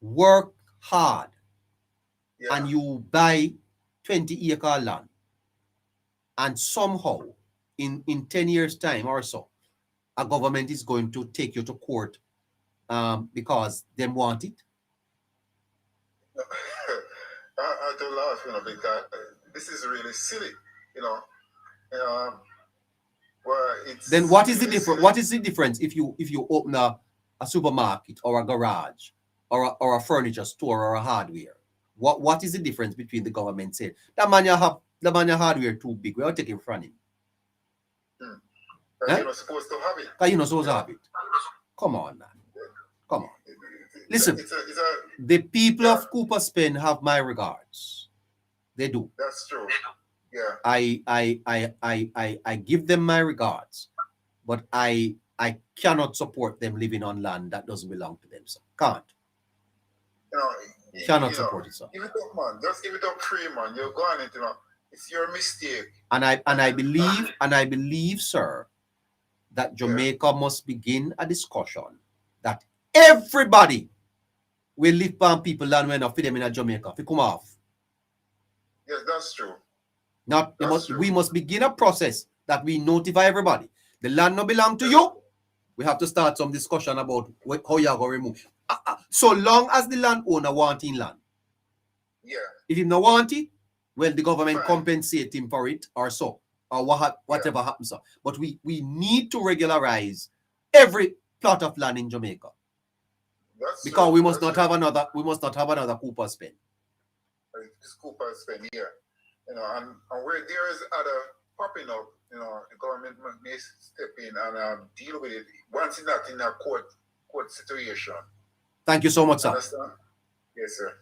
work hard, and you buy 20-acre land, and somehow in 10 years' time or so, a government is going to take you to court because they want it? I do laugh, because this is really silly, Then what is the difference? What is the difference if you open a supermarket or a garage or a furniture store or a hardware? What is the difference between the government saying that man your hardware too big, we are taking from him? You're not supposed to have it. You're not supposed to have it. Come on, man. Come on. Listen, the people of Cooper's Pen have my regards. They do. That's true. Yeah. I give them my regards, but I cannot support them living on land that doesn't belong to them. So can't. Cannot support it, sir. Give it up, man. Just give it up free, man. You're going into it's your mistake. And I believe, sir, that Jamaica must begin a discussion that everybody will live on people land when for them in Jamaica. If come off. Yes, that's true. Now we must begin a process that we notify everybody. The land no belong to you. We have to start some discussion about how you are going to remove. So long as the landowner wanting land. Yeah. If he no want it, well, the government compensate him for it or so. Or whatever happens. But we need to regularize every plot of land in Jamaica. Because we must not have another Cooper's Pen. It's Cooper's Pen here. And where there is other popping up, the government may step in and deal with it once it's not in a court situation. Thank you so much, sir. Understand? Yes, sir.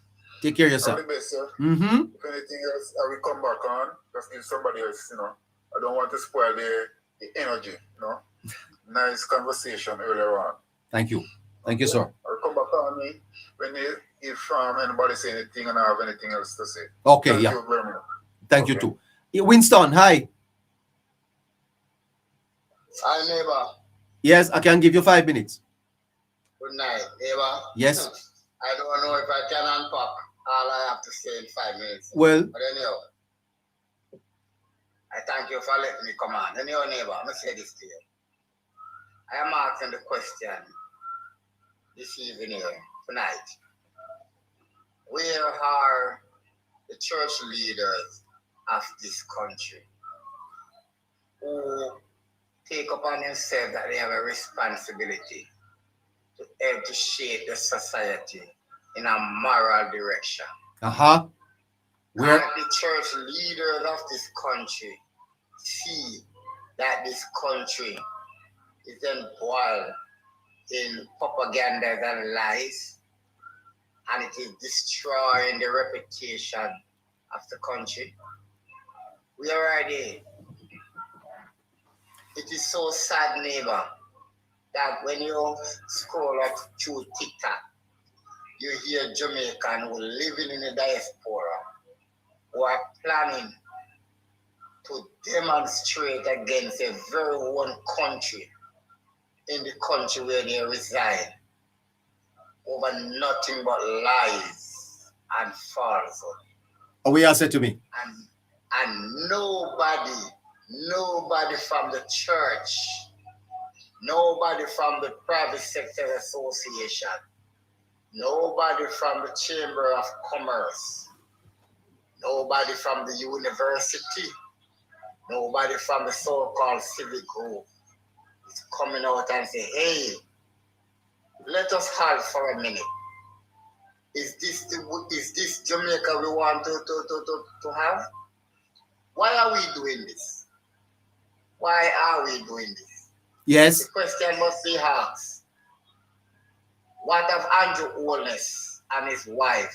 Take care of yourself. All the best, sir. Mm-hmm. If anything else, I will come back on. Just give somebody else, I don't want to spoil the energy, Nice conversation earlier on. Thank you. Thank you, sir. I'll come back on me if anybody say anything and I have anything else to say. Okay, Thank yeah. you very much. Thank you too. Winston, hi. Hi, neighbor. Yes, I can give you 5 minutes. Good night, neighbor. Yes. I don't know if I can unpack all I have to say in 5 minutes. Well. But anyhow, I thank you for letting me come on. Anyhow, neighbor, I'm going to say this to you. I am asking the question this evening, tonight. Where are the church leaders of this country who take upon themselves that they have a responsibility to help to shape the society in a moral direction? Where the church leaders of this country see that this country is embroiled in propaganda and lies, and it is destroying the reputation of the country. We are already. It is so sad, neighbor, that when you scroll up through TikTok, you hear Jamaican who are living in the diaspora who are planning to demonstrate against a very one country in the country where they reside over nothing but lies and falsehood. Oh, we are said to me. And nobody from the church, nobody from the private sector association, nobody from the Chamber of Commerce, nobody from the university, nobody from the so-called civic group is coming out and say, hey, let us halt for a minute. Is this Jamaica we want to have? Why are we doing this? Why are we doing this? Yes. The question must be asked. What have Andrew Holness and his wife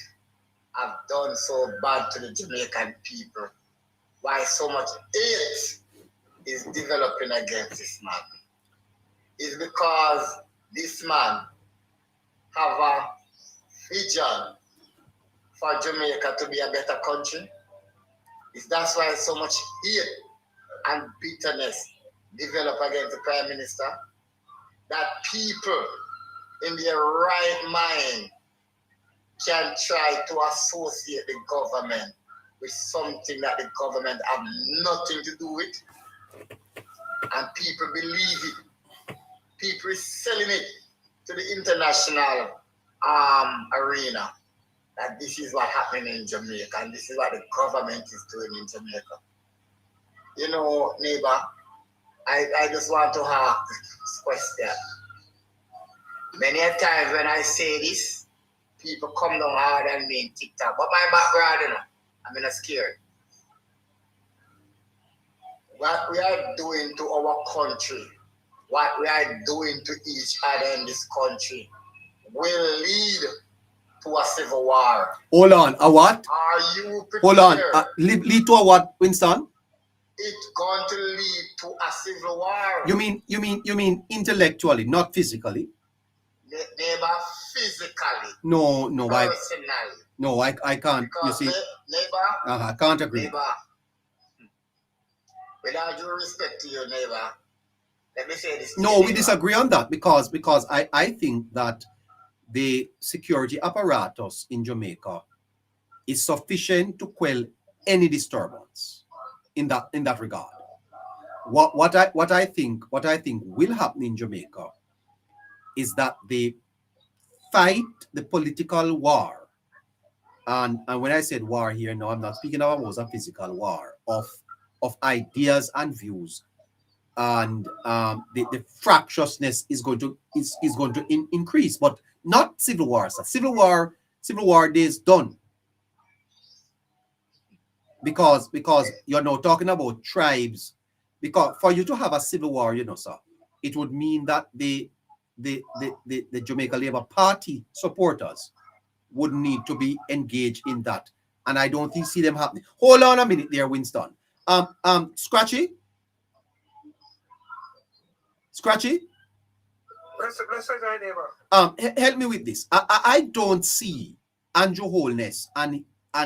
have done so bad to the Jamaican people? Why so much hate is developing against this man? It's because this man have a vision for Jamaica to be a better country. That's why so much hate and bitterness develop against the Prime Minister, that people in their right mind can try to associate the government with something that the government have nothing to do with. And people believe it. People is selling it to the international arena that this is what happening in Jamaica and this is what the government is doing in Jamaica. You know, neighbor, I just want to ask this question. Many a times when I say this, people come down hard on me in TikTok. But my background, you know, I'm not scared. What we are doing to our country, what we are doing to each other in this country will lead to a civil war. Hold on, a what? Are you prepared? Hold on, lead to a what, Winston? It's going to lead to a civil war. You mean intellectually, not physically? Neighbor, physically. No, personally. I can't. Because you see, neighbor, I can't agree. Neighbor, with all due respect to your neighbor, let me say this. No, we disagree on that because I think that the security apparatus in Jamaica is sufficient to quell any disturbance in that regard. What I think will happen in Jamaica is that they fight the political war, and when I said war here, no, I'm not speaking of a physical war of ideas and views, and the fractiousness is going to increase, but not civil war. So civil war days done, because you're now talking about tribes. Because for you to have a civil war, you know, sir, it would mean that the Jamaica Labour Party supporters would need to be engaged in that, and I don't see them happening. Hold on a minute there, Winston. Scratchy. Help me with this. I don't see Andrew Holness and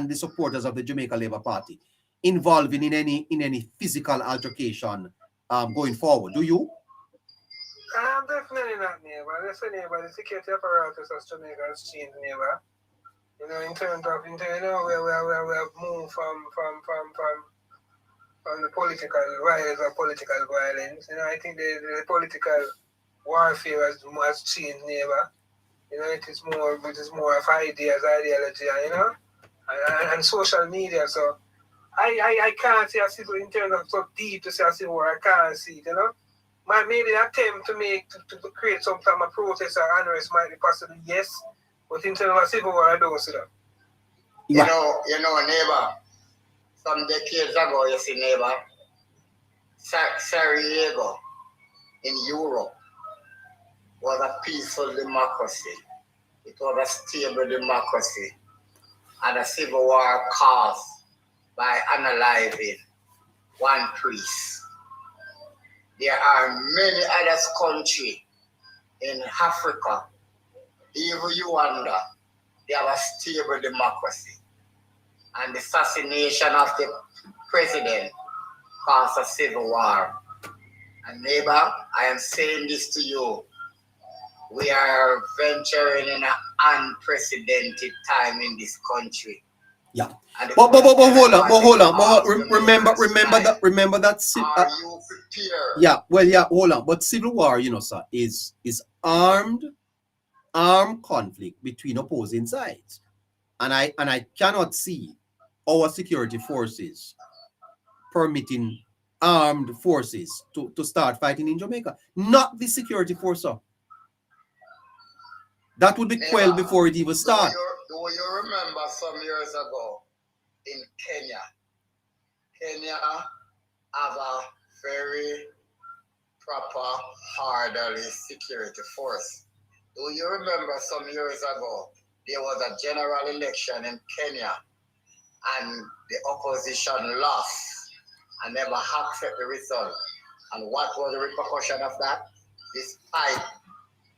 the supporters of the Jamaica Labour Party involving in any physical altercation going forward. Do you? Definitely not, neighbor. Listen, neighbor, the security apparatus of Jamaica has changed, neighbor. You know, in terms of, we have moved from the political rise of political violence. You know, I think the political warfare has changed, neighbor. You know, it is more of ideas, ideology, you know, and social media. So I can't see a civil, in terms of so deep to see a civil war. I can't see it, you know. Maybe an attempt to create some kind of protest or unrest might be possible, yes. But in terms of civil war, I don't see that. You know, neighbor, some decades ago, you see, neighbor, Sarajevo in Europe was a peaceful democracy. It was a stable democracy. And a civil war caused by unaliving one priest. There are many other countries in Africa, even Uganda, they have a stable democracy. And the assassination of the president caused a civil war. And neighbor, I am saying this to you. We are venturing in an unprecedented time in this country. Yeah. But hold on. Remember that. Are you prepared? Yeah. Well, yeah. Hold on. But civil war, sir, is armed conflict between opposing sides, and I cannot see our security forces permitting armed forces to start fighting in Jamaica. Not the security force, sir. That would be quelled before it even starts. Do you remember some years ago in Kenya? Kenya have a very proper, orderly security force. Do you remember some years ago there was a general election in Kenya and the opposition lost and never accepted the result? And what was the repercussion of that?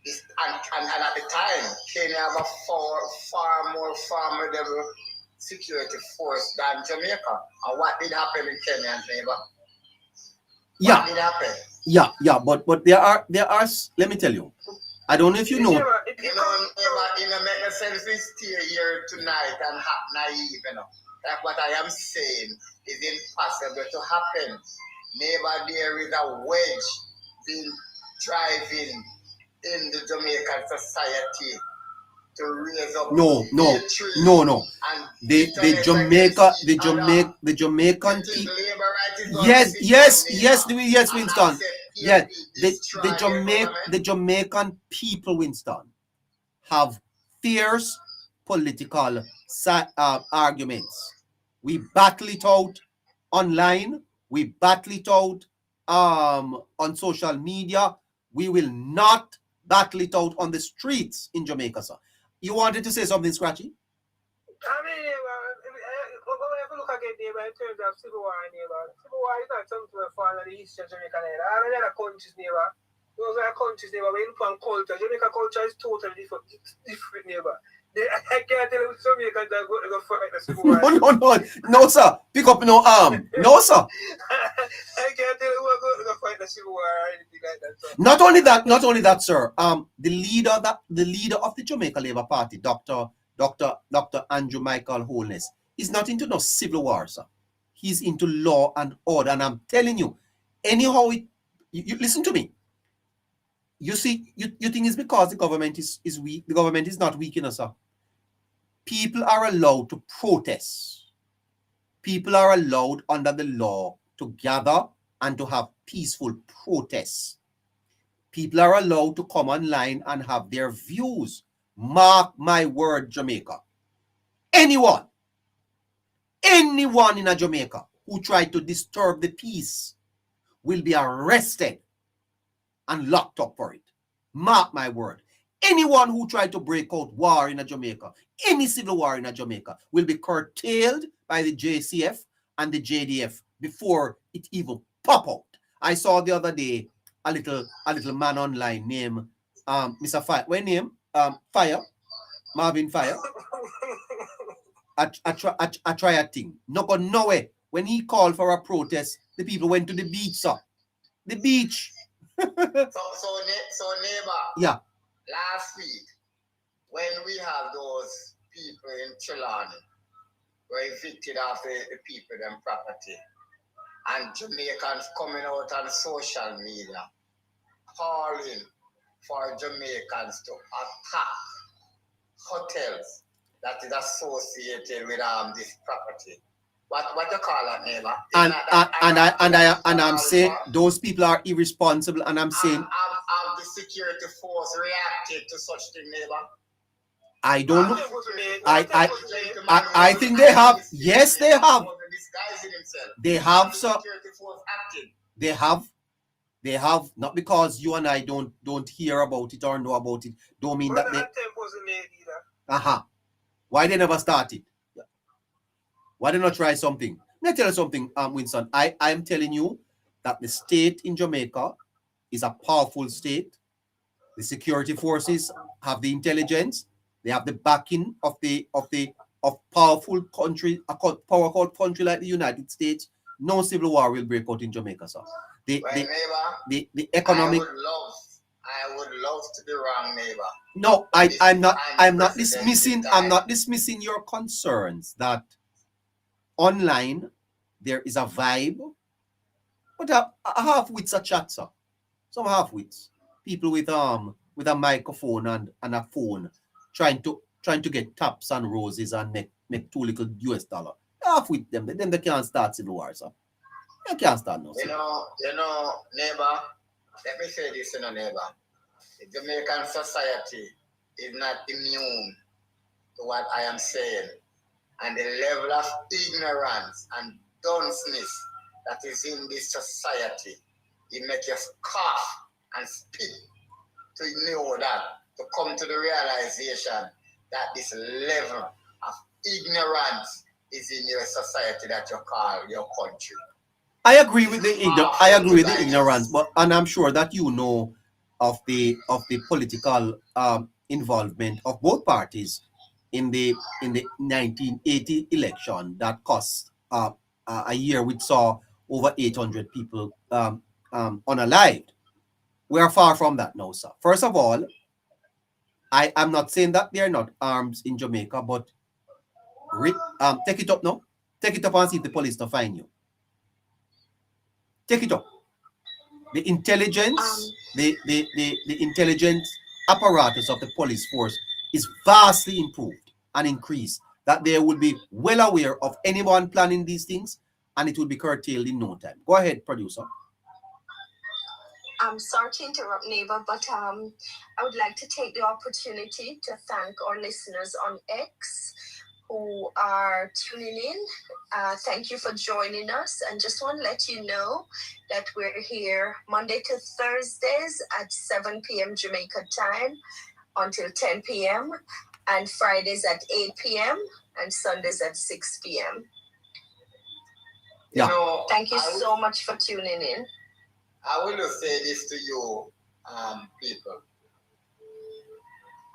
And at the time, Kenya have a far more formidable security force than Jamaica. And what did happen in Kenya, neighbor? What did happen? Yeah, but there are. Let me tell you. I don't know if you know. Neighbor, it make sense we stay here tonight and act naive, Like what I am saying is impossible to happen. Neighbor, there is a wedge being driving in the Jamaican society to raise up No. The Jamaican people. Yes, Winston. Yeah, the Jamaican people, Winston, have fierce political arguments. We battle it out online. We battle it out on social media. We will not battle it out on the streets in Jamaica, sir. You wanted to say something, Scratchy? I mean, if you look again, in terms of civil war, civil war is not something we fall in the history of Jamaica. All the other countries, those are countries, when you look on culture, Jamaica culture is totally different, I can't tell you Jamaicans are going to go fight the civil war. No, sir. Pick up no arm. No, sir. I can't tell you who are going to go fight the civil war or anything like that. Sir. Not only that, sir. The leader of the Jamaica Labour Party, Dr. Andrew Michael Holness, is not into no civil war, sir. He's into law and order, and I'm telling you, anyhow, you listen to me. You see, you think it's because the government is weak. The government is not weak enough, sir. People are allowed to protest. People are allowed under the law to gather and to have peaceful protests. People are allowed to come online and have their views. Mark my word, Jamaica. Anyone in a Jamaica who tried to disturb the peace will be arrested and locked up for it. Mark my word. Anyone who tried to break out war in a Jamaica, any civil war in a Jamaica, will be curtailed by the JCF and the JDF before it even pop out. I saw the other day a little man online named Mr. Fire. What name? Fire. Marvin Fire. I try a thing. Not go nowhere. When he called for a protest, the people went to the beach, sir. The beach. So neighbor. Yeah. Last week, when we have those people in Trelawney were evicted of the people and property, and Jamaicans coming out on social media calling for Jamaicans to attack hotels that is associated with this property. What you call that, neighbor? And I'm saying those people are irresponsible, and I'm saying have the security force reacted to such thing, neighbor? I don't know. I think they have. Yes, they have. They have, sir. They They have, not because you and I don't hear about it or know about it, don't mean that they. Why they never started? Why they not try something? Let me tell you something, Winston. I am telling you that the state in Jamaica is a powerful state. The security forces have the intelligence. They have the backing of powerful country, a powerful country like the United States. No civil war will break out in Jamaica, sir. The economic. I would love to be wrong, neighbor. No, I'm not dismissing your concerns that online there is a vibe, but a half-wits are chat, sir. Some half-wits. People with a microphone and a phone trying to get taps and roses and make $2 little $. Half with them. Then they can't start civil war, sir. They can't start no. You know, neighbor, let me say this, neighbor. The Jamaican society is not immune to what I am saying. And the level of ignorance and dunceness that is in this society, it makes you cough and spit to know that, to come to the realization that this level of ignorance is in your society that you call your country. I agree with the ignorance, but and I'm sure that you know of the political involvement of both parties in the 1980 election that cost a year which saw over 800 people unalived. We are far from that now, sir. First of all, I am not saying that there are not arms in Jamaica, but take it up now. Take it up and see if the police don't find you. Take it up. The intelligence, the intelligence apparatus of the police force is vastly improved and increased. That they will be well aware of anyone planning these things, and it will be curtailed in no time. Go ahead, producer. I'm sorry to interrupt, neighbor, but I would like to take the opportunity to thank our listeners on X who are tuning in. Thank you for joining us, and just want to let you know that we're here Monday to Thursdays at 7 p.m. Jamaica time until 10 p.m. and Fridays at 8 p.m. and Sundays at 6 p.m. Yeah. Thank you so much for tuning in. I will say this to you, people.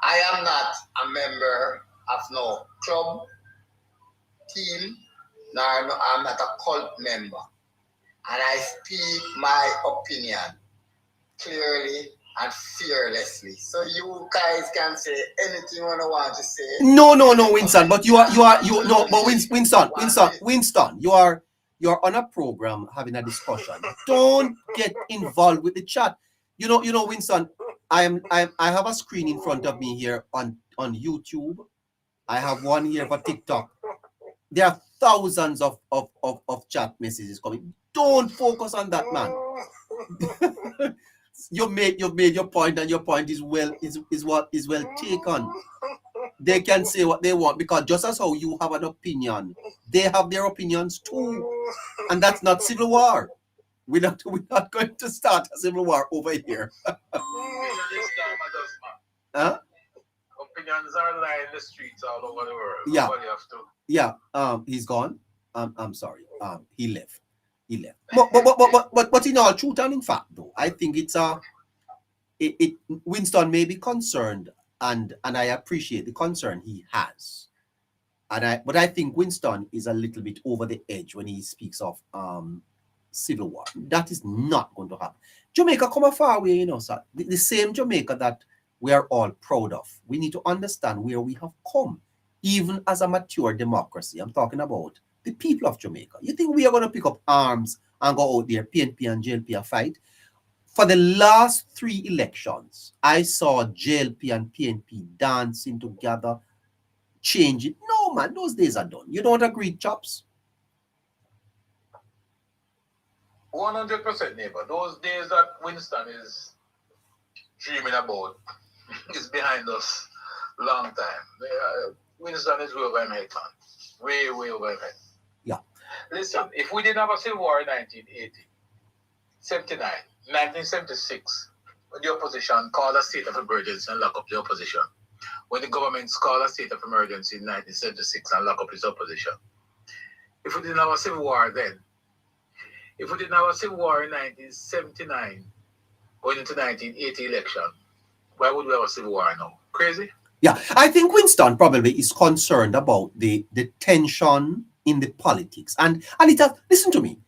I am not a member of no club, team, nor I'm not a cult member. And I speak my opinion clearly and fearlessly. So you guys can say anything you want to say. No, Winston. But Winston, you're on a program having a discussion. Don't get involved with the chat. You know, Winston. I have a screen in front of me here on YouTube. I have one here for TikTok. There are thousands of chat messages coming. Don't focus on that, man. You've made your point, and your point is well taken. They can say what they want, because just as how you have an opinion, they have their opinions too, and that's not civil war. We're not going to start a civil war over here. Huh? Opinions are lying in the streets all over the world. Yeah. Nobody have to. Yeah. He's gone. I'm sorry. He left. But in all truth and in fact, though, I think Winston may be concerned, and I appreciate the concern he has. But I think Winston is a little bit over the edge when he speaks of civil war. That is not going to happen. Jamaica come a far way, sir. The same Jamaica that we are all proud of. We need to understand where we have come, even as a mature democracy. I'm talking about the people of Jamaica. You think we are going to pick up arms and go out there, PNP and JLP a fight? For the last 3 elections, I saw JLP and PNP dancing together, changing. No, man, those days are done. You don't agree, Chops? 100%, neighbor. Those days that Winston is dreaming about is behind us long time. Winston is way over my head, man. Way over my head. Yeah. Listen, if we didn't have a civil war in 1980, 79, 1976, when the opposition called a state of emergency and locked up the opposition. When the government called a state of emergency in 1976 and locked up its opposition. If we didn't have a civil war then, if we didn't have a civil war in 1979, going into 1980 election, why would we have a civil war now? Crazy? Yeah, I think Winston probably is concerned about the tension in the politics. And Anita, listen to me.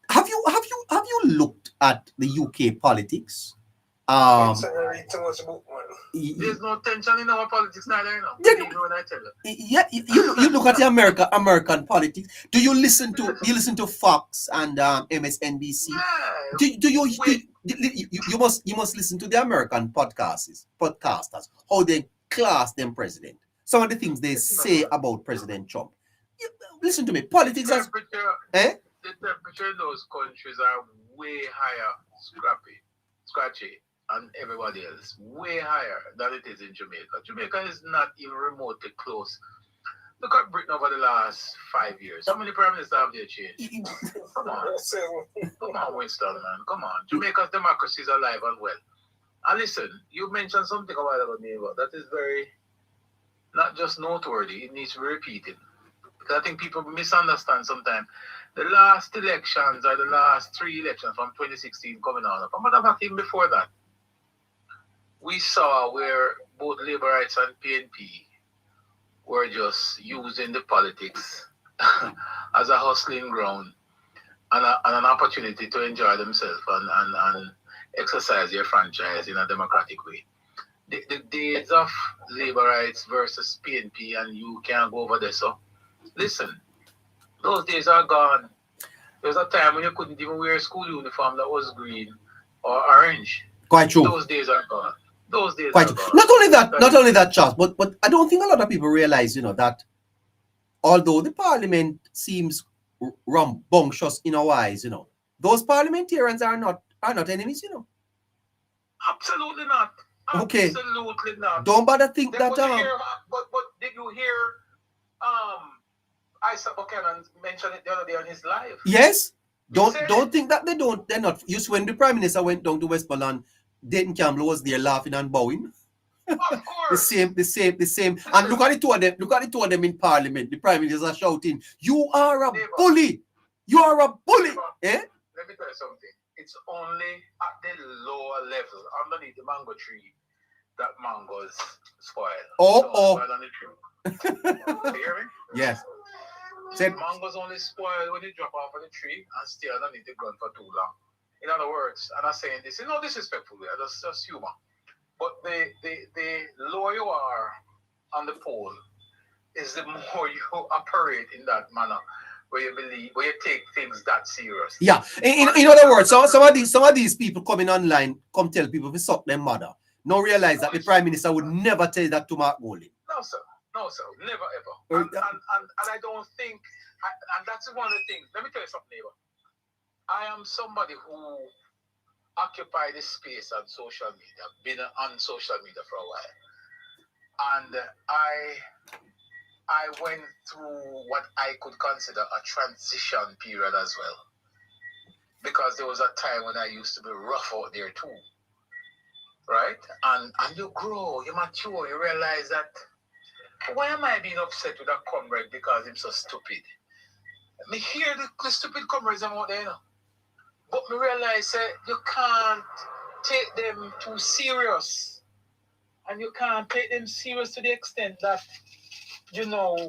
Have you looked at the UK politics? There's no tension in our politics neither, you know. When I tell you. Yeah, you look at the American politics. Do you listen to Fox and MSNBC? You must listen to the American podcasters how they class them president. Some of the things they say about President Trump. Listen to me. Politics The temperature in those countries are way higher, scratchy, and everybody else way higher than it is in Jamaica. Jamaica is not even remotely close. Look at Britain over the last 5 years. How many prime ministers have they changed? Come on, Winston, man. Come on. Jamaica's democracy is alive and well. And listen, you mentioned something a while ago, neighbor, that is very, not just noteworthy, it needs to be repeated. Because I think people misunderstand sometimes. The last elections are the last 3 elections from 2016 coming on. But matter of fact, even before that, we saw where both Labour Rights and PNP were just using the politics as a hustling ground and an opportunity to enjoy themselves and exercise their franchise in a democratic way. The days of Labour Rights versus PNP and you can't go over there, so listen, those days are gone. There was a time when you couldn't even wear a school uniform that was green or orange. Quite true. Those days are gone. Those days Quite are gone. Not only that, Charles, but I don't think a lot of people realize, that although the parliament seems rambunctious in a wise, those parliamentarians are not enemies, Absolutely not. Okay. Absolutely not. Don't bother think But that. but did you hear Isaac Buchanan mention it the other day on his live? Yes. Don't think that they're not. Just when the Prime Minister went down to Westmoreland, Dayton Campbell was there laughing and bowing. Of course. the same. And look at the two of them in Parliament. The Prime Minister are shouting, "You are a bully! You are a bully!" Eh? Let me tell you something. It's only at the lower level, underneath the mango tree, that mangoes spoil. Oh. Spoil on the tree. You hear me? Yes. Mangoes only spoil when you drop off of the tree and stay underneath the ground for too long. In other words, and I'm saying this in no disrespectful way, that's just humor. But the lower you are on the pole is the more you operate in that manner, where you take things that serious. Yeah. In other words, some of these people coming online come tell people to suck their mother. No realize that the Prime Minister would never tell that to Mark Golding. No, sir. Never, ever. And I don't think, and that's one of the things. Let me tell you something, neighbor. I am somebody who occupied this space on social media, been on social media for a while. And I went through what I could consider a transition period as well. Because there was a time when I used to be rough out there too. Right? And you grow, you mature, you realize that, why am I being upset with a comrade because I'm so stupid? Me hear the stupid comrades out there, but me realize you can't take them too serious. And you can't take them serious to the extent that,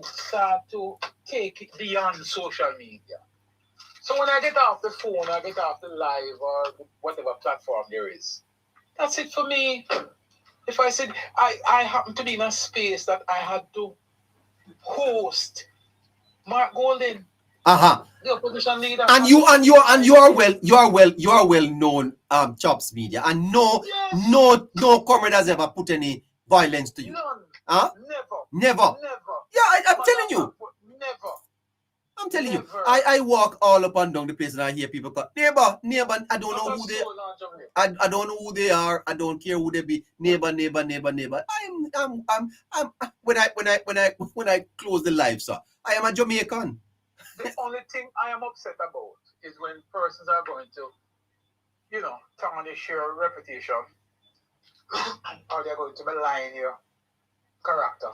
start to take it beyond social media. So when I get off the phone, I get off the live or whatever platform there is, that's it for me. If I said I happen to be in a space that I had to host Mark Golding, the opposition leader, and you are well known, Chops Media, and no comrade has ever put any violence to you. None. Never. Yeah, I'm telling you. Never. I'm telling you. I walk all up and down the place and I hear people call neighbor. I don't know who they. I don't know who they are. I don't care who they be. Neighbor. I'm when I close the live, sir, I am a Jamaican. The only thing I am upset about is when persons are going to tarnish your reputation, or they're going to malign your character.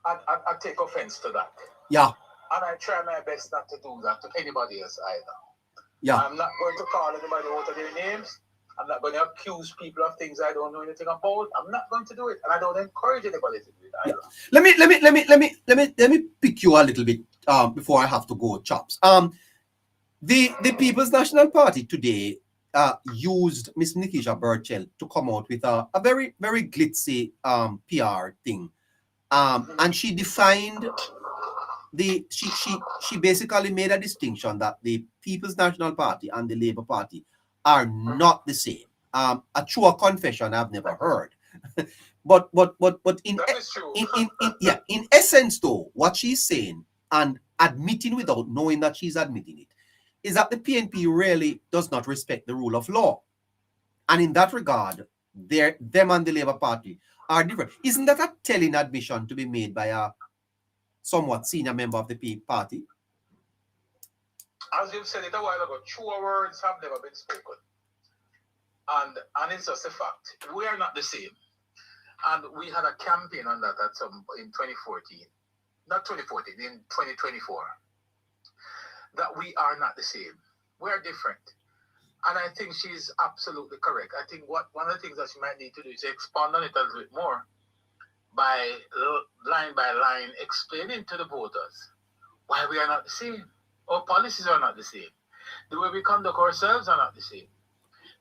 I take offense to that. Yeah. And I try my best not to do that to anybody else either. Yeah. I'm not going to call anybody out of their names. I'm not going to accuse people of things I don't know anything about. I'm not going to do it, and I don't encourage anybody to do it either. Yeah. Let me pick you a little bit before I have to go, Chops. The People's National Party today used Miss Nikisha Burchell to come out with a very, very glitzy PR thing. And she defined she basically made a distinction that the People's National Party and the Labour Party are not the same. A true confession I've never heard. but in essence though, what she's saying and admitting without knowing that she's admitting it is that the PNP really does not respect the rule of law. And in that regard, them and the Labour Party are different. Isn't that a telling admission to be made by a somewhat senior member of the party? As you've said it a while ago, truer words have never been spoken. And it's just a fact. We are not the same. And we had a campaign on that in 2014. Not 2014, in 2024. That we are not the same. We are different. And I think she's absolutely correct. I think one of the things that she might need to do is expand on it a little bit more by line explaining to the voters why we are not the same. Our policies are not the same. The way we conduct ourselves are not the same.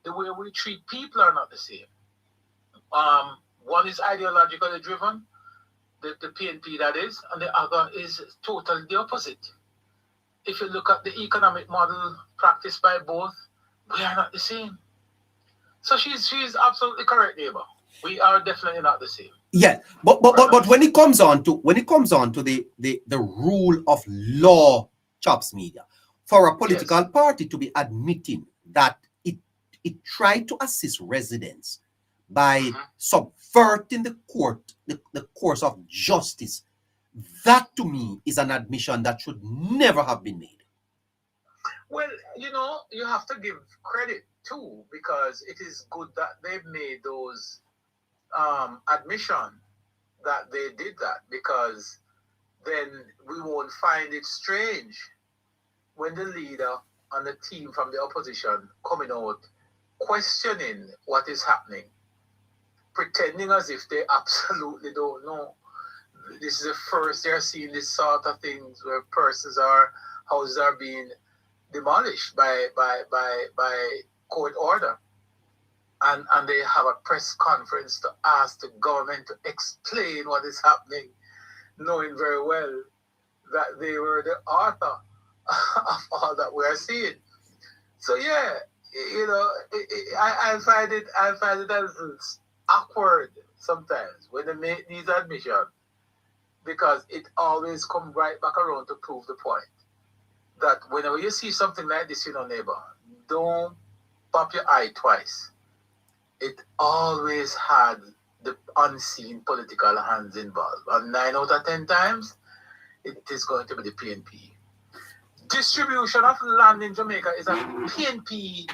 The way we treat people are not the same. One is ideologically driven, the PNP that is, and the other is totally the opposite. If you look at the economic model practiced by both, we are not the same. So she's absolutely correct, neighbor. We are definitely not the same. Yeah, but when it comes on to the rule of law, Chops Media, for a political party to be admitting that it tried to assist residents by subverting the course of justice, that to me is an admission that should never have been made. Well, you have to give credit too, because it is good that they've made those admission that they did that, because then we won't find it strange when the leader and the team from the opposition coming out questioning what is happening, pretending as if they absolutely don't know. This is the first they're seeing this sort of things where houses are being demolished by court order. And they have a press conference to ask the government to explain what is happening, knowing very well that they were the author of all that we are seeing. So yeah, I find it a little awkward sometimes when they make these admissions, because it always comes right back around to prove the point that whenever you see something like this, neighbor, don't pop your eye twice. It always had the unseen political hands involved. And 9 out of 10 times, it is going to be the PNP. Distribution of land in Jamaica is a PNP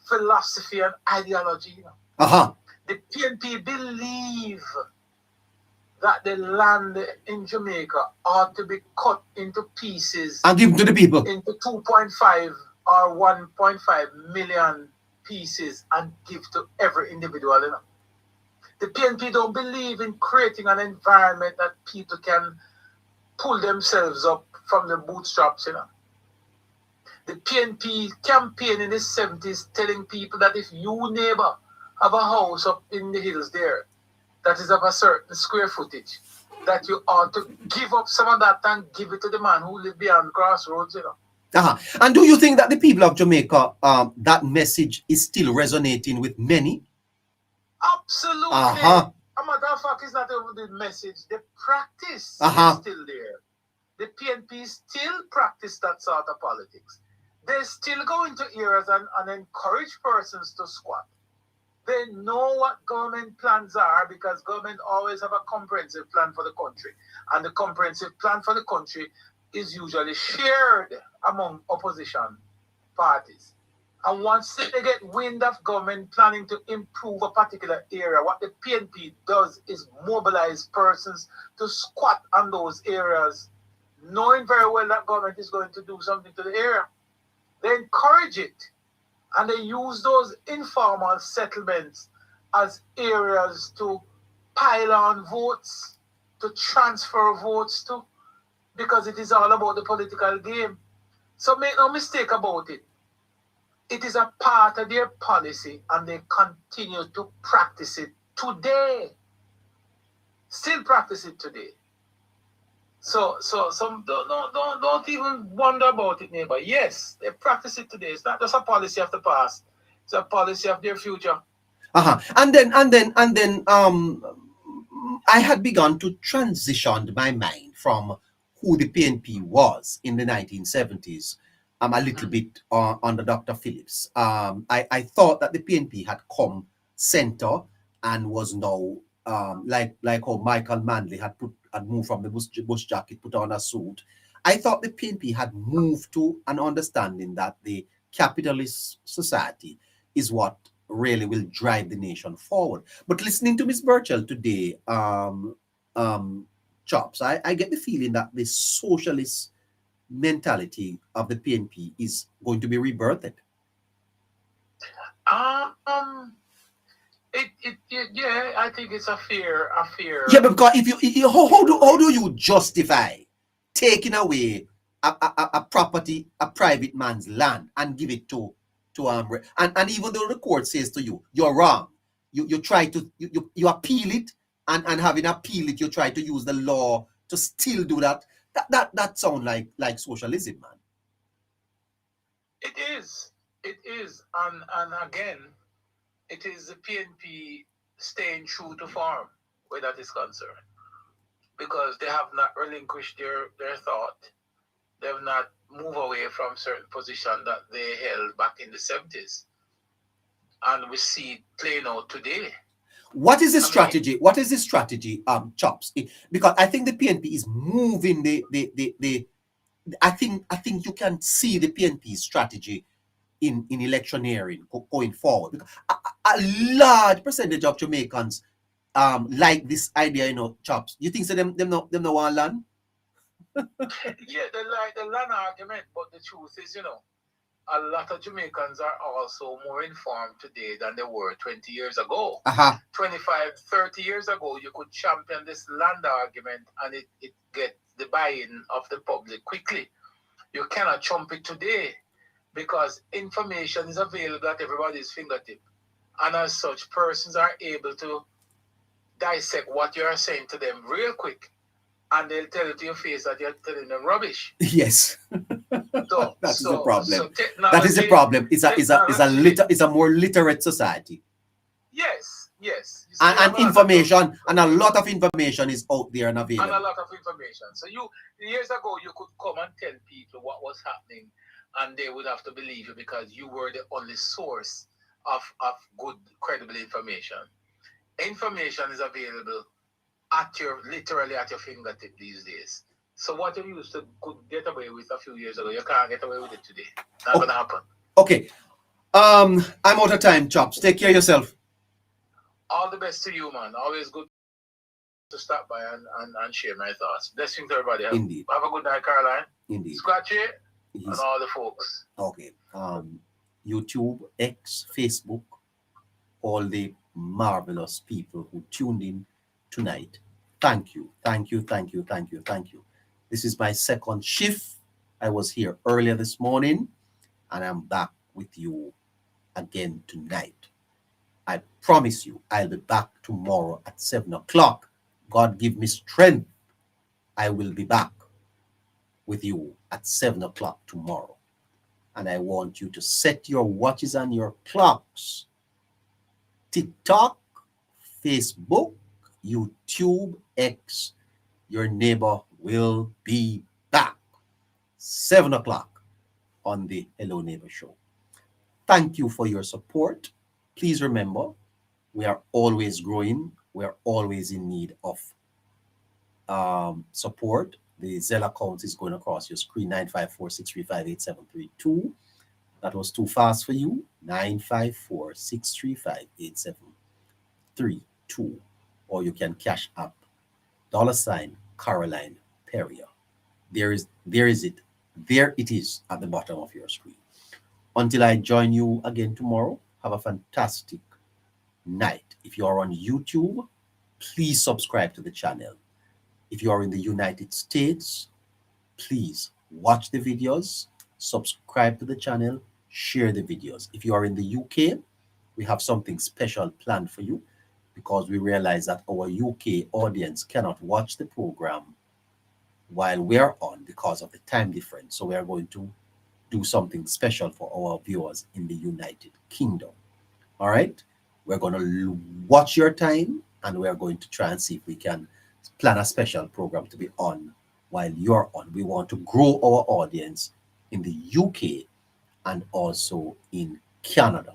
philosophy and ideology. The PNP believe that the land in Jamaica ought to be cut into pieces and given to the people, into 2.5 or 1.5 million pieces, and give to every individual. The PNP don't believe in creating an environment that people can pull themselves up from the bootstraps. The PNP campaign in the 70s telling people that if you, neighbor, have a house up in the hills there that is of a certain square footage, that you ought to give up some of that and give it to the man who lives beyond crossroads. And do you think that the people of Jamaica, that message is still resonating with many? Absolutely. A matter of fact, it's not even the message. The practice is still there. The PNP still practice that sort of politics. They still go into areas and encourage persons to squat. They know what government plans are, because government always have a comprehensive plan for the country. And the comprehensive plan for the country is usually shared among opposition parties. And once they get wind of government planning to improve a particular area, what the PNP does is mobilize persons to squat on those areas, knowing very well that government is going to do something to the area. They encourage it, and they use those informal settlements as areas to pile on votes, to transfer votes to, because it is all about the political game. So make no mistake about it. It is a part of their policy, and they continue to practice it today. Still practice it today. So don't even wonder about it, neighbor. Yes, they practice it today. It's not just a policy of the past; it's a policy of their future. And then I had begun to transition my mind from who the PNP was in the 1970s, a little bit under Dr. Phillips. I thought that the PNP had come center and was now like how Michael Manley had moved from the bush jacket, put on a suit. I thought the PNP had moved to an understanding that the capitalist society is what really will drive the nation forward. But listening to Ms. Burchell today, Chops, I get the feeling that the socialist mentality of the PNP is going to be rebirthed. Yeah, I think it's a fear. Yeah, because if you how do you justify taking away a property, a private man's land, and give it to and even though the court says to you you're wrong, you try to you appeal it, and having appealed it, you try to use the law to still do that. That sounds like socialism, man. It is, and again, it is the PNP staying true to form where that is concerned, because they have not relinquished their thought. They have not moved away from certain position that they held back in the 70s. And we see it playing out today. What is the strategy? What is the strategy, Chops? Because I think the PNP is moving the I think you can see the PNP strategy in electioneering going forward. Because a large percentage of Jamaicans like this idea, Chops. You think so them no want land? Yeah, they like the land argument, but the truth is, a lot of Jamaicans are also more informed today than they were 20 years ago. 25, 30 years ago, you could champion this land argument and it get the buy-in of the public quickly. You cannot trump it today because information is available at everybody's fingertip. And as such, persons are able to dissect what you are saying to them real quick. And they'll tell you to your face that you're telling them rubbish. Yes. So, that is the problem. So that is the problem. It's a more literate society. Yes. And information, and a lot of information is out there and available. And a lot of information. So years ago, you could come and tell people what was happening, and they would have to believe you because you were the only source of good, credible information. Information is available literally at your fingertip these days. So what you used to could get away with a few years ago, you can't get away with it today. Not gonna happen. Okay. I'm out of time, Chops. Take care of yourself. All the best to you, man. Always good to stop by and share my thoughts. Blessings to everybody. Indeed. Have a good night, Caroline. Indeed. Scratchy and all the folks. Okay. YouTube, X, Facebook, all the marvelous people who tuned in tonight. Thank you. This is my second shift. I was here earlier this morning, and I'm back with you again tonight. I promise you, I'll be back tomorrow at 7 o'clock. God give me strength. I will be back with you at 7 o'clock tomorrow. And I want you to set your watches and your clocks. TikTok, Facebook, YouTube, X, your neighbor will be back 7 o'clock on the Hello Neighbor Show. Thank you for your support. Please remember, we are always growing. We are always in need of support. The Zelle account is going across your screen, 954-635-8732. that was too fast for you. 954-635-8732, or you can cash up $Caroline Perrier. There it is at the bottom of your screen. Until I join you again tomorrow, have a fantastic night. If you are on YouTube, please subscribe to the channel. If you are in the United States, please watch the videos, subscribe to the channel, share the videos. If you are in the UK, we have something special planned for you, because we realize that our UK audience cannot watch the program while we're on because of the time difference. So we are going to do something special for our viewers in the United Kingdom. All right? We're going to watch your time, and we're going to try and see if we can plan a special program to be on while you're on. We want to grow our audience in the UK and also in Canada.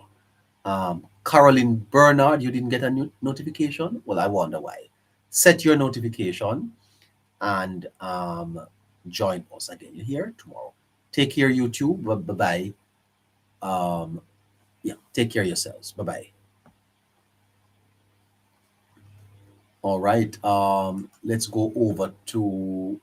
Caroline Bernard, you didn't get a notification? Well, I wonder why. Set your notification and join us again. You hear tomorrow. Take care, YouTube. Bye-bye. Take care of yourselves. Bye-bye. All right. Let's go over to